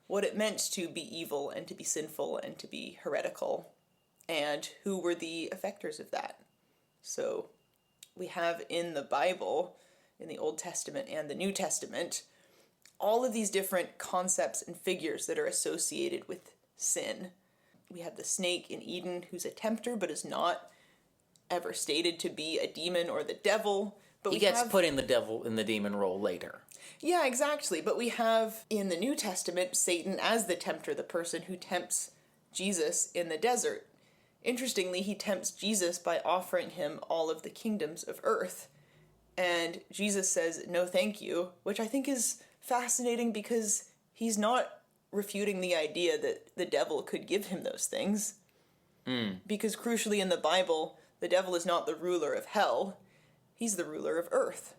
Speaker 6: what it meant to be evil and to be sinful and to be heretical, and who were the effectors of that. So we have in the Bible, in the Old Testament and the New Testament, all of these different concepts and figures that are associated with sin. We have the snake in Eden, who's a tempter, but is not ever stated to be a demon or the devil. But
Speaker 7: He gets put in the devil in the demon role later.
Speaker 6: Yeah, exactly. But we have in the New Testament Satan as the tempter, the person who tempts Jesus in the desert. Interestingly, he tempts Jesus by offering him all of the kingdoms of earth. And Jesus says, no thank you, which I think is fascinating because he's not refuting the idea that the devil could give him those things. Because crucially in the Bible, the devil is not the ruler of hell, he's the ruler of earth.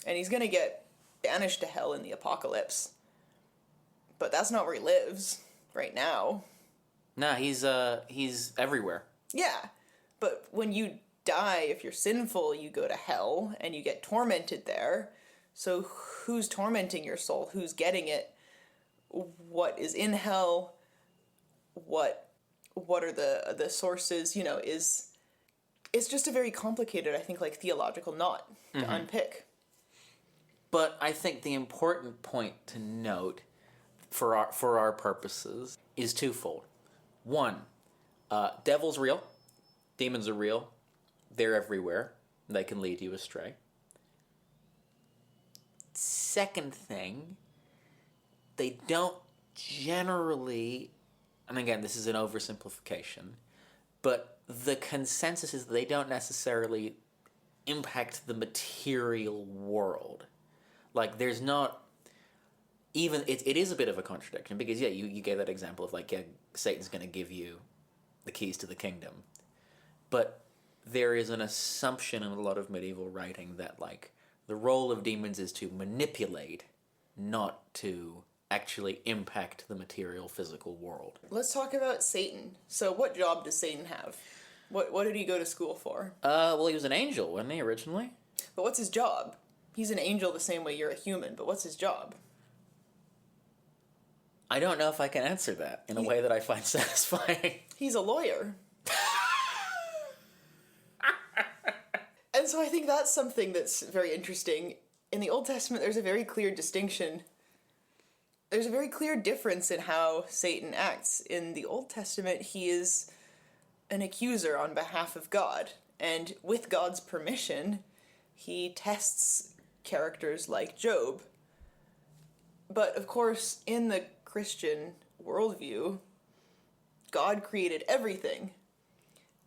Speaker 6: And he's going to get banished to hell in the apocalypse. But that's not where he lives right now.
Speaker 7: Nah, he's everywhere.
Speaker 6: Yeah, but when you die, if you're sinful, you go to hell and you get tormented there. So who's tormenting your soul? Who's getting it? What is in hell? What are the sources? It's just a very complicated, I think, like theological knot to unpick.
Speaker 7: But I think the important point to note for our purposes is twofold. One, devil's real. Demons are real. They're everywhere. They can lead you astray. Second thing, they don't generally, and again, this is an oversimplification, but the consensus is that they don't necessarily impact the material world. Like, there's not even, it is a bit of a contradiction because, yeah, you gave that example of, like, yeah, Satan's going to give you the keys to the kingdom. But there is an assumption in a lot of medieval writing that, like, the role of demons is to manipulate, not to actually impact the material physical world.
Speaker 6: Let's talk about Satan. So what job does Satan have? What did he go to school for?
Speaker 7: Well, he was an angel, wasn't he, originally?
Speaker 6: But what's his job? He's an angel the same way you're a human, but what's his job?
Speaker 7: I don't know if I can answer that in a way that I find satisfying.
Speaker 6: He's a lawyer. And so I think that's something that's very interesting. In the Old Testament, there's a very clear distinction. There's a very clear difference in how Satan acts. In the Old Testament, he is an accuser on behalf of God. And with God's permission, he tests characters like Job. But of course, in the Christian worldview, God created everything.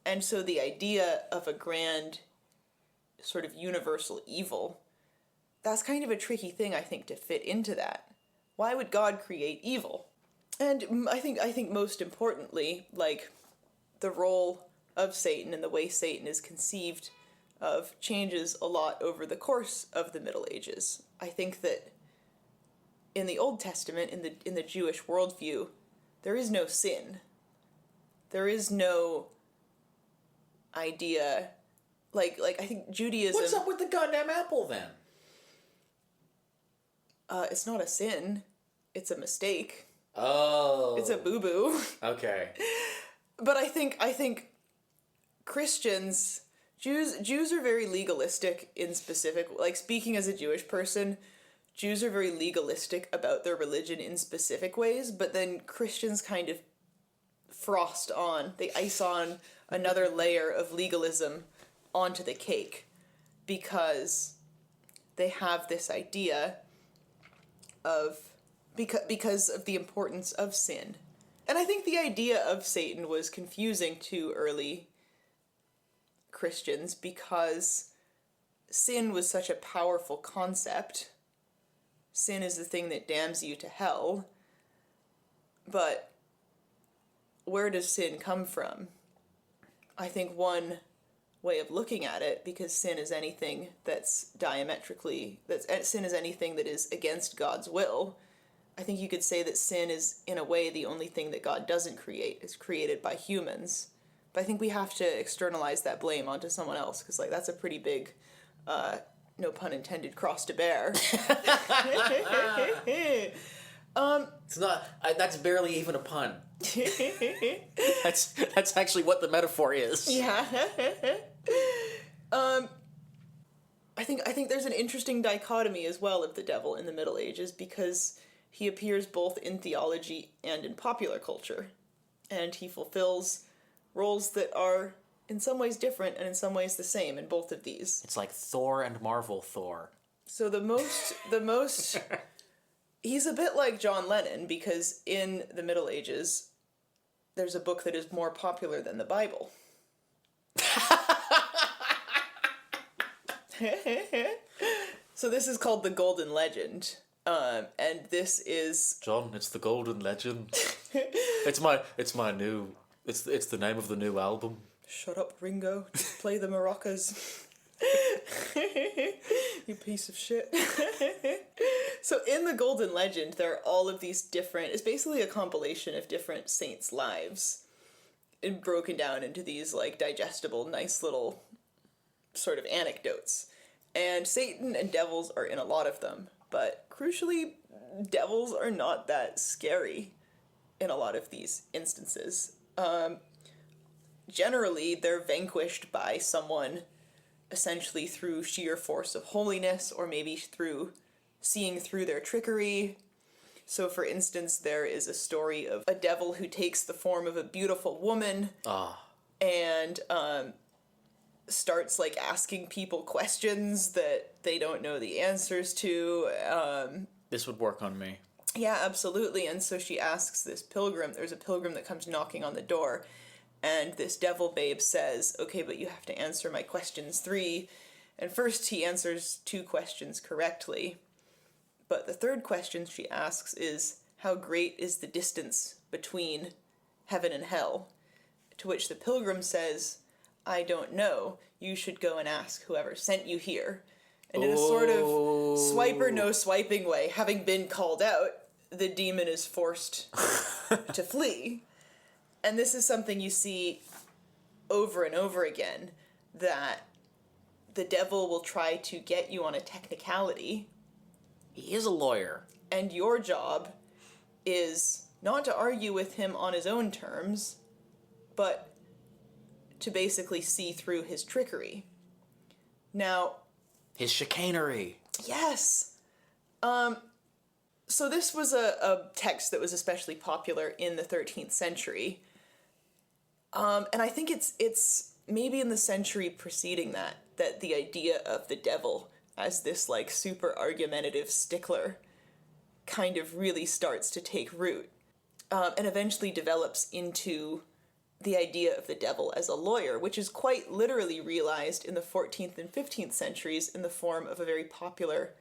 Speaker 6: And so the idea of a grand sort of universal evil that's kind of a tricky thing, I think, to fit into that. Why would God create evil? And I think most importantly, like, the role of Satan and the way Satan is conceived of changes a lot over the course of the Middle Ages. I think that in the Old Testament, in the Jewish worldview, there is no sin. There is no idea, like I think Judaism...
Speaker 7: What's up with the goddamn apple, then?
Speaker 6: It's not a sin. It's a mistake.
Speaker 7: Oh.
Speaker 6: It's a boo-boo.
Speaker 7: Okay.
Speaker 6: But I think Christians, Jews are very legalistic in specific, like, speaking as a Jewish person, Jews are very legalistic about their religion in specific ways, but then Christians kind of frost on, they ice on another layer of legalism onto the cake, because they have this idea of, because of the importance of sin. And I think the idea of Satan was confusing to early Christians because sin was such a powerful concept. Sin is the thing that damns you to hell. But where does sin come from? I think one way of looking at it, because sin is anything that's sin is anything that is against God's will, I think you could say that sin is, in a way, the only thing that God doesn't create. Is created by humans. But I think we have to externalize that blame onto someone else, because, like, that's a pretty big, no pun intended, cross to bear.
Speaker 7: It's not. That's barely even a pun. That's actually what the metaphor is.
Speaker 6: Yeah. I think there's an interesting dichotomy as well of the devil in the Middle Ages, because he appears both in theology and in popular culture, and he fulfills roles that are in some ways different and in some ways the same in both of these.
Speaker 7: It's like Thor and Marvel Thor.
Speaker 6: So the most he's a bit like John Lennon, because in the Middle Ages there's a book that is more popular than the Bible. So this is called The Golden Legend. And this is...
Speaker 7: John, it's The Golden Legend. It's the name of the new album.
Speaker 6: Shut up, Ringo. Just play the maracas. You piece of shit. So in The Golden Legend, there are all of these different... It's basically a compilation of different saints' lives, and broken down into these, like, digestible, nice little sort of anecdotes. And Satan and devils are in a lot of them. But crucially, devils are not that scary in a lot of these instances. Generally, they're vanquished by someone essentially through sheer force of holiness, or maybe through seeing through their trickery. So, for instance, there is a story of a devil who takes the form of a beautiful woman and starts, like, asking people questions that they don't know the answers to.
Speaker 7: This would work on me.
Speaker 6: Yeah, absolutely. And so she asks this pilgrim, there's a pilgrim that comes knocking on the door, and this devil babe says, okay, but you have to answer my questions 3. And first he answers 2 questions correctly. But the third question she asks is, how great is the distance between heaven and hell? To which the pilgrim says, I don't know. You should go and ask whoever sent you here. And in a sort of swipe or no swiping way, having been called out, the demon is forced to flee. And this is something you see over and over again, that the devil will try to get you on a technicality.
Speaker 7: He is a lawyer.
Speaker 6: And your job is not to argue with him on his own terms, but to basically see through his trickery. Now...
Speaker 7: His chicanery.
Speaker 6: Yes! So this was a text that was especially popular in the 13th century. And I think it's maybe in the century preceding that the idea of the devil as this, like, super argumentative stickler kind of really starts to take root, and eventually develops into the idea of the devil as a lawyer, which is quite literally realized in the 14th and 15th centuries in the form of a very popular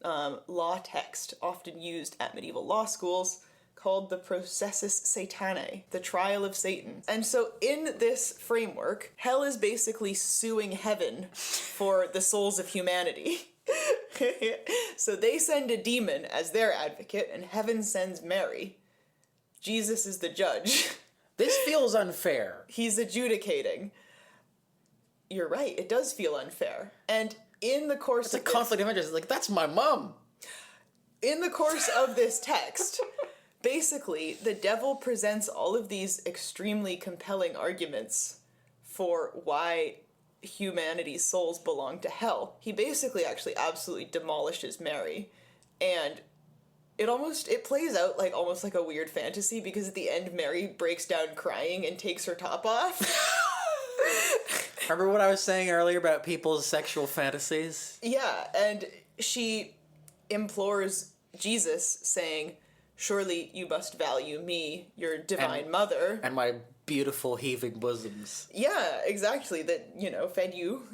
Speaker 6: law text often used at medieval law schools called the Processus Satanae, the trial of Satan. And so in this framework, hell is basically suing heaven for the souls of humanity. So they send a demon as their advocate, and heaven sends Mary. Jesus is the judge.
Speaker 7: This feels unfair.
Speaker 6: He's adjudicating. You're right, it does feel unfair. And in the course
Speaker 7: It's
Speaker 6: of
Speaker 7: a conflict of interest. It's like, that's my mom.
Speaker 6: In the course of this text, basically, the devil presents all of these extremely compelling arguments for why humanity's souls belong to hell. He basically actually absolutely demolishes Mary, and it plays out like almost like a weird fantasy, because at the end Mary breaks down crying and takes her top off.
Speaker 7: Remember what I was saying earlier about people's sexual fantasies?
Speaker 6: Yeah, and she implores Jesus, saying, "Surely you must value me, your divine mother."
Speaker 7: And my beautiful heaving bosoms.
Speaker 6: Yeah, exactly, that, fed you.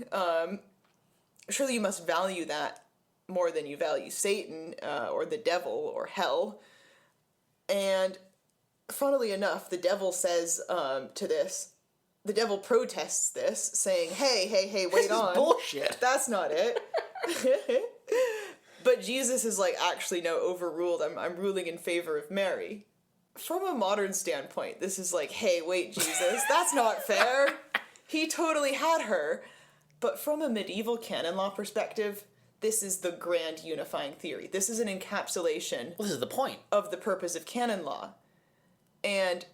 Speaker 6: Surely you must value that more than you value Satan, or the devil, or hell. And funnily enough, the devil says the devil protests this, saying, hey, wait on.
Speaker 7: Bullshit.
Speaker 6: That's not it. But Jesus is like, actually, no, overruled. I'm ruling in favor of Mary. From a modern standpoint, this is like, hey, wait, Jesus, that's not fair. He totally had her. But from a medieval canon law perspective, this is the grand unifying theory. This is an encapsulation
Speaker 7: Well, this is the point.
Speaker 6: of the purpose of canon law. And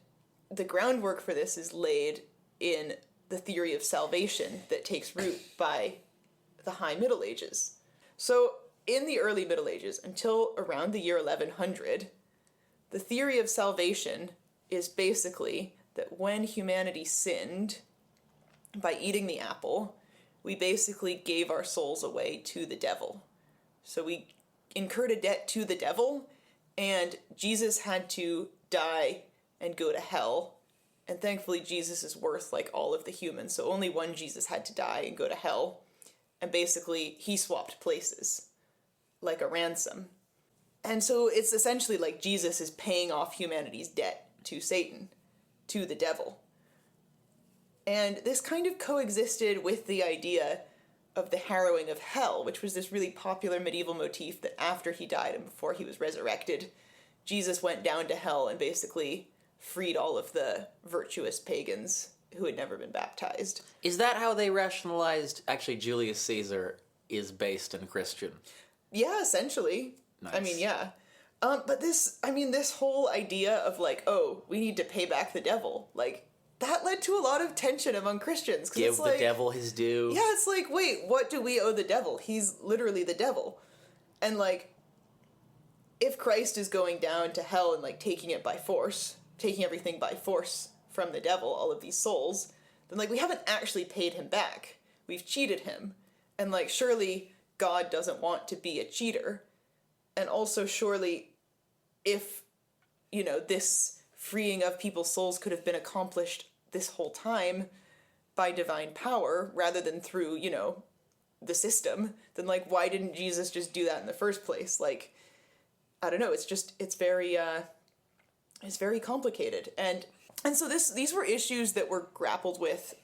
Speaker 6: the groundwork for this is laid in the theory of salvation that takes root by the High Middle Ages. So, in the early Middle Ages, until around the year 1100, the theory of salvation is basically that when humanity sinned by eating the apple, we basically gave our souls away to the devil. So we incurred a debt to the devil, and Jesus had to die and go to hell. And thankfully, Jesus is worth like all of the humans, so only one Jesus had to die and go to hell. And basically, he swapped places, like a ransom. And so it's essentially like Jesus is paying off humanity's debt to Satan, to the devil. And this kind of coexisted with the idea of the harrowing of hell, which was this really popular medieval motif that after he died and before he was resurrected, Jesus went down to hell and basically freed all of the virtuous pagans who had never been baptized.
Speaker 7: Is that how they rationalized, actually, Julius Caesar is based in Christian?
Speaker 6: Yeah, essentially.
Speaker 7: Nice.
Speaker 6: I mean, yeah. But this whole idea of like, oh, we need to pay back the devil, like, that led to a lot of tension among Christians.
Speaker 7: Give the devil his due.
Speaker 6: Yeah, it's like, wait, what do we owe the devil? He's literally the devil. And like, if Christ is going down to hell and like taking it by force, taking everything by force from the devil, all of these souls, then like we haven't actually paid him back. We've cheated him. And like, surely God doesn't want to be a cheater. And also, surely, if, this freeing of people's souls could have been accomplished this whole time by divine power, rather than through, the system, then, like, why didn't Jesus just do that in the first place? Like, I don't know, it's very complicated. And so these were issues that were grappled with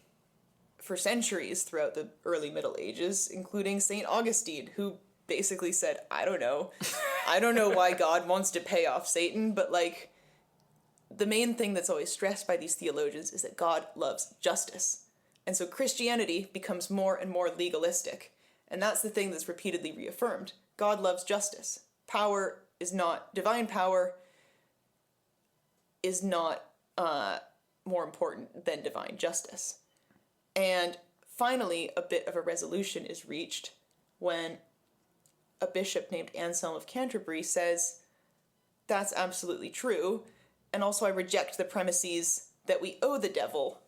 Speaker 6: for centuries throughout the early Middle Ages, including St. Augustine, who basically said, I don't know why God wants to pay off Satan, but like, the main thing that's always stressed by these theologians is that God loves justice. And so Christianity becomes more and more legalistic. And that's the thing that's repeatedly reaffirmed. God loves justice. Divine power is not more important than divine justice. And finally, a bit of a resolution is reached when a bishop named Anselm of Canterbury says, that's absolutely true, and also I reject the premises that we owe the devil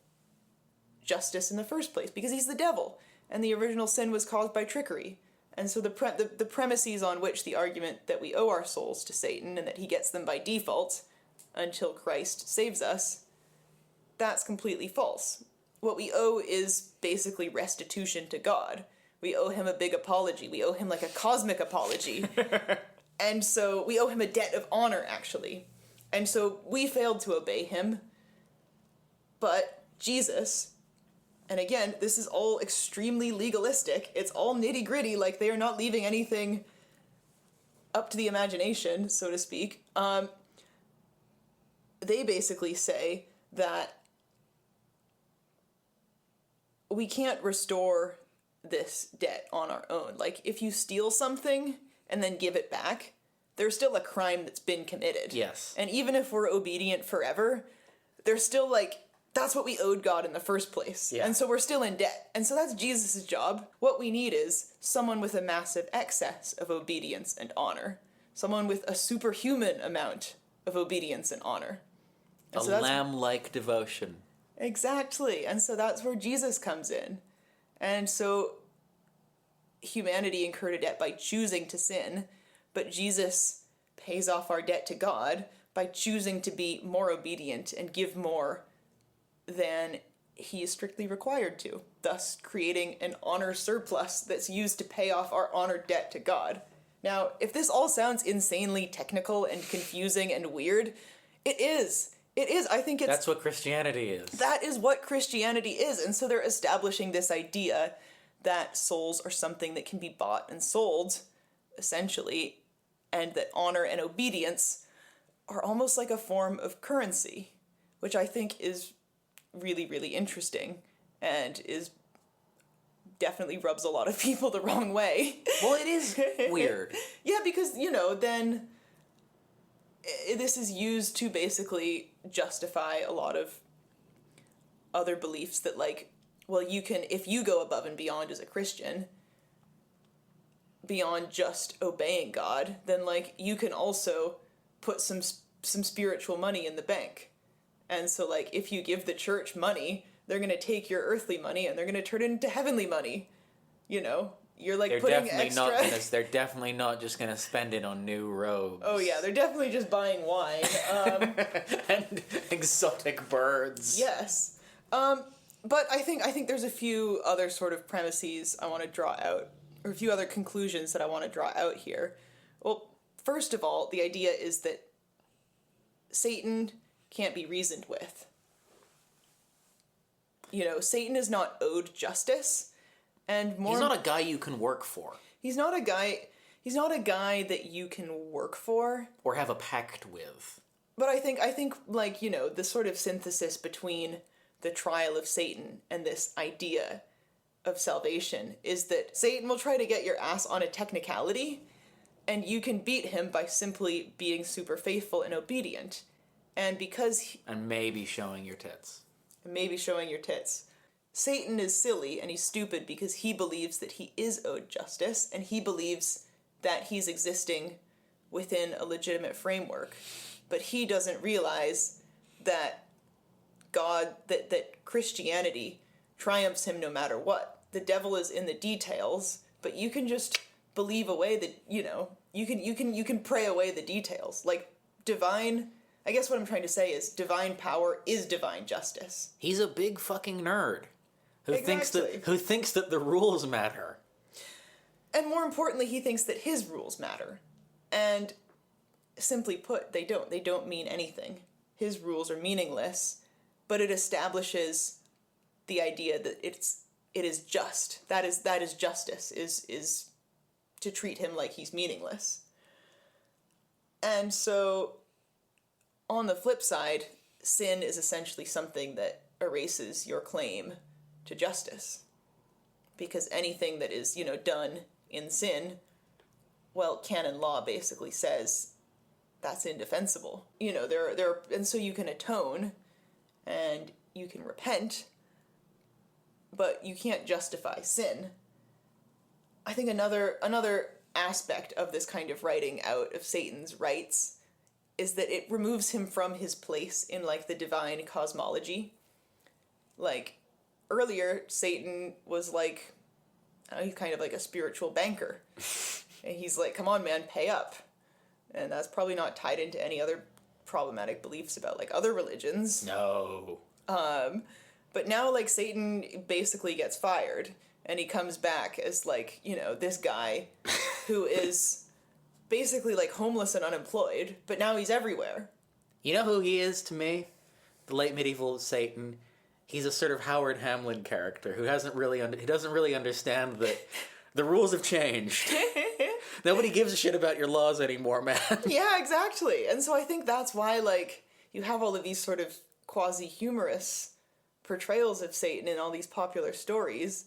Speaker 6: justice in the first place, because he's the devil, and the original sin was caused by trickery. And so the premises on which the argument that we owe our souls to Satan, and that he gets them by default until Christ saves us, that's completely false. What we owe is basically restitution to God. We owe him a big apology. We owe him like a cosmic apology. And so we owe him a debt of honor, actually. And so we failed to obey him. But Jesus, and again, this is all extremely legalistic. It's all nitty gritty, like they are not leaving anything up to the imagination, so to speak. They basically say that we can't restore this debt on our own. Like, if you steal something and then give it back, there's still a crime that's been committed.
Speaker 7: Yes.
Speaker 6: And even if we're obedient forever, there's still, like, that's what we owed God in the first place.
Speaker 7: Yeah.
Speaker 6: And so we're still in debt. And so that's Jesus' job. What we need is someone with a massive excess of obedience and honor. Someone with a superhuman amount of obedience and honor. And
Speaker 7: A
Speaker 6: so that's
Speaker 7: lamb-like devotion.
Speaker 6: Exactly. And so that's where Jesus comes in. And so humanity incurred a debt by choosing to sin, but Jesus pays off our debt to God by choosing to be more obedient and give more than he is strictly required to, thus creating an honor surplus that's used to pay off our honor debt to God. Now, if this all sounds insanely technical and confusing and weird, it is. It is. I think it's...
Speaker 7: That's what Christianity is.
Speaker 6: That is what Christianity is. And so they're establishing this idea that souls are something that can be bought and sold, essentially, and that honor and obedience are almost like a form of currency, which I think is really, really interesting and is definitely rubs a lot of people the wrong way.
Speaker 7: Well, it is weird.
Speaker 6: Yeah, because, you know, then this is used to basically justify a lot of other beliefs that, like, well, you can, if you go above and beyond as a Christian, beyond just obeying God, then, like, you can also put some spiritual money in the bank. And so, like, if you give the church money, they're going to take your earthly money and they're going to turn it into heavenly money. You know? You're, like,
Speaker 7: They're
Speaker 6: putting
Speaker 7: definitely
Speaker 6: extra...
Speaker 7: not gonna, they're definitely not just going to spend it on new robes.
Speaker 6: Oh, yeah, they're definitely just buying wine.
Speaker 7: And exotic birds.
Speaker 6: Yes. But I think there's a few other sort of premises I want to draw out, or a few other conclusions that I want to draw out here. Well, first of all, the idea is that Satan can't be reasoned with. You know, Satan is not owed justice, and more...
Speaker 7: He's not a guy you can work for.
Speaker 6: He's not a guy that you can work for.
Speaker 7: Or have a pact with.
Speaker 6: But I think, like, you know, the sort of synthesis between the trial of Satan and this idea of salvation is that Satan will try to get your ass on a technicality, and you can beat him by simply being super faithful and obedient. And because...
Speaker 7: And maybe showing your tits.
Speaker 6: Maybe showing your tits. Satan is silly and he's stupid because he believes that he is owed justice, and he believes that he's existing within a legitimate framework. But he doesn't realize that that Christianity triumphs him no matter what. The devil is in the details, but you can just believe away the, you know, you can pray away the details. Like, divine... I guess what I'm trying to say is divine power is divine justice.
Speaker 7: He's a big fucking nerd who
Speaker 6: Exactly.
Speaker 7: thinks that the rules matter.
Speaker 6: And more importantly, he thinks that his rules matter. And simply put, they don't. They don't mean anything. His rules are meaningless, but it establishes the idea that it is just. That is justice, is to treat him like he's meaningless. And so, on the flip side, sin is essentially something that erases your claim to justice. Because anything that is, you know, done in sin, well, canon law basically says that's indefensible. You know, and so you can atone and you can repent, but you can't justify sin. I think another aspect of this kind of writing out of Satan's rights is that it removes him from his place in, like, the divine cosmology. Like, earlier, Satan was, like, he's kind of like a spiritual banker. And he's like, come on, man, pay up. And that's probably not tied into any other problematic beliefs about, like, other religions.
Speaker 7: No.
Speaker 6: But now, like, Satan basically gets fired. and he comes back as, like, you know, this guy who is basically, like, homeless and unemployed, but now he's everywhere.
Speaker 7: You know who he is to me? The late medieval Satan. He's a sort of Howard Hamlin character who doesn't really understand that the rules have changed. Nobody gives a shit about your laws anymore, man.
Speaker 6: Yeah, exactly. And so I think that's why, like, you have all of these sort of quasi-humorous portrayals of Satan in all these popular stories,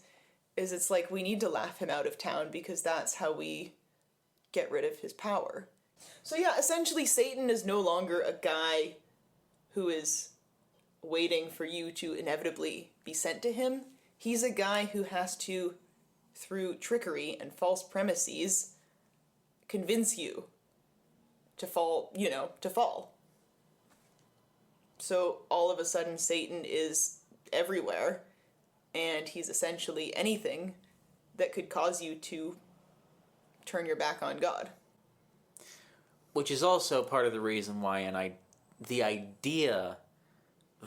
Speaker 6: is it's like we need to laugh him out of town because that's how we get rid of his power. So yeah, essentially Satan is no longer a guy who is waiting for you to inevitably be sent to him. He's a guy who has to, through trickery and false premises, convince you to fall, to fall. So all of a sudden Satan is everywhere, and he's essentially anything that could cause you to turn your back on God.
Speaker 7: Which is also part of the reason why, the idea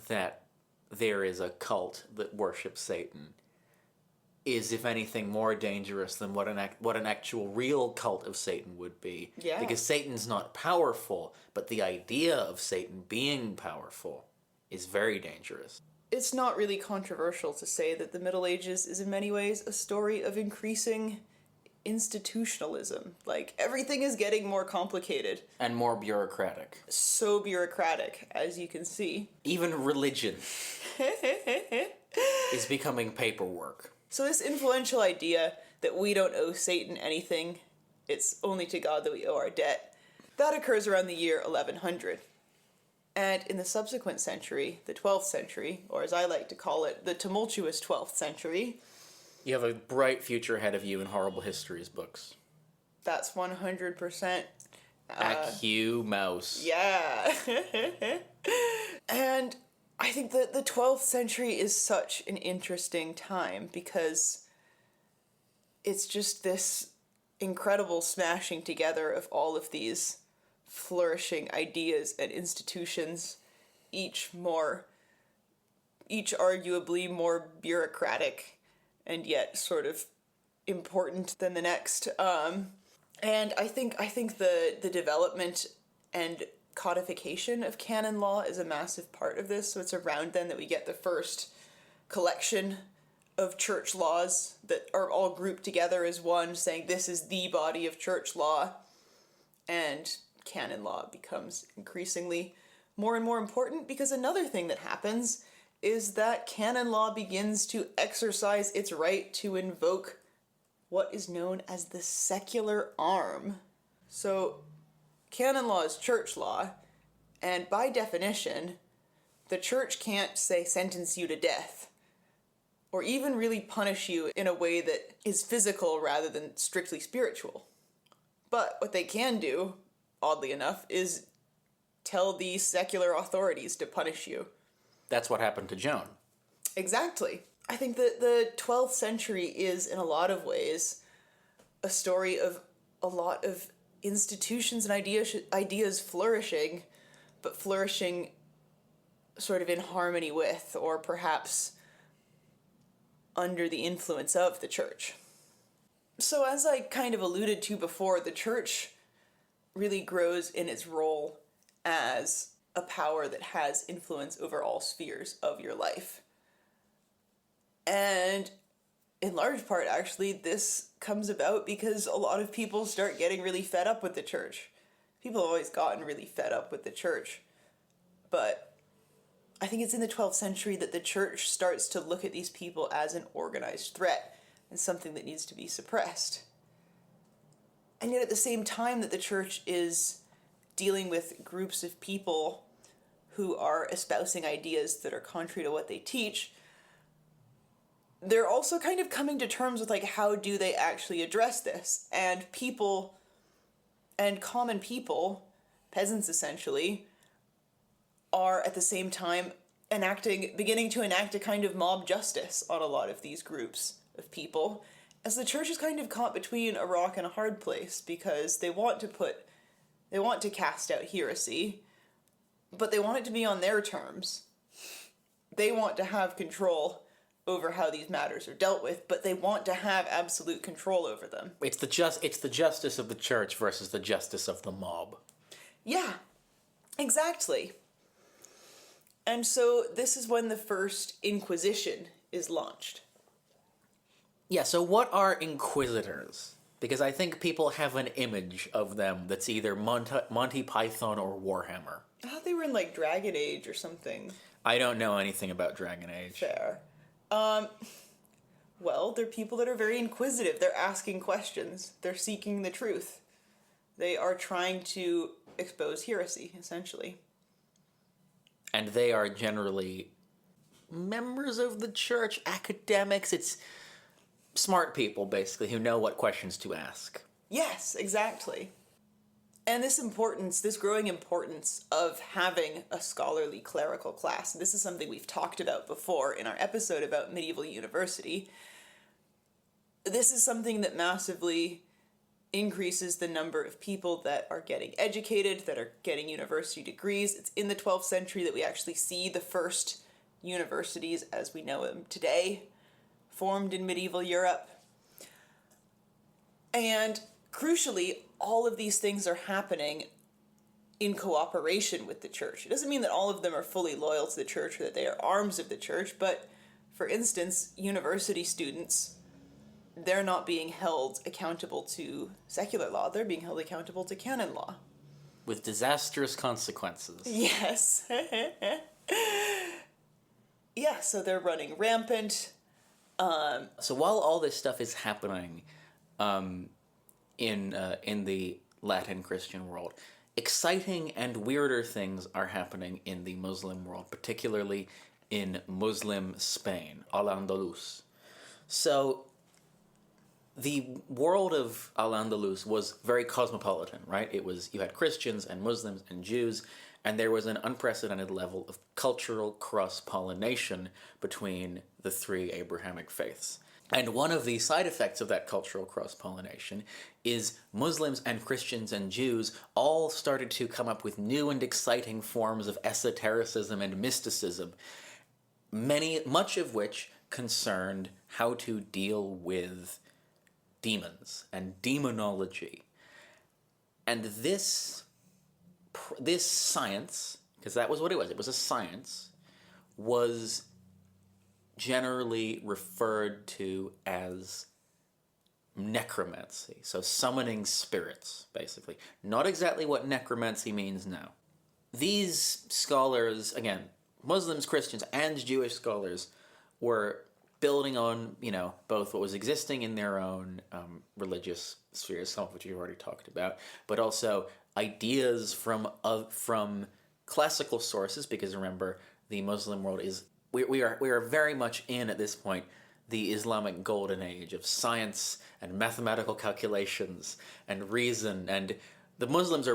Speaker 7: that there is a cult that worships Satan is, if anything, more dangerous than what an actual real cult of Satan would be.
Speaker 6: Yeah.
Speaker 7: Because Satan's not powerful, but the idea of Satan being powerful is very dangerous.
Speaker 6: It's not really controversial to say that the Middle Ages is in many ways a story of increasing institutionalism. Like, everything is getting more complicated.
Speaker 7: And more bureaucratic.
Speaker 6: So bureaucratic, as you can see.
Speaker 7: Even religion is becoming paperwork.
Speaker 6: So this influential idea that we don't owe Satan anything, it's only to God that we owe our debt, that occurs around the year 1100. And in the subsequent century, the 12th century, or as I like to call it, the tumultuous 12th century,
Speaker 7: You have a bright future ahead of you in Horrible Histories books.
Speaker 6: that's 100%.
Speaker 7: Accu Mouse.
Speaker 6: Yeah. And I think that the 12th century is such an interesting time because it's just this incredible smashing together of all of these flourishing ideas and institutions, each arguably more bureaucratic and yet sort of important than the next. And I think the development and codification of canon law is a massive part of this. So it's around then that we get the first collection of church laws that are all grouped together as one, saying this is the body of church law. And canon law becomes increasingly more and more important because another thing that happens is that canon law begins to exercise its right to invoke what is known as the secular arm. So, canon law is church law, and by definition, the church can't, say, sentence you to death, or even really punish you in a way that is physical rather than strictly spiritual. But what they can do, oddly enough, is tell the secular authorities to punish you.
Speaker 7: That's what happened to Joan.
Speaker 6: Exactly. I think that the 12th century is, in a lot of ways, a story of a lot of institutions and ideas flourishing, but flourishing sort of in harmony with, or perhaps under the influence of, the church. So as I kind of alluded to before, the church really grows in its role as a power that has influence over all spheres of your life. And in large part, actually, this comes about because a lot of people start getting really fed up with the church. People have always gotten really fed up with the church. But I think it's in the 12th century that the church starts to look at these people as an organized threat and something that needs to be suppressed. And yet at the same time that the church is dealing with groups of people who are espousing ideas that are contrary to what they teach, they're also kind of coming to terms with, like, how do they actually address this? And people, and common people, peasants essentially, are at the same time beginning to enact a kind of mob justice on a lot of these groups of people, as the church is kind of caught between a rock and a hard place, because they want to cast out heresy, but they want it to be on their terms. They want to have control over how these matters are dealt with, but they want to have absolute control over them.
Speaker 7: It's the justice of the church versus the justice of the mob.
Speaker 6: Yeah, exactly. And so this is when the first Inquisition is launched.
Speaker 7: Yeah, so what are inquisitors? Because I think people have an image of them that's either Monty Python or Warhammer.
Speaker 6: I thought they were in like Dragon Age or something.
Speaker 7: I don't know anything about Dragon Age.
Speaker 6: Fair. Well, they're people that are very inquisitive. They're asking questions. They're seeking the truth. They are trying to expose heresy, essentially.
Speaker 7: And they are generally members of the church, academics. It's smart people, basically, who know what questions to ask.
Speaker 6: Yes, exactly. And this growing importance of having a scholarly clerical class, this is something we've talked about before in our episode about medieval university. This is something that massively increases the number of people that are getting educated, that are getting university degrees. It's in the 12th century that we actually see the first universities as we know them today formed in medieval Europe. And crucially, all of these things are happening in cooperation with the church. It doesn't mean that all of them are fully loyal to the church or that they are arms of the church, but for instance, university students, they're not being held accountable to secular law, they're being held accountable to canon law.
Speaker 7: With disastrous consequences.
Speaker 6: Yes. Yeah, so they're running rampant.
Speaker 7: So while all this stuff is happening in the Latin Christian world, exciting and weirder things are happening in the Muslim world, particularly in Muslim Spain, Al-Andalus. So the world of Al-Andalus was very cosmopolitan, right? You had Christians and Muslims and Jews, and there was an unprecedented level of cultural cross-pollination between the three Abrahamic faiths. And one of the side effects of that cultural cross-pollination is Muslims and Christians and Jews all started to come up with new and exciting forms of esotericism and mysticism, much of which concerned how to deal with demons and demonology. And this science, because that was what it was a science, was generally referred to as necromancy. So summoning spirits, basically. Not exactly what necromancy means now. These scholars, again, Muslims, Christians, and Jewish scholars, were building on, both what was existing in their own religious spheres, some of which you've already talked about, but also ideas from classical sources, because remember, the Muslim world is we are very much in, at this point, the Islamic golden age of science and mathematical calculations and reason, and the Muslims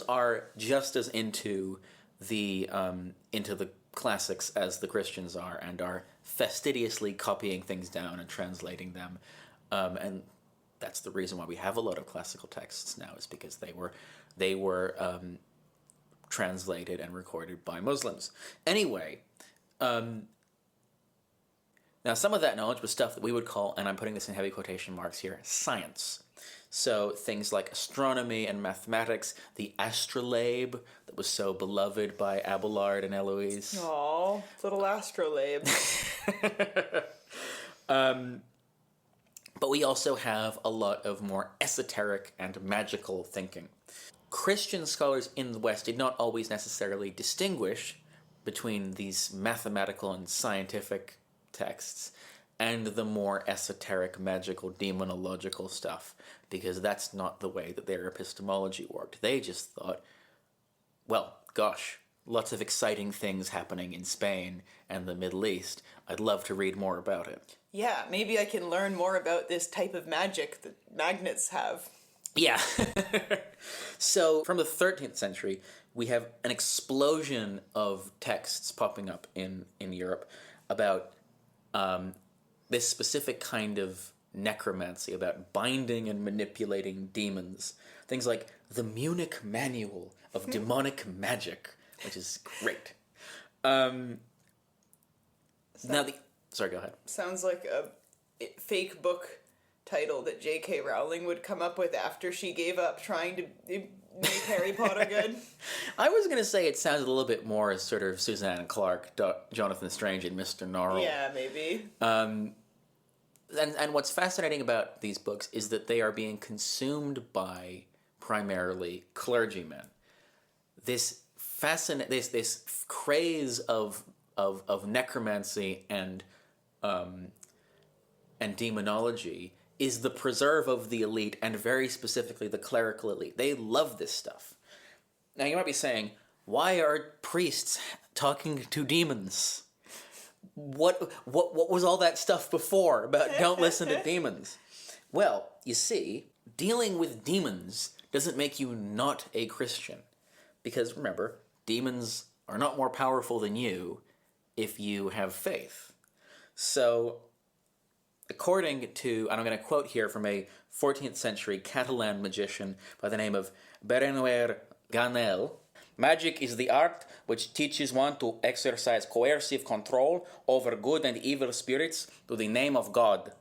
Speaker 7: are just as into the classics as the Christians are, and are fastidiously copying things down and translating them, and that's the reason why we have a lot of classical texts now, is because they were translated and recorded by Muslims. Anyway, now some of that knowledge was stuff that we would call, and I'm putting this in heavy quotation marks here, science. So things like astronomy and mathematics, the astrolabe that was so beloved by Abelard and Eloise.
Speaker 6: Aww, little astrolabe.
Speaker 7: But we also have a lot of more esoteric and magical thinking. Christian scholars in the West did not always necessarily distinguish between these mathematical and scientific texts and the more esoteric, magical, demonological stuff, because that's not the way that their epistemology worked. They just thought, well, gosh, lots of exciting things happening in Spain and the Middle East. I'd love to read more about it.
Speaker 6: Yeah, maybe I can learn more about this type of magic that magnets have.
Speaker 7: Yeah. So from the 13th century, we have an explosion of texts popping up in Europe about this specific kind of necromancy, about binding and manipulating demons. Things like the Munich Manual of Demonic Magic, which is great. Now, Sorry, go ahead.
Speaker 6: Sounds like a fake book title that J.K. Rowling would come up with after she gave up trying to make Harry Potter good.
Speaker 7: I was going to say it sounds a little bit more as sort of Susanna Clarke, Jonathan Strange, and Mr. Norrell.
Speaker 6: Yeah, maybe.
Speaker 7: And what's fascinating about these books is that they are being consumed by primarily clergymen. This craze of necromancy and demonology is the preserve of the elite, and very specifically the clerical elite. They love this stuff. Now you might be saying, why are priests talking to demons? What was all that stuff before about don't listen to demons? Well, you see, dealing with demons doesn't make you not a Christian. Because remember, demons are not more powerful than you if you have faith. So, according to, and I'm going to quote here from a 14th century Catalan magician by the name of Berenguer Ganel, magic is the art which teaches one to exercise coercive control over good and evil spirits to the name of God,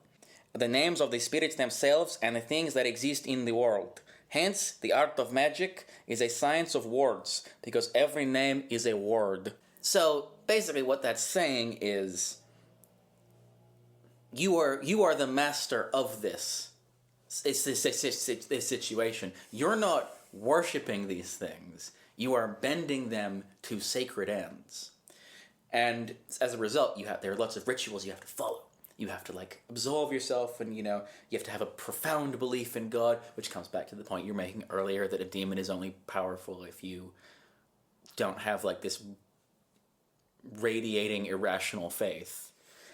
Speaker 7: the names of the spirits themselves and the things that exist in the world. Hence, the art of magic is a science of words, because every name is a word. So, basically what that's saying is, you are the master of this. It's this situation. You're not worshipping these things. You are bending them to sacred ends. And as a result, there are lots of rituals you have to follow. You have to, absolve yourself, and, you have to have a profound belief in God, which comes back to the point you were making earlier, that a demon is only powerful if you don't have, this radiating irrational faith.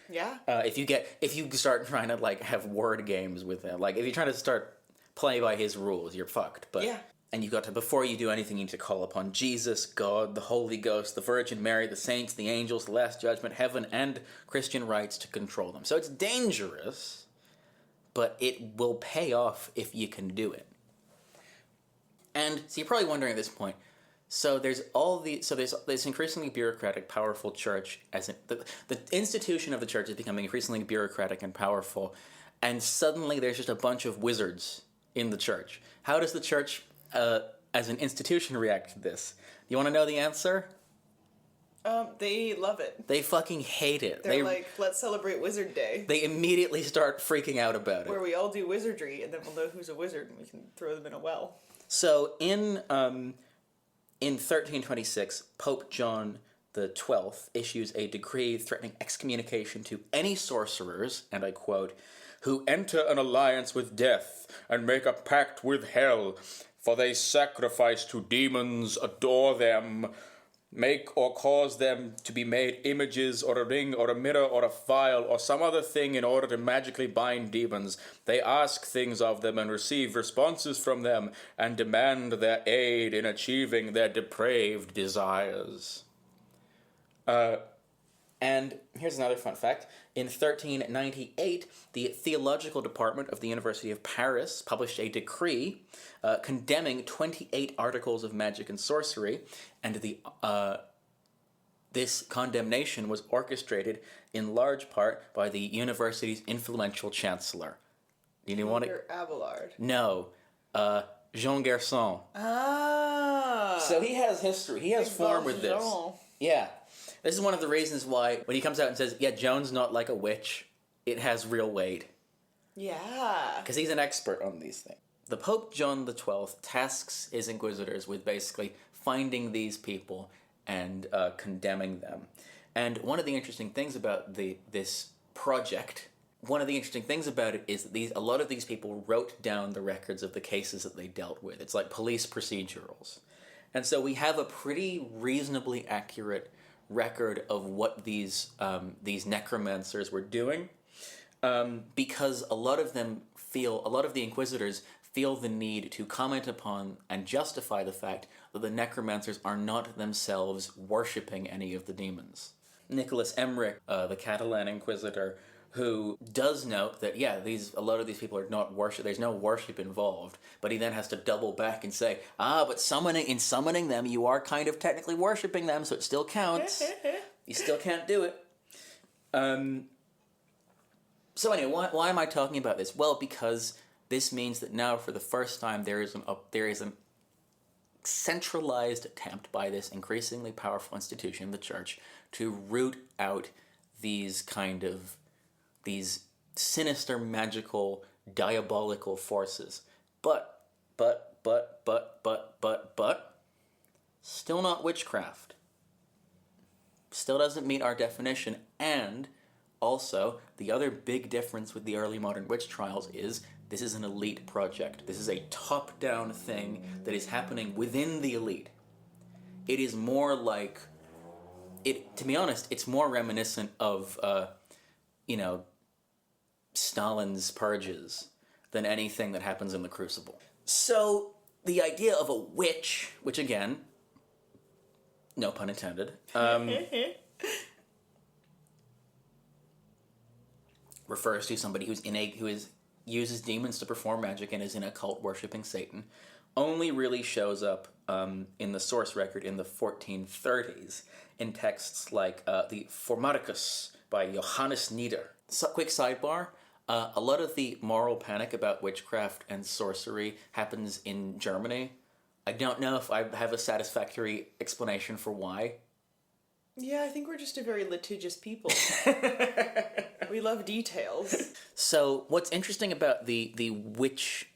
Speaker 6: Yeah.
Speaker 7: If you start trying to, have word games with him, if you're trying to start play by his rules, you're fucked. But
Speaker 6: yeah.
Speaker 7: And you've got to, before you do anything, you need to call upon Jesus, God, the Holy Ghost, the Virgin Mary, the saints, the angels, the Last Judgment, heaven, and Christian rites to control them. So it's dangerous, but it will pay off if you can do it. And so you're probably wondering at this point, there's this increasingly bureaucratic, powerful church, the institution of the church is becoming increasingly bureaucratic and powerful, and suddenly there's just a bunch of wizards in the church. How does the church as an institution react to this? You want to know the answer?
Speaker 6: They love it.
Speaker 7: They fucking hate it.
Speaker 6: They're like, let's celebrate Wizard Day.
Speaker 7: They immediately start freaking out about it.
Speaker 6: Where we all do wizardry, and then we'll know who's a wizard, and we can throw them in a well.
Speaker 7: So in 1326, Pope John the 12th issues a decree threatening excommunication to any sorcerers, and I quote, "who enter an alliance with death and make a pact with hell, for they sacrifice to demons, adore them, make or cause them to be made images or a ring or a mirror or a phial or some other thing in order to magically bind demons. They ask things of them and receive responses from them and demand their aid in achieving their depraved desires." And here's another fun fact. In 1398, the Theological Department of the University of Paris published a decree condemning 28 articles of magic and sorcery, and this condemnation was orchestrated in large part by the university's influential chancellor. You want it?
Speaker 6: Abelard.
Speaker 7: No, Jean Gerson.
Speaker 6: Ah.
Speaker 7: So he has history. He has form with this. Yeah. This is one of the reasons why, when he comes out and says, yeah, Joan's not like a witch, it has real weight.
Speaker 6: Yeah.
Speaker 7: Because he's an expert on these things. The Pope John the 12th tasks his inquisitors with basically finding these people and condemning them. And one of the interesting things about this project, one of the interesting things about it is that a lot of these people wrote down the records of the cases that they dealt with. It's like police procedurals. And so we have a pretty reasonably accurate record of what these necromancers were doing, because a lot of the inquisitors feel the need to comment upon and justify the fact that the necromancers are not themselves worshipping any of the demons. Nicholas Emmerich, the Catalan inquisitor, who does note that, a lot of these people are not worship. There's no worship involved, but he then has to double back and say, but summoning them, you are kind of technically worshiping them, so it still counts. You still can't do it. So anyway, why am I talking about this? Well, because this means that now, for the first time, there is an centralized attempt by this increasingly powerful institution, the church, to root out these sinister, magical, diabolical forces. But, still not witchcraft. Still doesn't meet our definition, and also, the other big difference with the early modern witch trials is this is an elite project. This is a top-down thing that is happening within the elite. It is more like... to be honest, it's more reminiscent of, Stalin's purges than anything that happens in the Crucible. So, the idea of a witch, which again, no pun intended, refers to somebody who uses demons to perform magic and is in a cult worshipping Satan, only really shows up in the source record in the 1430s in texts like the Formaricus by Johannes Nieder. Quick sidebar, a lot of the moral panic about witchcraft and sorcery happens in Germany. I don't know if I have a satisfactory explanation for why.
Speaker 6: Yeah, I think we're just a very litigious people. We love details.
Speaker 7: So, what's interesting about the witch,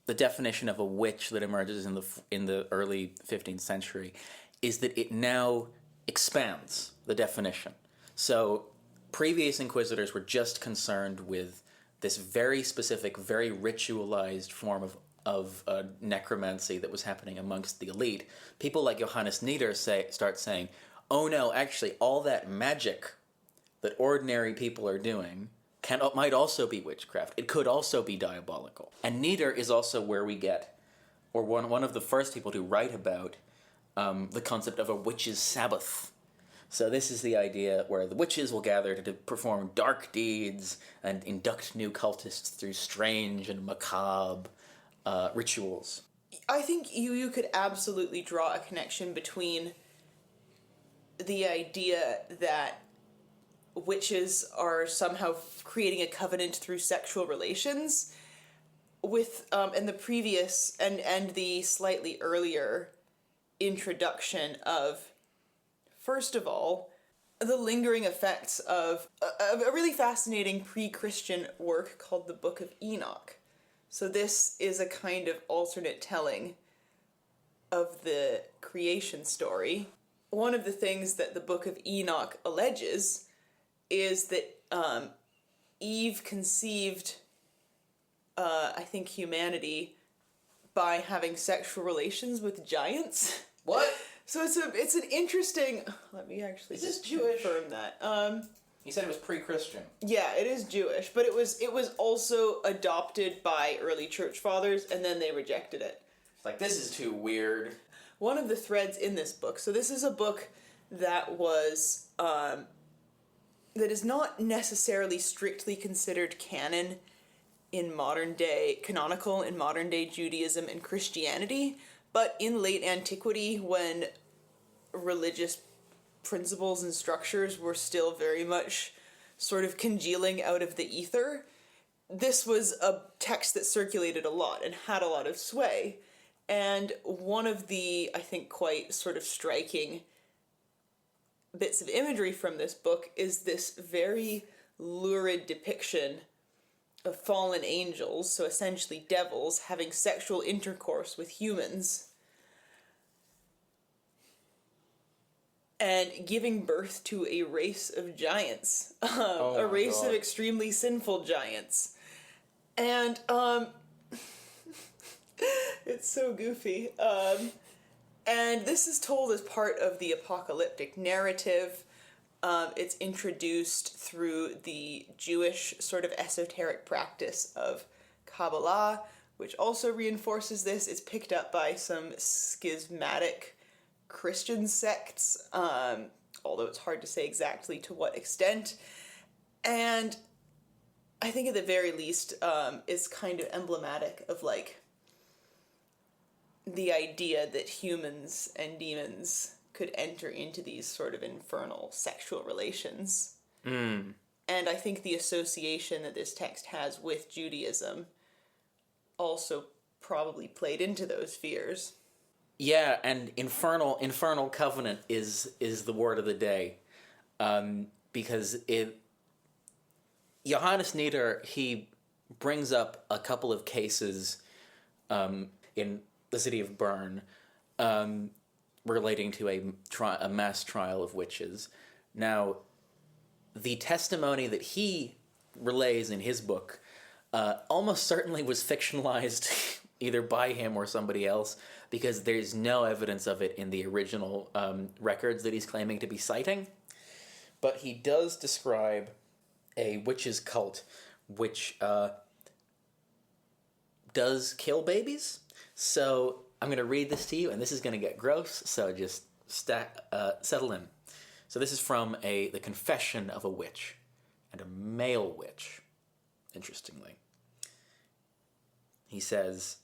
Speaker 7: the definition of a witch that emerges in the early 15th century, is that it now expands the definition. So, previous inquisitors were just concerned with this very specific, very ritualized form of necromancy that was happening amongst the elite. People like Johannes Nieder start saying, oh no, actually, all that magic that ordinary people are doing might also be witchcraft. It could also be diabolical. And Nieder is also where we get, or one of the first people to write about the concept of a witch's Sabbath. So this is the idea where the witches will gather to perform dark deeds and induct new cultists through strange and macabre rituals.
Speaker 6: I think you could absolutely draw a connection between the idea that witches are somehow creating a covenant through sexual relations with and the previous and the slightly earlier introduction of, first of all, the lingering effects of a really fascinating pre-Christian work called the Book of Enoch. So this is a kind of alternate telling of the creation story. One of the things that the Book of Enoch alleges is that Eve conceived, I think, humanity by having sexual relations with giants.
Speaker 7: What?
Speaker 6: So it's an interesting. Let me actually.
Speaker 7: Is this
Speaker 6: just
Speaker 7: Jewish?
Speaker 6: confirm that.
Speaker 7: He said it was pre-Christian.
Speaker 6: Yeah, it is Jewish, but it was also adopted by early church fathers, and then they rejected it.
Speaker 7: It's like, this is too weird.
Speaker 6: One of the threads in this book. So this is a book that was that is not necessarily strictly considered canon in modern day, canonical in modern day Judaism and Christianity, but in late antiquity, when religious principles and structures were still very much sort of congealing out of the ether, this was a text that circulated a lot and had a lot of sway. And one of the, I think, quite sort of striking bits of imagery from this book is this very lurid depiction of fallen angels, so essentially devils, having sexual intercourse with humans and giving birth to a race of giants, a race of extremely sinful giants. And it's so goofy. And this is told as part of the apocalyptic narrative. It's introduced through the Jewish sort of esoteric practice of Kabbalah, which also reinforces this. It's picked up by some schismatic Christian sects, although it's hard to say exactly to what extent. And I think at the very least, is kind of emblematic of, like, the idea that humans and demons could enter into these sort of infernal sexual relations. And I think the association that this text has with Judaism also probably played into those fears.
Speaker 7: Yeah, and infernal covenant is the word of the day, because Johannes Nieder, he brings up a couple of cases in the city of Bern relating to a mass trial of witches. Now, the testimony that he relays in his book almost certainly was fictionalized either by him or somebody else, because there's no evidence of it in the original records that he's claiming to be citing. But he does describe a witches' cult which does kill babies. So I'm going to read this to you, and this is going to get gross, so just settle in. So this is from the confession of a witch, and a male witch, interestingly. He says,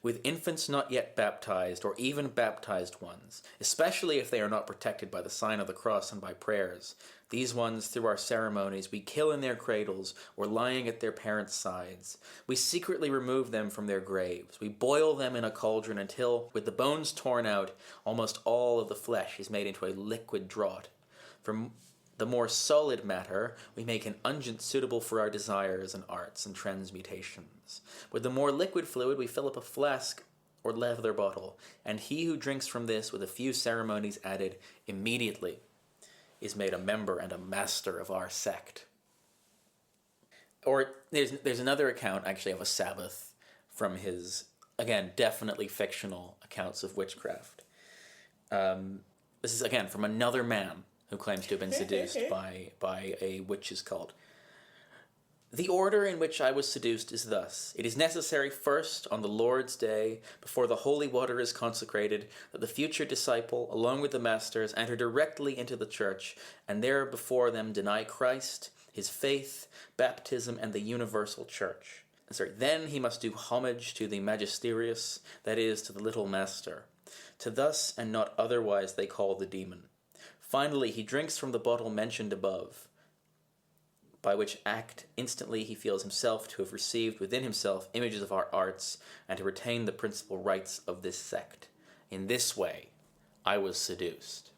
Speaker 7: "With infants not yet baptized, or even baptized ones, especially if they are not protected by the sign of the cross and by prayers, these ones, through our ceremonies, we kill in their cradles or lying at their parents' sides. We secretly remove them from their graves. We boil them in a cauldron until, with the bones torn out, almost all of the flesh is made into a liquid draught. From the more solid matter, we make an unguent suitable for our desires and arts and transmutations. With the more liquid fluid, we fill up a flask or leather bottle, and he who drinks from this with a few ceremonies added immediately is made a member and a master of our sect." Or there's another account, actually, of a Sabbath from his, again, definitely fictional accounts of witchcraft. This is, again, from another man who claims to have been seduced by a witch's cult. "The order in which I was seduced is thus. It is necessary first, on the Lord's day, before the holy water is consecrated, that the future disciple, along with the masters, enter directly into the church, and there before them deny Christ, his faith, baptism, and the universal church. Then he must do homage to the magisterius, that is, to the little master. To thus and not otherwise they call the demon. Finally, he drinks from the bottle mentioned above, by which act instantly he feels himself to have received within himself images of our arts, and to retain the principal rights of this sect. In this way, I was seduced."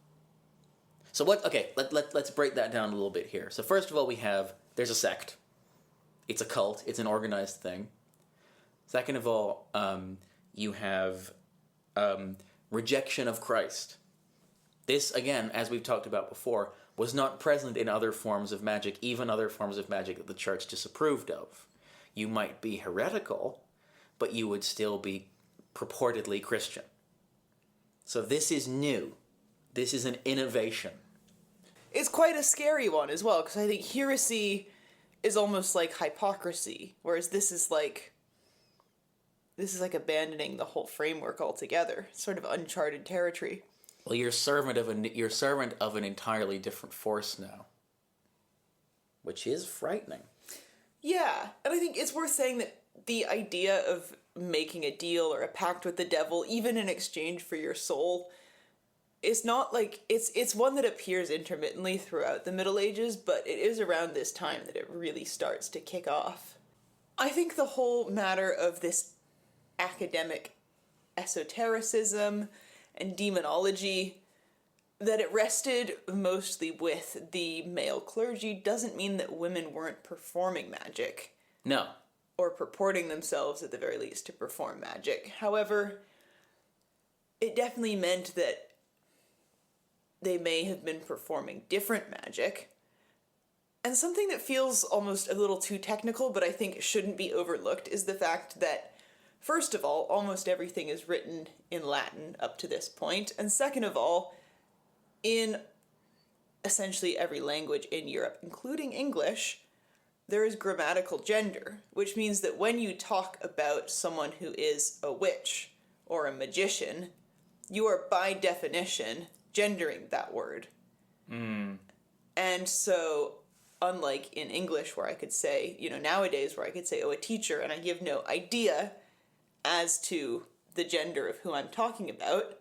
Speaker 7: So let's break that down a little bit here. So first of all, there's a sect. It's a cult. It's an organized thing. Second of all, you have rejection of Christ. This, again, as we've talked about before, was not present in other forms of magic, even other forms of magic that the church disapproved of. You might be heretical, but you would still be purportedly Christian. So this is new. This is an innovation.
Speaker 6: It's quite a scary one as well, because I think heresy is almost like hypocrisy, whereas this is like abandoning the whole framework altogether. It's sort of uncharted territory.
Speaker 7: Well, you're servant of an entirely different force now, which is frightening.
Speaker 6: Yeah, and I think it's worth saying that the idea of making a deal or a pact with the devil, even in exchange for your soul, is not like it's one that appears intermittently throughout the Middle Ages, but it is around this time that it really starts to kick off. I think the whole matter of this academic esotericism and demonology, that it rested mostly with the male clergy, doesn't mean that women weren't performing magic.
Speaker 7: No.
Speaker 6: Or purporting themselves, at the very least, to perform magic. However, it definitely meant that they may have been performing different magic. And something that feels almost a little too technical, but I think shouldn't be overlooked, is the fact that, first of all, almost everything is written in Latin up to this point, and second of all, in essentially every language in Europe, including English, there is grammatical gender, which means that when you talk about someone who is a witch or a magician, you are by definition gendering that word. And so, unlike in English where I could say, nowadays where I could say, a teacher, and I give no idea as to the gender of who I'm talking about,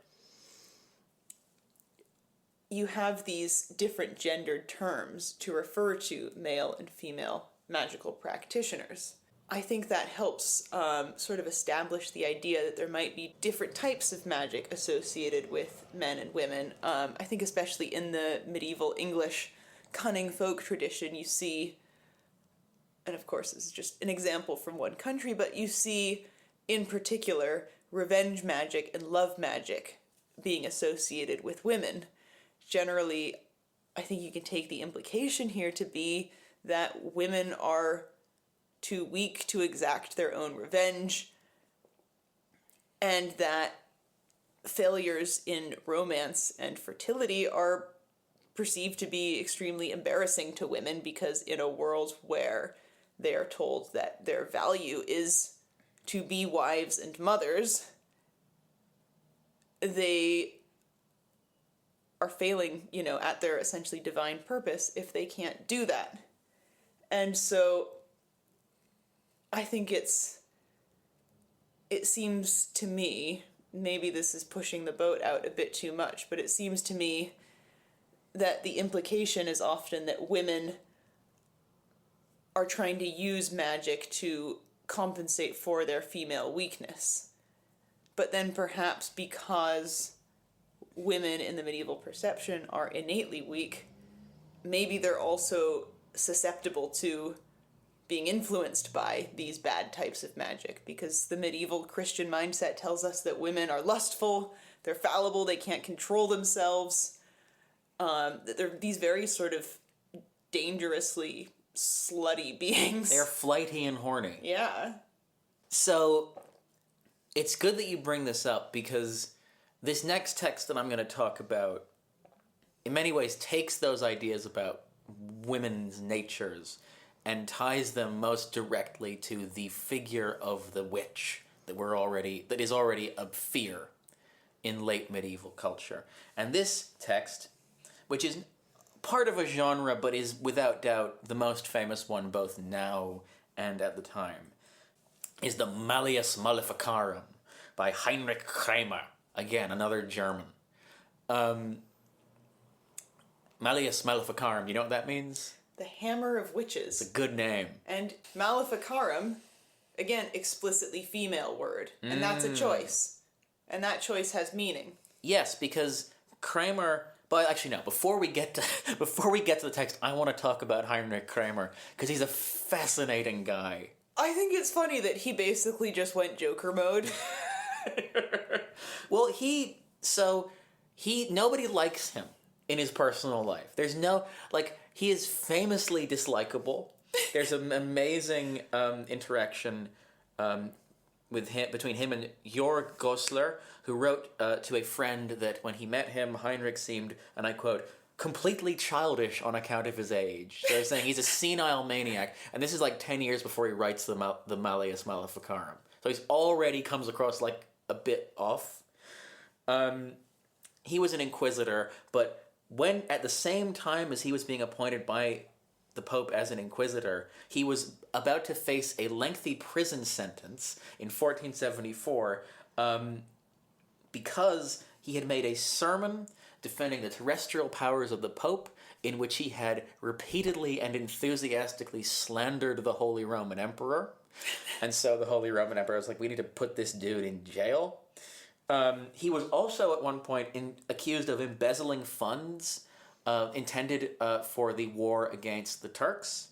Speaker 6: you have these different gendered terms to refer to male and female magical practitioners. I think that helps sort of establish the idea that there might be different types of magic associated with men and women. I think especially in the medieval English cunning folk tradition, you see, and of course this is just an example from one country, but you see in particular revenge magic and love magic being associated with women. Generally, I think you can take the implication here to be that women are too weak to exact their own revenge, and that failures in romance and fertility are perceived to be extremely embarrassing to women, because in a world where they are told that their value is to be wives and mothers, they are failing, at their essentially divine purpose if they can't do that. And so I think it seems to me, maybe this is pushing the boat out a bit too much, but it seems to me that the implication is often that women are trying to use magic to compensate for their female weakness. But then perhaps because women in the medieval perception are innately weak, maybe they're also susceptible to being influenced by these bad types of magic, because the medieval Christian mindset tells us that women are lustful, they're fallible, they can't control themselves, that they're these very sort of dangerously slutty beings.
Speaker 7: They're flighty and horny.
Speaker 6: Yeah.
Speaker 7: So it's good that you bring this up, because this next text that I'm going to talk about in many ways takes those ideas about women's natures and ties them most directly to the figure of the witch that is already a fear in late medieval culture. And this text, which is part of a genre but is without doubt the most famous one both now and at the time, is the Malleus Maleficarum by Heinrich Kramer. Again, another German. Malleus Maleficarum, you know what that means?
Speaker 6: The Hammer of Witches.
Speaker 7: It's a good name.
Speaker 6: And Maleficarum, again, explicitly female word. And that's a choice. And that choice has meaning.
Speaker 7: Yes, because Kramer... But actually, no. Before we get to the text, I want to talk about Heinrich Kramer, because he's a fascinating guy.
Speaker 6: I think it's funny that he basically just went Joker mode.
Speaker 7: Well, nobody likes him in his personal life. There's no, he is famously dislikable. There's an amazing interaction between him and Georg Goslar, who wrote to a friend that when he met him, Heinrich seemed, and I quote, completely childish on account of his age. So they're saying he's a senile maniac, and this is 10 years before he writes the Malleus Maleficarum. So he's already comes across a bit off. He was an inquisitor, but when at the same time as he was being appointed by the Pope as an inquisitor, he was about to face a lengthy prison sentence in 1474 because he had made a sermon defending the terrestrial powers of the Pope, in which he had repeatedly and enthusiastically slandered the Holy Roman Emperor. And so the Holy Roman Emperor was like, we need to put this dude in jail. He was also at one point accused of embezzling funds intended for the war against the Turks.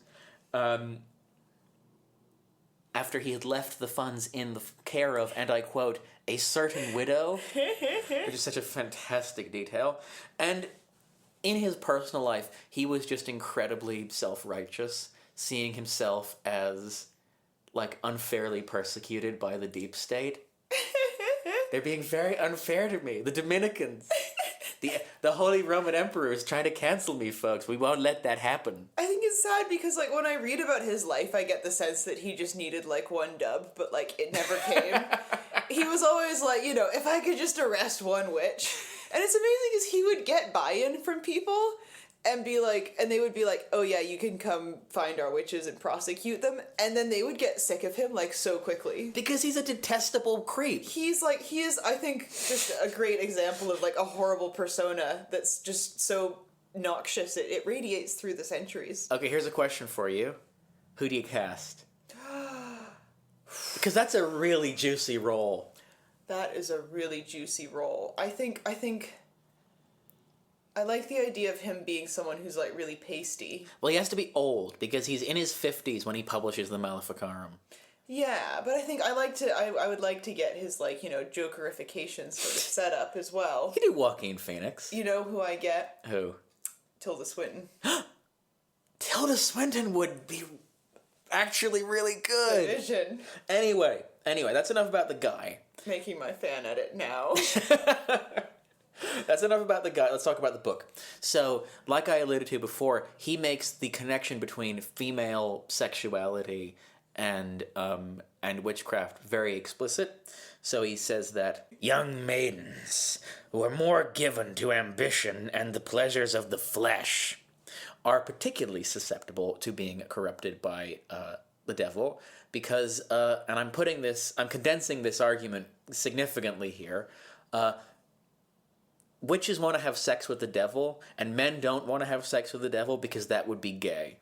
Speaker 7: After he had left the funds in the care of, and I quote, a certain widow, which is such a fantastic detail. And in his personal life, he was just incredibly self-righteous, seeing himself as, unfairly persecuted by the deep state. They're being very unfair to me. The Dominicans. The Holy Roman Emperor is trying to cancel me, folks. We won't let that happen.
Speaker 6: I think it's sad because, when I read about his life, I get the sense that he just needed, one dub, but, it never came. He was always if I could just arrest one witch. And it's amazing because he would get buy-in from people, and be like, and they would be like, oh yeah, you can come find our witches and prosecute them, and then they would get sick of him like so quickly.
Speaker 7: Because he's a detestable creep.
Speaker 6: He is, I think, just a great example of like a horrible persona that's just so noxious it radiates through the centuries.
Speaker 7: Okay, here's a question for you. Who do you cast? Because that's a really juicy role.
Speaker 6: That is a really juicy role. I think I like the idea of him being someone who's like really pasty.
Speaker 7: Well, he has to be old because he's in his 50s when he publishes the Maleficarum.
Speaker 6: Yeah, but I think I would like to get his like, you know, Jokerification sort of setup as well.
Speaker 7: You can do Joaquin Phoenix.
Speaker 6: You know who I get?
Speaker 7: Who?
Speaker 6: Tilda Swinton.
Speaker 7: Tilda Swinton would be actually really good.
Speaker 6: Vision.
Speaker 7: Anyway, that's enough about the guy.
Speaker 6: Making my fan edit now.
Speaker 7: That's enough about the guy. Let's talk about the book. So, like I alluded to before, he makes the connection between female sexuality and witchcraft very explicit. So he says that young maidens who are more given to ambition and the pleasures of the flesh are particularly susceptible to being corrupted by the devil because, and I'm condensing this argument significantly here, witches want to have sex with the devil, and men don't want to have sex with the devil because that would be gay.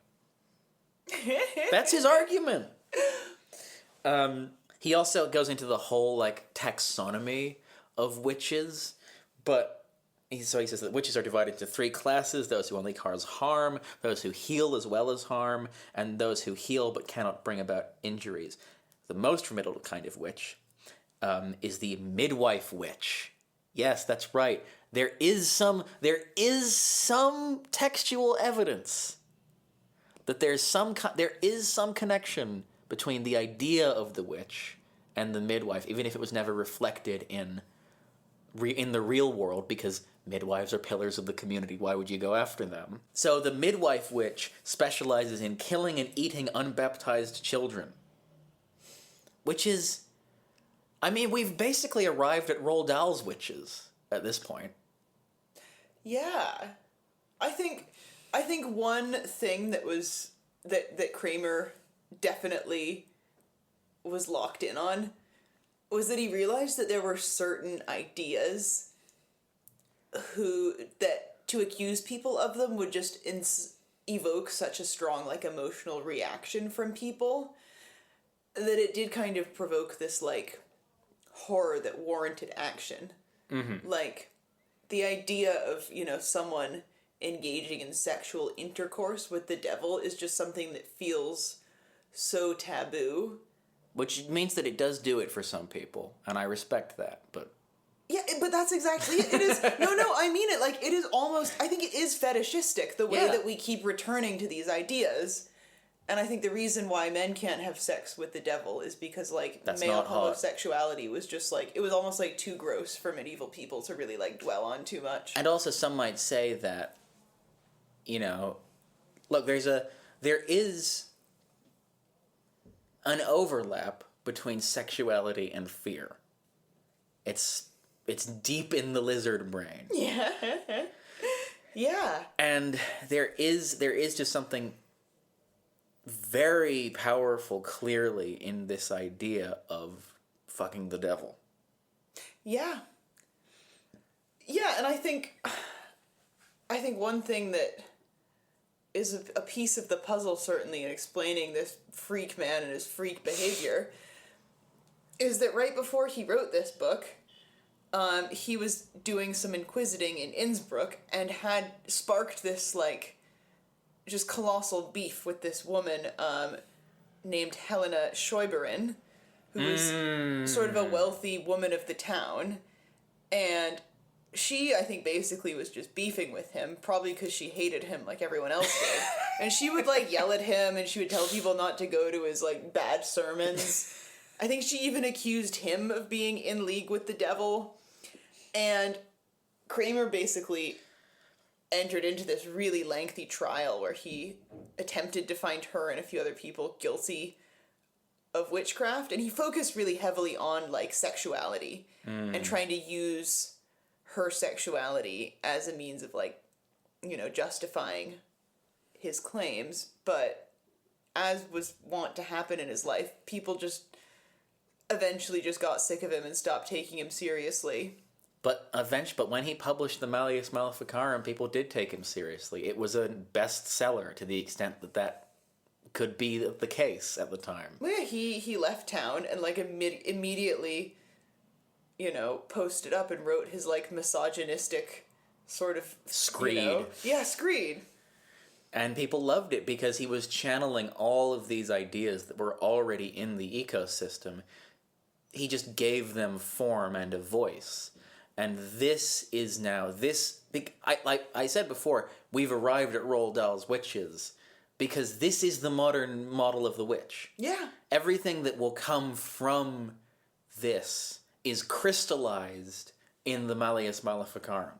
Speaker 7: That's his argument. He also goes into the whole, like, taxonomy of witches, but he says that witches are divided into 3 classes: those who only cause harm, those who heal as well as harm, and those who heal but cannot bring about injuries. The most formidable kind of witch is the midwife witch. Yes, that's right. There is some textual evidence that there is some connection between the idea of the witch and the midwife, even if it was never reflected in the real world, because midwives are pillars of the community. Why would you go after them? So the midwife witch specializes in killing and eating unbaptized children, which is, I mean, we've basically arrived at Roald Dahl's witches at this point.
Speaker 6: Yeah. I think one thing that Kramer definitely was locked in on was that he realized that there were certain ideas that to accuse people of them would just evoke such a strong like emotional reaction from people that it did kind of provoke this like horror that warranted action. Mm-hmm. Like the idea of, you know, someone engaging in sexual intercourse with the devil is just something that feels so taboo.
Speaker 7: Which means that it does do it for some people, and I respect that, but...
Speaker 6: Yeah, but that's exactly it. It is... No, I mean it. Like, it is almost... I think it is fetishistic, the way that we keep returning to these ideas. And I think the reason why men can't have sex with the devil is because, like,
Speaker 7: that's
Speaker 6: male homosexuality was just, like... It was almost, like, too gross for medieval people to really, like, dwell on too much.
Speaker 7: And also some might say that, you know... Look, there is an overlap between sexuality and fear. It's deep in the lizard brain.
Speaker 6: Yeah. Yeah.
Speaker 7: And there is just something very powerful clearly in this idea of fucking the devil.
Speaker 6: Yeah. Yeah, and I think one thing that is a piece of the puzzle, certainly, in explaining this freak man and his freak behavior, is that right before he wrote this book, he was doing some inquisiting in Innsbruck and had sparked this, like, just colossal beef with this woman named Helena Schäuberin, who was sort of a wealthy woman of the town, and she, I think, basically was just beefing with him, probably because she hated him like everyone else did. And she would, like, yell at him, and she would tell people not to go to his, like, bad sermons. I think she even accused him of being in league with the devil. And Kramer basically entered into this really lengthy trial where he attempted to find her and a few other people guilty of witchcraft. And he focused really heavily on, like, sexuality and trying to use her sexuality as a means of, like, justifying his claims, but as was wont to happen in his life, people just eventually just got sick of him and stopped taking him seriously.
Speaker 7: But when he published the Malleus Maleficarum, people did take him seriously. It was a bestseller to the extent that could be the case at the time.
Speaker 6: Well, yeah, he left town and immediately, posted up and wrote his misogynistic sort of
Speaker 7: Screed.
Speaker 6: Yeah, Screed.
Speaker 7: And people loved it because he was channeling all of these ideas that were already in the ecosystem. He just gave them form and a voice. And this is now, like I said before, we've arrived at Roald Dahl's witches because this is the modern model of the witch.
Speaker 6: Yeah.
Speaker 7: Everything that will come from this is crystallized in the Malleus Maleficarum.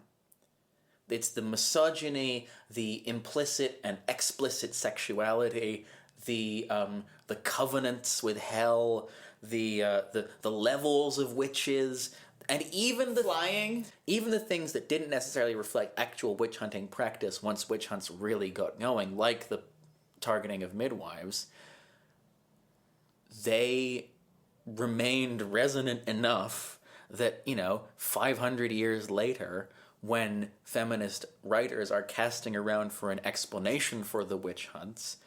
Speaker 7: It's the misogyny, the implicit and explicit sexuality, the covenants with hell, the levels of witches, and even the
Speaker 6: flying,
Speaker 7: even the things that didn't necessarily reflect actual witch hunting practice once witch hunts really got going, like the targeting of midwives. They remained resonant enough that 500 years later, when feminist writers are casting around for an explanation for the witch hunts,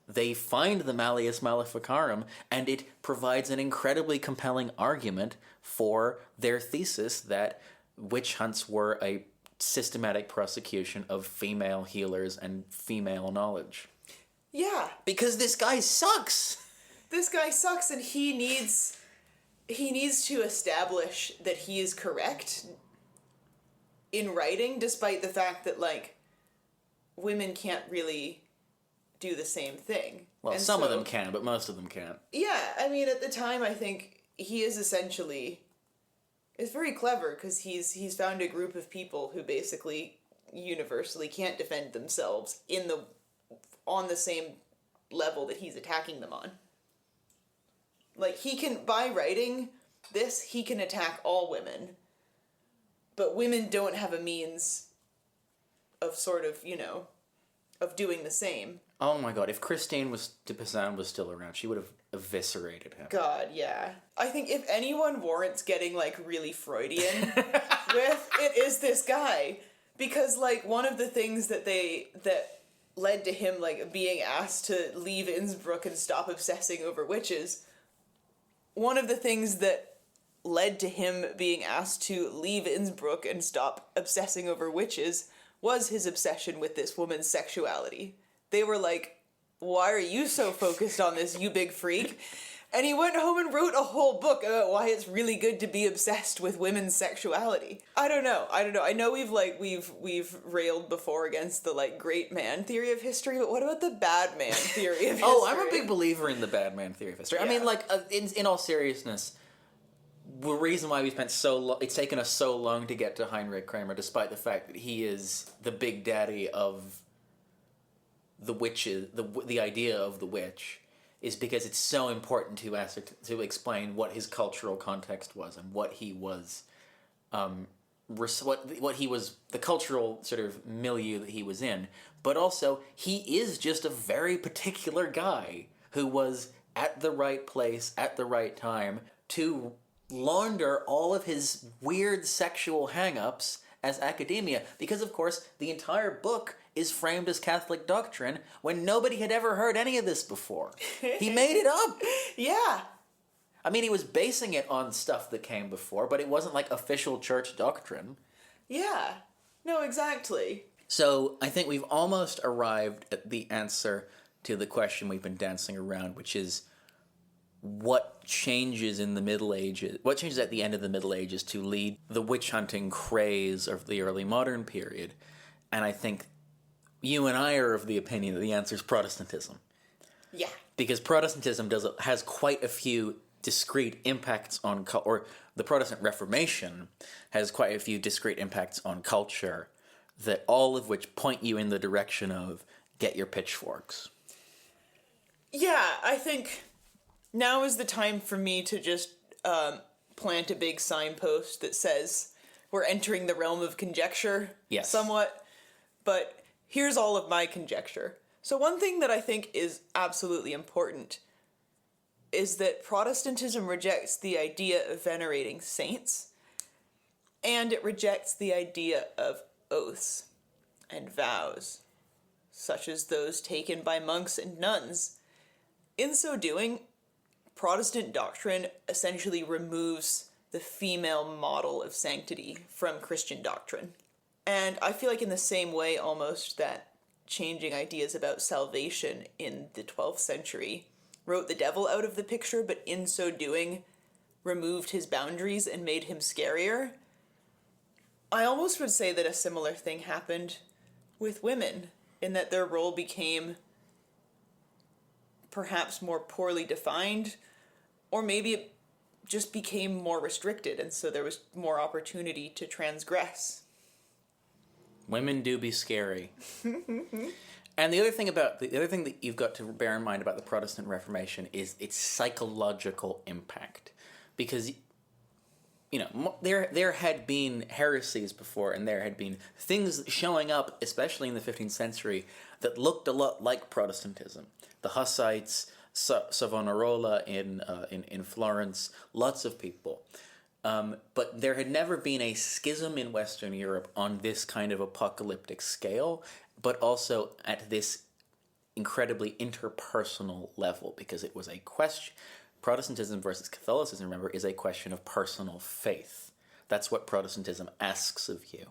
Speaker 7: they find the Malleus Maleficarum, and it provides an incredibly compelling argument for their thesis that witch hunts were a systematic prosecution of female healers and female knowledge.
Speaker 6: Yeah.
Speaker 7: Because this guy sucks!
Speaker 6: This guy sucks, and he needs to establish that he is correct in writing, despite the fact that, women can't really do the same thing.
Speaker 7: Well,
Speaker 6: and
Speaker 7: some of them can, but most of them can't.
Speaker 6: Yeah, I mean, at the time, I think he is essentially... It's very clever, because he's found a group of people who basically universally can't defend themselves on the same level that he's attacking them on. He can, by writing this, he can attack all women, but women don't have a means of sort of, of doing the same.
Speaker 7: Oh my god, if Christine de Pizan was still around, she would have eviscerated him.
Speaker 6: God, yeah. I think if anyone warrants getting, really Freudian with, it is this guy. Because, one of the things that led to him, being asked to leave Innsbruck and stop obsessing over witches, one of the things that led to him being asked to leave Innsbruck and stop obsessing over witches was his obsession with this woman's sexuality. They were like, why are you so focused on this, you big freak? And he went home and wrote a whole book about why it's really good to be obsessed with women's sexuality. I don't know. I know we've railed before against the great man theory of history, but what about the bad man theory of history?
Speaker 7: Oh, I'm a big believer in the bad man theory of history.
Speaker 6: Yeah.
Speaker 7: I mean, in all seriousness, the reason why we spent it's taken us so long to get to Heinrich Kramer, despite the fact that he is the big daddy of the witches, the idea of the witch, is because it's so important to explain what his cultural context was and what he was, what he was, the cultural sort of milieu that he was in. But also, he is just a very particular guy who was at the right place at the right time to launder all of his weird sexual hang-ups as academia, because of course the entire book is framed as Catholic doctrine when nobody had ever heard any of this before. He made it up.
Speaker 6: Yeah.
Speaker 7: I mean, he was basing it on stuff that came before, but it wasn't official church doctrine.
Speaker 6: Yeah. No, exactly.
Speaker 7: So I think we've almost arrived at the answer to the question we've been dancing around, which is what changes in the Middle Ages, what changes at the end of the Middle Ages to lead the witch hunting craze of the early modern period. And I think you and I are of the opinion that the answer is Protestantism.
Speaker 6: Yeah.
Speaker 7: Because Protestantism has quite a few discrete impacts on, or the Protestant Reformation has quite a few discrete impacts on culture, that all of which point you in the direction of get your pitchforks.
Speaker 6: Yeah, I think now is the time for me to just plant a big signpost that says we're entering the realm of conjecture.
Speaker 7: Yes.
Speaker 6: Somewhat. But here's all of my conjecture. So one thing that I think is absolutely important is that Protestantism rejects the idea of venerating saints, and it rejects the idea of oaths and vows, such as those taken by monks and nuns. In so doing, Protestant doctrine essentially removes the female model of sanctity from Christian doctrine. And I feel like in the same way almost that changing ideas about salvation in the 12th century wrote the devil out of the picture, but in so doing removed his boundaries and made him scarier. I almost would say that a similar thing happened with women, in that their role became perhaps more poorly defined, or maybe it just became more restricted, and so there was more opportunity to transgress.
Speaker 7: Women do be scary. And the other thing that you've got to bear in mind about the Protestant Reformation is its psychological impact, because there had been heresies before, and there had been things showing up, especially in the 15th century, that looked a lot like Protestantism. The Hussites, Savonarola in Florence, lots of people. But there had never been a schism in Western Europe on this kind of apocalyptic scale, but also at this incredibly interpersonal level, because it was a question. Protestantism versus Catholicism, remember, is a question of personal faith. That's what Protestantism asks of you.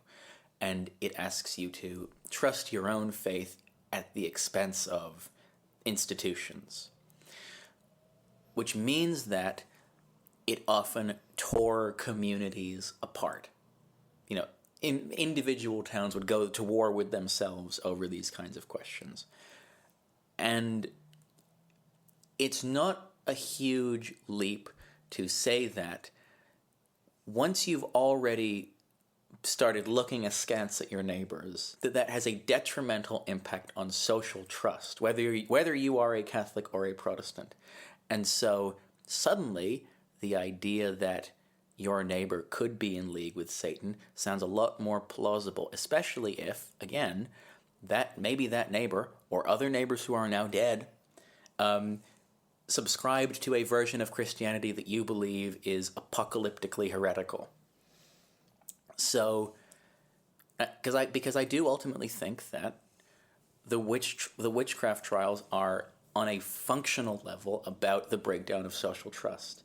Speaker 7: And it asks you to trust your own faith at the expense of institutions. Which means that it often tore communities apart. Individual towns would go to war with themselves over these kinds of questions. And it's not a huge leap to say that once you've already started looking askance at your neighbors, that has a detrimental impact on social trust, whether you are a Catholic or a Protestant. And so suddenly the idea that your neighbor could be in league with Satan sounds a lot more plausible, especially if, again, that neighbor or other neighbors who are now dead subscribed to a version of Christianity that you believe is apocalyptically heretical. So, because I do ultimately think that the witchcraft trials are on a functional level about the breakdown of social trust,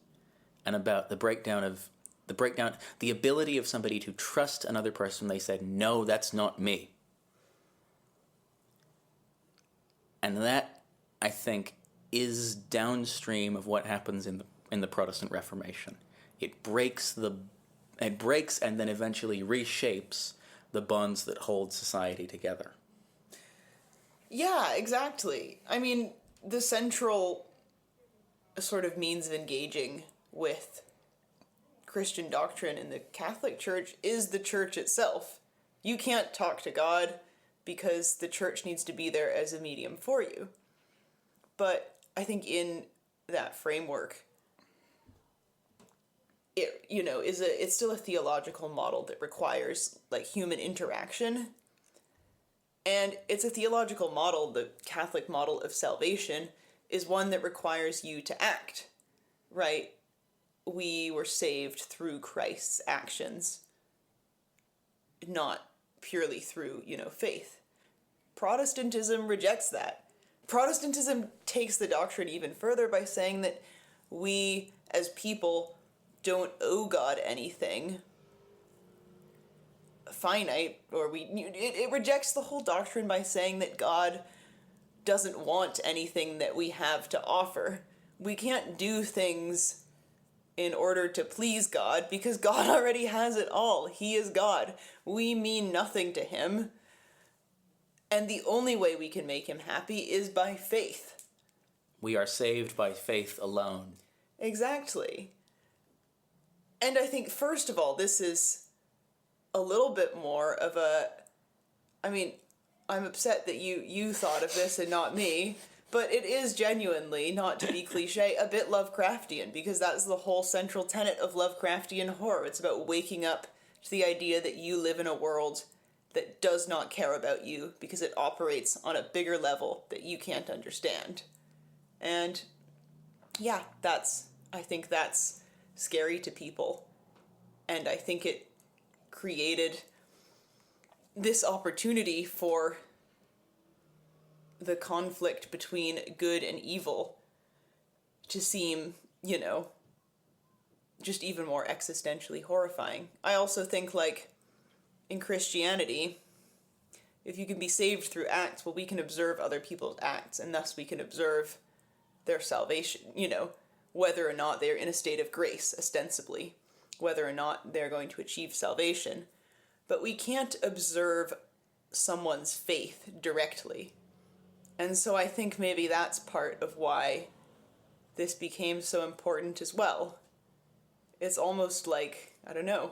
Speaker 7: and about the ability of somebody to trust another person. They said, no, that's not me. And that, I think, is downstream of what happens in the Protestant Reformation. It breaks and then eventually reshapes the bonds that hold society together.
Speaker 6: Yeah, exactly. I mean, the central sort of means of engaging with Christian doctrine in the Catholic Church is the Church itself. You can't talk to God because the Church needs to be there as a medium for you. But I think in that framework, it's still a theological model that requires human interaction. And it's a theological model, the Catholic model of salvation, is one that requires you to act, right? We were saved through Christ's actions, not purely through, faith. Protestantism rejects that. Protestantism takes the doctrine even further by saying that we, as people, don't owe God anything finite, or it rejects the whole doctrine by saying that God doesn't want anything that we have to offer. We can't do things in order to please God because God already has it all. He is God. We mean nothing to him. And the only way we can make him happy is by faith.
Speaker 7: We are saved by faith alone.
Speaker 6: Exactly. And I think, first of all, this is a little bit more of I'm upset that you thought of this and not me, but it is genuinely, not to be cliche, a bit Lovecraftian, because that's the whole central tenet of Lovecraftian horror. It's about waking up to the idea that you live in a world that does not care about you because it operates on a bigger level that you can't understand. And yeah, I think that's scary to people. And I think it created this opportunity for the conflict between good and evil to seem, just even more existentially horrifying. I also think, like, in Christianity, if you can be saved through acts, well, we can observe other people's acts, and thus we can observe their salvation, whether or not they're in a state of grace, ostensibly, whether or not they're going to achieve salvation. But we can't observe someone's faith directly. And so I think maybe that's part of why this became so important as well. It's almost like, I don't know,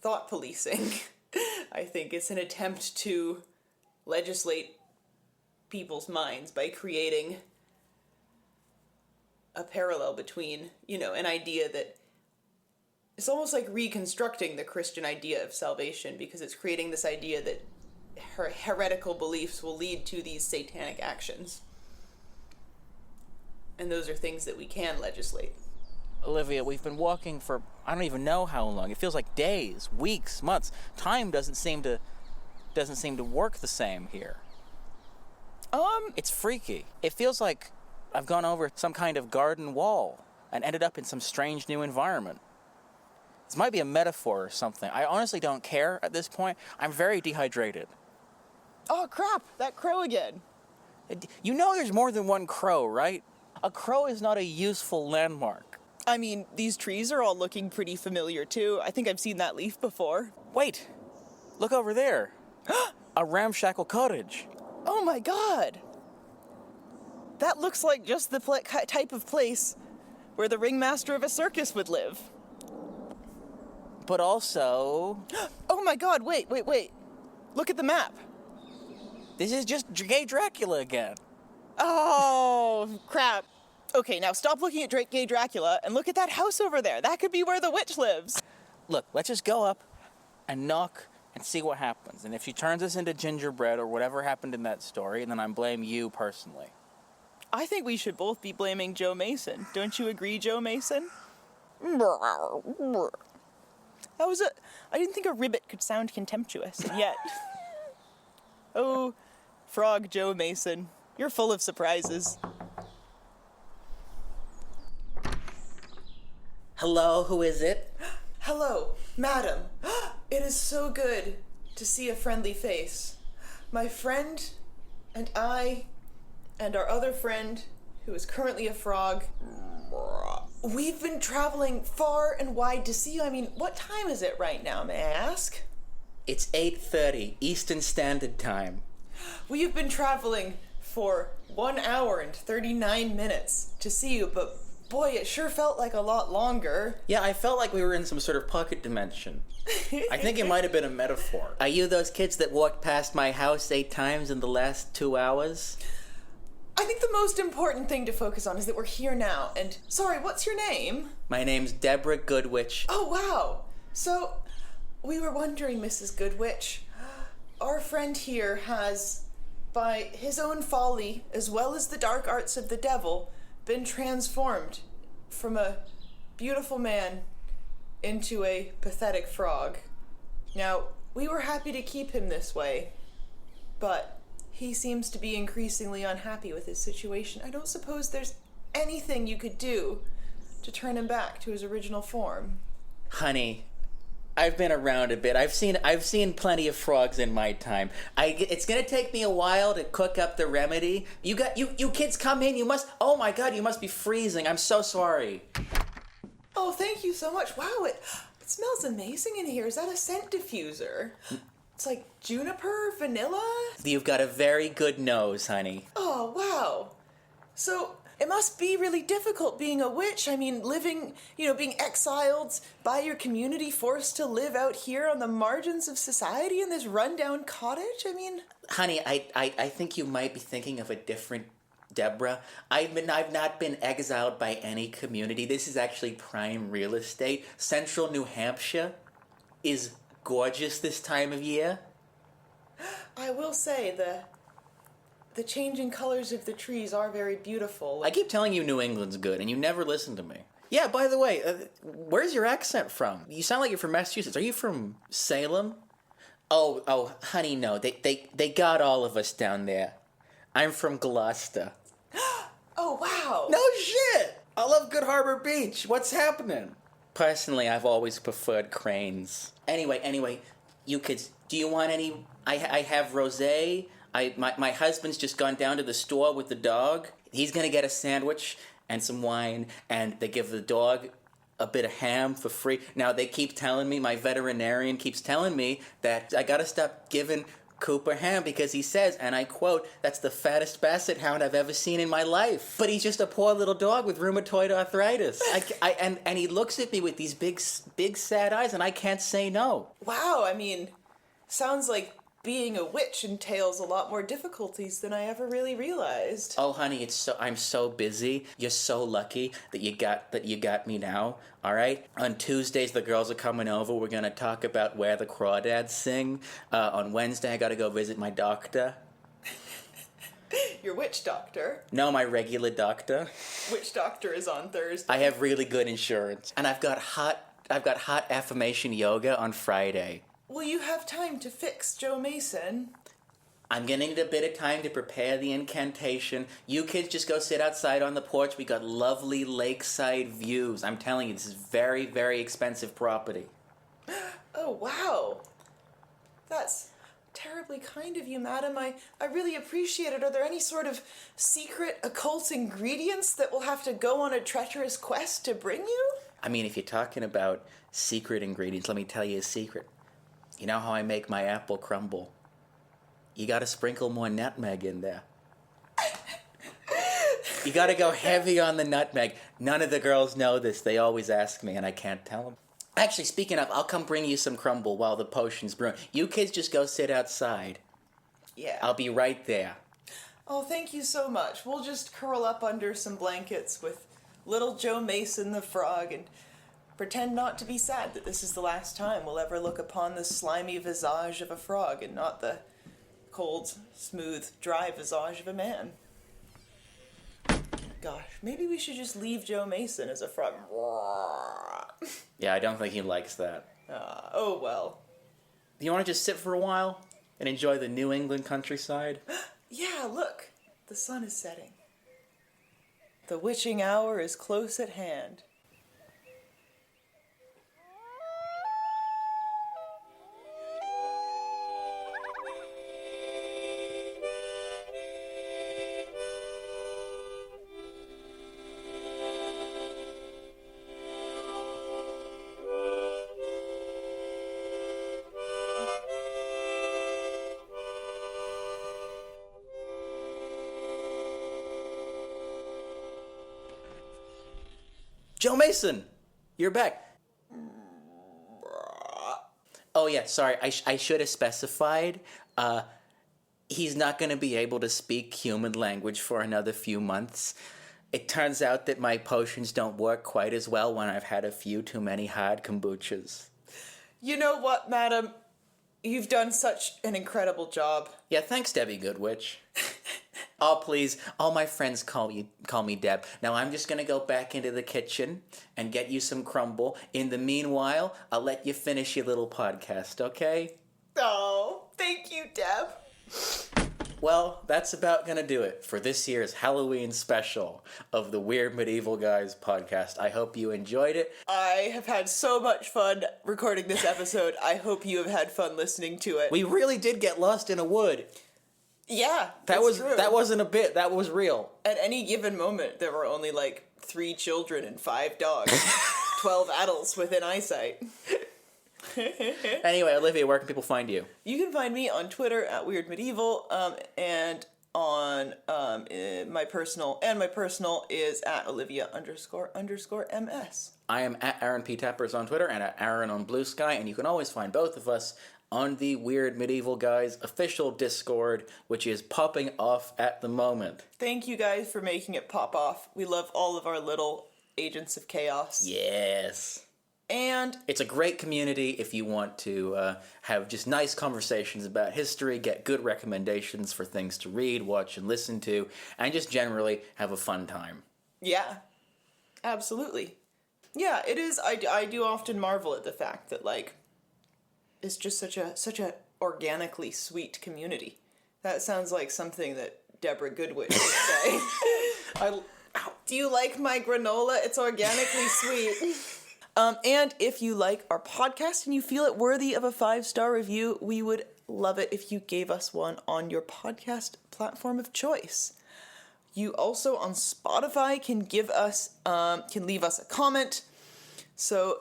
Speaker 6: thought policing. I think it's an attempt to legislate people's minds by creating a parallel between, an idea that it's almost like reconstructing the Christian idea of salvation, because it's creating this idea that heretical beliefs will lead to these satanic actions. And those are things that we can legislate.
Speaker 5: Olivia, we've been walking for I don't even know how long. It feels like days, weeks, months. Time doesn't seem to work the same here. It's freaky. It feels like I've gone over some kind of garden wall and ended up in some strange new environment. This might be a metaphor or something. I honestly don't care at this point. I'm very dehydrated.
Speaker 6: Oh, crap! That crow again.
Speaker 5: You know there's more than one crow, right? A crow is not a useful landmark.
Speaker 6: I mean, these trees are all looking pretty familiar, too. I think I've seen that leaf before.
Speaker 5: Wait! Look over there. A ramshackle cottage.
Speaker 6: Oh my god! That looks like just the type of place where the ringmaster of a circus would live.
Speaker 5: But also...
Speaker 6: Oh my god, wait. Look at the map.
Speaker 5: This is just gay Dracula again.
Speaker 6: Oh, crap. Okay, now stop looking at gay Dracula and look at that house over there. That could be where the witch lives.
Speaker 5: Look, let's just go up and knock and see what happens. And if she turns us into gingerbread or whatever happened in that story, then I blame you personally.
Speaker 6: I think we should both be blaming Joe Mason. Don't you agree, Joe Mason? I didn't think a ribbit could sound contemptuous, and yet. Oh, Frog Joe Mason, you're full of surprises.
Speaker 7: Hello, who is it?
Speaker 6: Hello, madam. It is so good to see a friendly face. My friend and I and our other friend, who is currently a frog, we've been traveling far and wide to see you. I mean, what time is it right now, may I ask?
Speaker 7: It's 8:30 Eastern Standard Time.
Speaker 6: We have been traveling for 1 hour and 39 minutes to see you, but boy, it sure felt like a lot longer.
Speaker 7: Yeah, I felt like we were in some sort of pocket dimension. I think it might have been a metaphor. Are you those kids that walked past my house 8 times in the last 2 hours?
Speaker 6: I think the most important thing to focus on is that we're here now. And, sorry, what's your name?
Speaker 7: My name's Deborah Goodwitch.
Speaker 6: Oh, wow. So, we were wondering, Mrs. Goodwitch, our friend here has, by his own folly, as well as the dark arts of the devil, been transformed from a beautiful man into a pathetic frog. Now, we were happy to keep him this way, but he seems to be increasingly unhappy with his situation. I don't suppose there's anything you could do to turn him back to his original form.
Speaker 7: Honey, I've been around a bit. I've seen plenty of frogs in my time. It's gonna take me a while to cook up the remedy. You kids come in. Oh my God, you must be freezing. I'm so sorry.
Speaker 6: Oh, thank you so much. Wow, it smells amazing in here. Is that a scent diffuser? It's like juniper, vanilla?
Speaker 7: You've got a very good nose, honey.
Speaker 6: Oh, wow. So, it must be really difficult being a witch. I mean, living, being exiled by your community, forced to live out here on the margins of society in this rundown cottage. I mean...
Speaker 7: Honey, I think you might be thinking of a different Deborah. I've not been exiled by any community. This is actually prime real estate. Central New Hampshire is gorgeous this time of year.
Speaker 6: I will say the changing colors of the trees are very beautiful.
Speaker 7: I keep telling you New England's good, and you never listen to me. Yeah, by the way, where's your accent from? You sound like you're from Massachusetts. Are you from Salem? Oh, honey, no. They got all of us down there. I'm from Gloucester.
Speaker 6: Oh, wow.
Speaker 7: No shit! I love Good Harbor Beach. What's happening? Personally, I've always preferred cranes. Anyway, you kids, do you want any... I have rosé. My husband's just gone down to the store with the dog. He's gonna get a sandwich and some wine, and they give the dog a bit of ham for free. Now, they keep telling me, my veterinarian keeps telling me that I gotta stop giving Cooper ham because he says, and I quote, that's the fattest basset hound I've ever seen in my life. But he's just a poor little dog with rheumatoid arthritis. And he looks at me with these big sad eyes, and I can't say no.
Speaker 6: Wow, I mean, sounds like being a witch entails a lot more difficulties than I ever really realized.
Speaker 7: Oh, honey, I'm so busy. You're so lucky that you got me now. All right. On Tuesdays, the girls are coming over. We're gonna talk about Where the Crawdads Sing. On Wednesday, I gotta go visit my doctor.
Speaker 6: Your witch doctor?
Speaker 7: No, my regular doctor.
Speaker 6: Witch doctor is on Thursday.
Speaker 7: I have really good insurance, and I've got hot affirmation yoga on Friday.
Speaker 6: Will you have time to fix Joe Mason?
Speaker 7: I'm gonna need a bit of time to prepare the incantation. You kids just go sit outside on the porch. We got lovely lakeside views. I'm telling you, this is very, very expensive property.
Speaker 6: Oh, wow. That's terribly kind of you, madam. I really appreciate it. Are there any sort of secret occult ingredients that we'll have to go on a treacherous quest to bring you?
Speaker 7: I mean, if you're talking about secret ingredients, let me tell you a secret. You know how I make my apple crumble? You gotta sprinkle more nutmeg in there. You gotta go heavy on the nutmeg. None of the girls know this. They always ask me, and I can't tell them. Actually, speaking of, I'll come bring you some crumble while the potion's brewing. You kids just go sit outside.
Speaker 6: Yeah.
Speaker 7: I'll be right there.
Speaker 6: Oh, thank you so much. We'll just curl up under some blankets with little Joe Mason the frog and pretend not to be sad that this is the last time we'll ever look upon the slimy visage of a frog and not the cold, smooth, dry visage of a man. Gosh, maybe we should just leave Joe Mason as a frog.
Speaker 7: Yeah, I don't think he likes that.
Speaker 6: Oh well.
Speaker 7: Do you want to just sit for a while and enjoy the New England countryside?
Speaker 6: Yeah, look. The sun is setting. The witching hour is close at hand.
Speaker 7: Joe Mason, you're back. Oh yeah, sorry, I should have specified. He's not going to be able to speak human language for another few months. It turns out that my potions don't work quite as well when I've had a few too many hard kombuchas.
Speaker 6: You know what, madam? You've done such an incredible job.
Speaker 7: Yeah, thanks, Debbie Goodwitch. Oh, please. All my friends call me Deb. Now, I'm just going to go back into the kitchen and get you some crumble. In the meanwhile, I'll let you finish your little podcast, okay?
Speaker 6: Oh, thank you, Deb.
Speaker 7: Well, that's about going to do it for this year's Halloween special of the Weird Medieval Guys podcast. I hope you enjoyed it.
Speaker 6: I have had so much fun recording this episode. I hope you have had fun listening to it.
Speaker 7: We really did get lost in a wood.
Speaker 6: Yeah,
Speaker 7: That
Speaker 6: true.
Speaker 7: wasn't a bit. That was real.
Speaker 6: At any given moment, there were only like 3 children and 5 dogs. 12 adults within eyesight.
Speaker 7: Anyway, Olivia, where can people find you?
Speaker 6: You can find me on Twitter at Weird Medieval, and on my personal is at Olivia__MS.
Speaker 7: I am at Aaron P. Tappers on Twitter and at Aaron on Blue Sky, and you can always find both of us on the Weird Medieval Guys official Discord, which is popping off at the moment.
Speaker 6: Thank you guys for making it pop off. We love all of our little agents of chaos.
Speaker 7: Yes.
Speaker 6: And
Speaker 7: it's a great community if you want to have just nice conversations about history, get good recommendations for things to read, watch, and listen to, and just generally have a fun time.
Speaker 6: yeah, absolutely. Yeah, it is. I do often marvel at the fact that, like, it's just such a organically sweet community. That sounds like something that Deborah Goodwin would say. Do you like my granola? It's organically sweet. And if you like our podcast and you feel it worthy of a 5-star review, we would love it if you gave us one on your podcast platform of choice. You also on Spotify can leave us a comment. So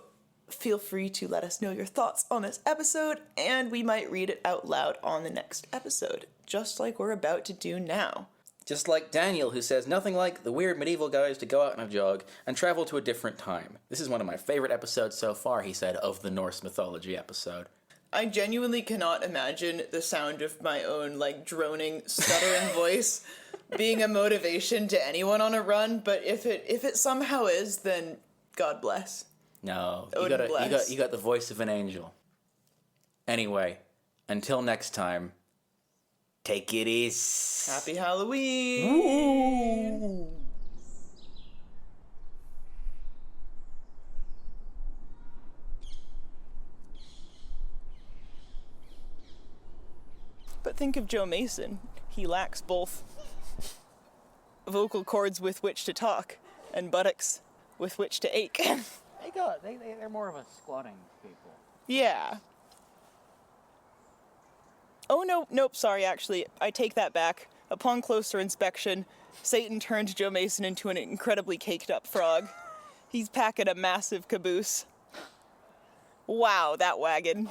Speaker 6: feel free to let us know your thoughts on this episode, and we might read it out loud on the next episode, just like we're about to do now.
Speaker 7: Just like Daniel, who says, nothing like the weird medieval guys to go out on a jog and travel to a different time. This is one of my favorite episodes so far, he said, of the Norse mythology episode.
Speaker 6: I genuinely cannot imagine the sound of my own, like, droning, stuttering voice being a motivation to anyone on a run, but if it somehow is, then God bless.
Speaker 7: No,
Speaker 6: Odin bless.
Speaker 7: you got the voice of an angel. Anyway, until next time, take it easy.
Speaker 6: Happy Halloween!
Speaker 7: Ooh.
Speaker 6: But think of Joe Mason. He lacks both vocal cords with which to talk and buttocks with which to ache.
Speaker 8: They're more of a squatting people.
Speaker 6: Yeah. Oh, nope, sorry, actually, I take that back. Upon closer inspection, Satan turned Joe Mason into an incredibly caked-up frog. He's packing a massive caboose. Wow, that wagon.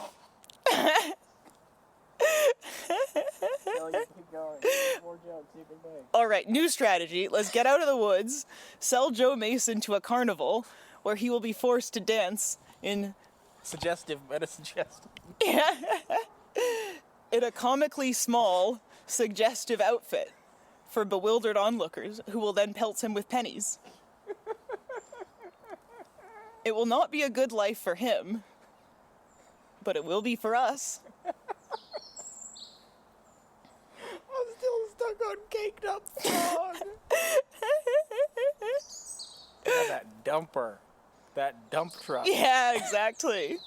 Speaker 8: No, you keep going. More jokes you can make.
Speaker 6: All right, new strategy. Let's get out of the woods, sell Joe Mason to a carnival, where he will be forced to dance in
Speaker 5: Suggestive, meta suggestive.
Speaker 6: in a comically small, suggestive outfit for bewildered onlookers, who will then pelt him with pennies. It will not be a good life for him, but it will be for us.
Speaker 5: I'm still stuck on caked up frog. Yeah, that dumper. That dump truck.
Speaker 6: Yeah, exactly.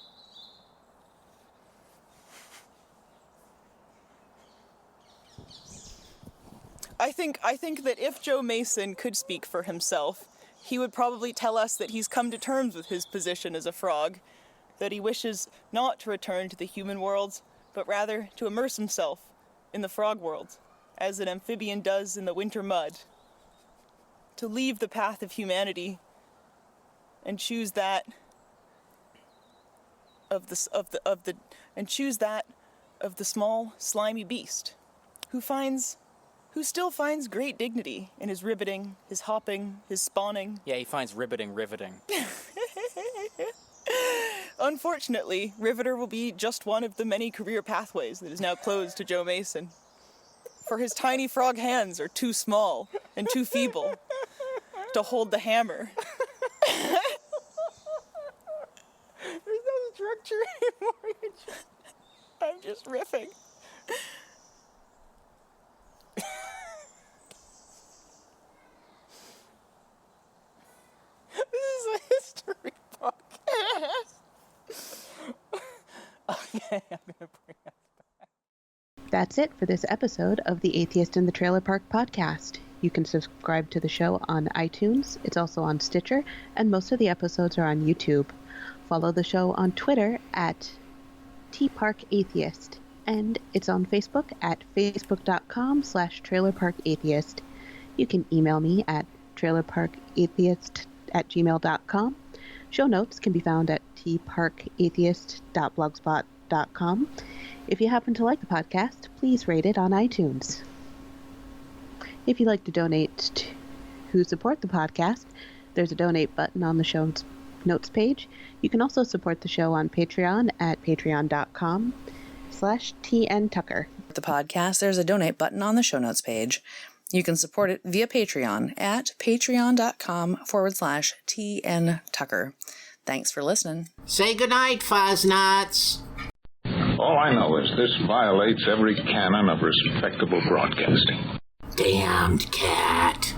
Speaker 6: I think that if Joe Mason could speak for himself, he would probably tell us that he's come to terms with his position as a frog, that he wishes not to return to the human world, but rather to immerse himself in the frog world, as an amphibian does in the winter mud. To leave the path of humanity and choose that of the small, slimy beast, who still finds great dignity in his ribbiting, his hopping, his spawning.
Speaker 5: Yeah, he finds riveting.
Speaker 6: Unfortunately, Riveter will be just one of the many career pathways that is now closed to Joe Mason. For his tiny frog hands are too small and too feeble to hold the hammer.
Speaker 5: There's no structure anymore.
Speaker 6: I'm just riffing.
Speaker 5: This is a history podcast. Okay, I'm gonna bring us back.
Speaker 9: That's it for this episode of the Atheist in the Trailer Park podcast. You can subscribe to the show on iTunes. It's also on Stitcher, and most of the episodes are on YouTube. Follow the show on Twitter at tparkatheist, and it's on Facebook at facebook.com/trailerparkatheist. You can email me at trailerparkatheist@gmail.com. Show notes can be found at tparkatheist.blogspot.com. If you happen to like the podcast, please rate it on iTunes. If you'd like to donate to support the podcast, there's a donate button on the show notes page. You can also support the show on Patreon at patreon.com/TNTucker.
Speaker 10: The podcast, there's a donate button on the show notes page. You can support it via Patreon at patreon.com/TNTucker. Thanks for listening.
Speaker 1: Say goodnight, Fuzz-Nuts.
Speaker 11: All I know is this violates every canon of respectable broadcasting.
Speaker 1: Damned cat.